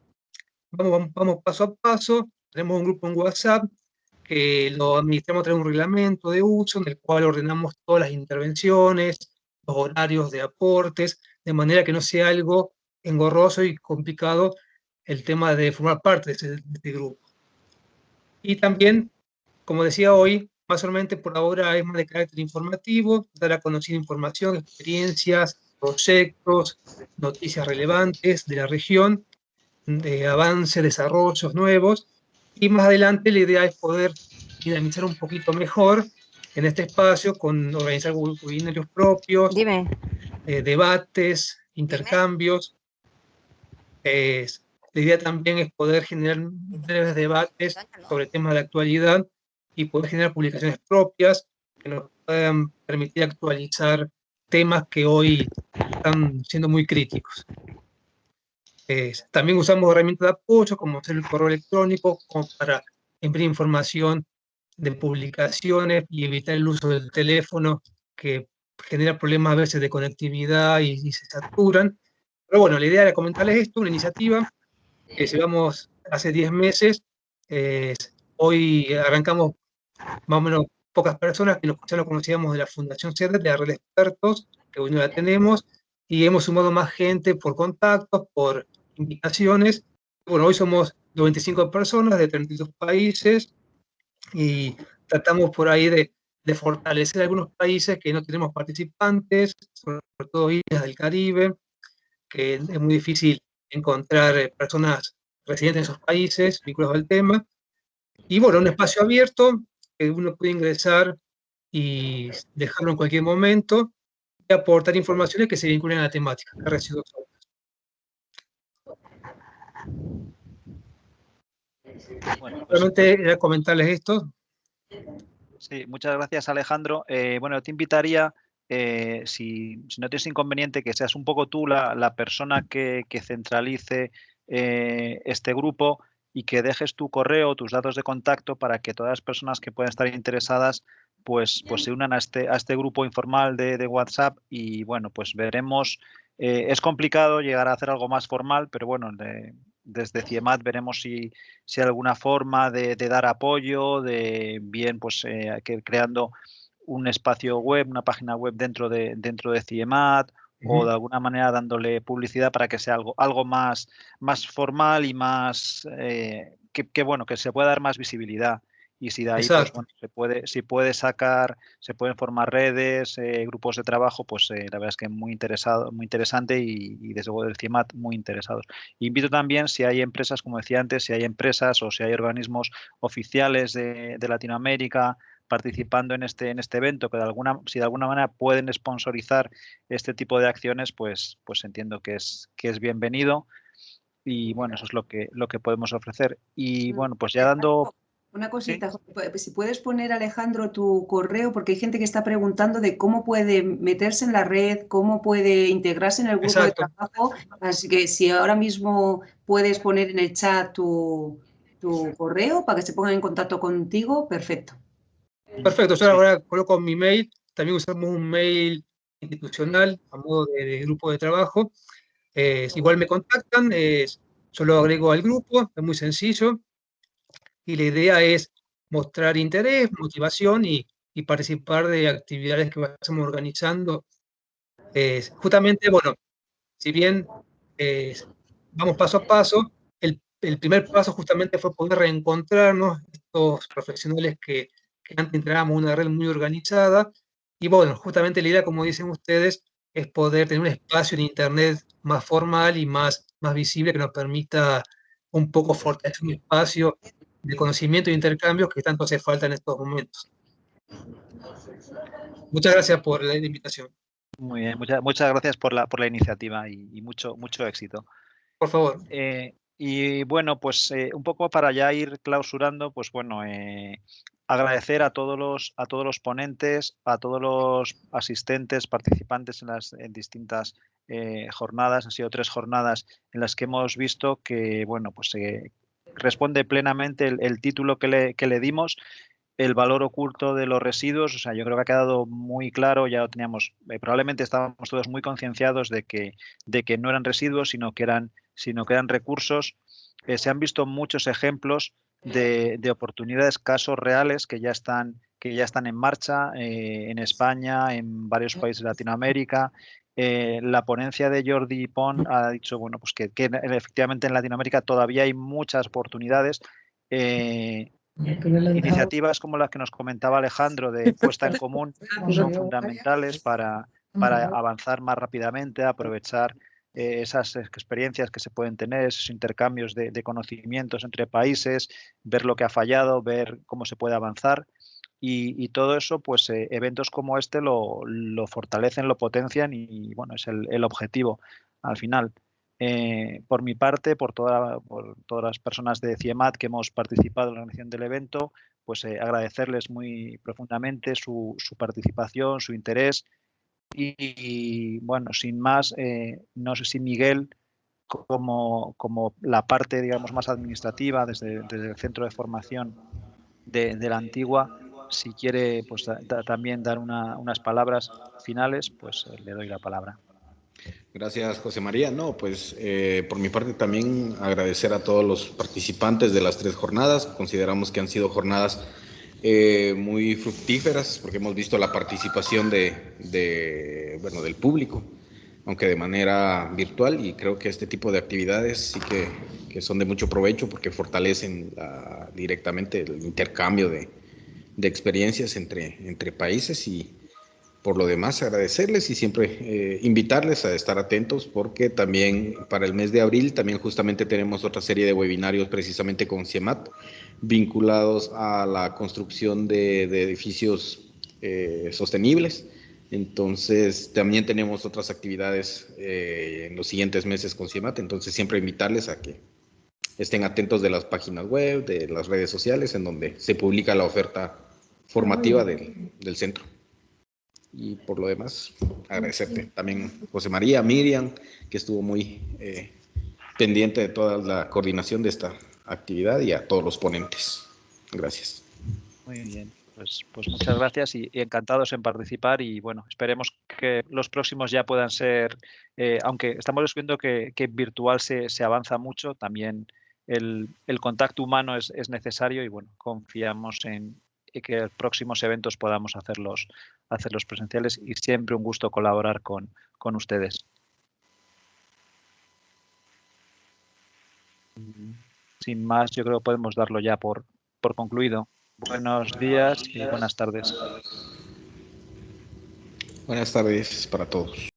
vamos paso a paso. Tenemos un grupo en WhatsApp que lo administramos a través de un reglamento de uso en el cual ordenamos todas las intervenciones, los horarios de aportes, de manera que no sea algo engorroso y complicado el tema de formar parte de este grupo. Y también, como decía hoy, más solamente por ahora es más de carácter informativo, dar a conocer información, experiencias, proyectos, noticias relevantes de la región, de avance, desarrollos nuevos, y más adelante la idea es poder dinamizar un poquito mejor en este espacio con organizar webinarios propios, debates, intercambios. La idea también es poder generar breves debates sobre temas de actualidad y poder generar publicaciones propias que nos puedan permitir actualizar temas que hoy están siendo muy críticos. También usamos herramientas de apoyo como hacer el correo electrónico como para enviar información de publicaciones y evitar el uso del teléfono que genera problemas a veces de conectividad y se saturan. Pero bueno, la idea era comentarles esto, una iniciativa que llevamos hace 10 meses. Hoy arrancamos más o menos pocas personas que ya lo conocíamos de la Fundación CEDER, de la red de expertos, que hoy no la tenemos, y hemos sumado más gente por contactos, por invitaciones. Bueno, hoy somos 95 personas de 32 países y tratamos por ahí de fortalecer algunos países que no tenemos participantes, sobre todo islas del Caribe, que es muy difícil encontrar personas residentes en esos países vinculados al tema. Y bueno, un espacio abierto que uno puede ingresar y dejarlo en cualquier momento y aportar informaciones que se vinculen a la temática de residuos sólidos. Bueno, pues, Solamente era comentarles esto. sí, muchas gracias, Alejandro. Bueno, te invitaría, si no tienes inconveniente, que seas un poco tú la persona que centralice este grupo y que dejes tu correo, tus datos de contacto para que todas las personas que puedan estar interesadas pues se unan a este grupo informal de WhatsApp y bueno, pues veremos. Es complicado llegar a hacer algo más formal, pero bueno, desde CIEMAT veremos si hay alguna forma de dar apoyo, de bien pues creando un espacio web, una página web dentro de CIEMAT o de alguna manera dándole publicidad para que sea algo más formal y más que bueno, que se pueda dar más visibilidad. Y si de ahí pues, bueno, se pueden formar redes, grupos de trabajo, pues la verdad es que muy interesante y desde luego del CIEMAT muy interesados. Invito también, si hay empresas, como decía antes, si hay empresas o si hay organismos oficiales de Latinoamérica participando en este evento, que si de alguna manera pueden sponsorizar este tipo de acciones, pues entiendo que es bienvenido. Y bueno, eso es lo que podemos ofrecer. Y bueno, pues ya dando... Una cosita, ¿sí? Si puedes poner, Alejandro, tu correo, porque hay gente que está preguntando de cómo puede meterse en la red, cómo puede integrarse en el grupo de trabajo. Así que si ahora mismo puedes poner en el chat tu correo para que se pongan en contacto contigo, perfecto. Perfecto, yo ahora coloco mi mail, también usamos un mail institucional a modo de grupo de trabajo. Igual me contactan, yo lo agrego al grupo, es muy sencillo. Y la idea es mostrar interés, motivación y participar de actividades que vayamos organizando. Justamente, bueno, si bien vamos paso a paso, el primer paso justamente fue poder reencontrarnos, estos profesionales que antes entrábamos en una red muy organizada. Y bueno, justamente la idea, como dicen ustedes, es poder tener un espacio en Internet más formal y más visible que nos permita un poco fortalecer un espacio de conocimiento e intercambios que tanto hace falta en estos momentos. Muchas gracias por la invitación. Muy bien, muchas gracias por la iniciativa y mucho éxito. Por favor. Y bueno, pues un poco para ya ir clausurando, pues bueno, agradecer a todos los ponentes, a todos los asistentes, participantes en distintas jornadas. Han sido 3 jornadas en las que hemos visto que, bueno, pues responde plenamente el título que le dimos, el valor oculto de los residuos. O sea, yo creo que ha quedado muy claro, ya lo teníamos, probablemente estábamos todos muy concienciados de que no eran residuos, sino que eran recursos. Se han visto muchos ejemplos de oportunidades, casos reales que ya están en marcha en España, en varios países de Latinoamérica. La ponencia de Jordi Pont ha dicho, bueno, pues que efectivamente en Latinoamérica todavía hay muchas oportunidades. Iniciativas como las que nos comentaba Alejandro de puesta en común son fundamentales para avanzar más rápidamente, aprovechar esas experiencias que se pueden tener, esos intercambios de conocimientos entre países, ver lo que ha fallado, ver cómo se puede avanzar. Y todo eso, pues eventos como este lo fortalecen, lo potencian y bueno, es el objetivo al final. Por mi parte, por todas las personas de CIEMAT que hemos participado en la organización del evento, pues agradecerles muy profundamente su participación, su interés y bueno, sin más, no sé si Miguel, como la parte, digamos, más administrativa desde el centro de formación de la Antigua, si quiere pues también dar unas palabras finales, pues le doy la palabra. Gracias, José María. No, pues por mi parte también agradecer a todos los participantes de las 3 jornadas. Consideramos que han sido jornadas muy fructíferas porque hemos visto la participación del público, aunque de manera virtual, y creo que este tipo de actividades sí que son de mucho provecho porque fortalecen directamente el intercambio de experiencias entre países y por lo demás, agradecerles y siempre invitarles a estar atentos, porque también para el mes de abril también justamente tenemos otra serie de webinarios precisamente con CIEMAT vinculados a la construcción de edificios sostenibles. Entonces también tenemos otras actividades en los siguientes meses con CIEMAT, entonces siempre invitarles a que estén atentos de las páginas web, de las redes sociales, en donde se publica la oferta formativa del centro. Y por lo demás, agradecerte también, José María, Miriam, que estuvo muy pendiente de toda la coordinación de esta actividad, y a todos los ponentes. Gracias. Muy bien, pues muchas gracias y encantados en participar, y bueno, esperemos que los próximos ya puedan ser, aunque estamos viendo que virtual se avanza mucho, también el contacto humano es necesario, y bueno, confiamos en que en próximos eventos podamos hacerlos presenciales, y siempre un gusto colaborar con ustedes. Sin más, yo creo que podemos darlo ya por concluido. Buenos días y buenas tardes. Buenas tardes para todos.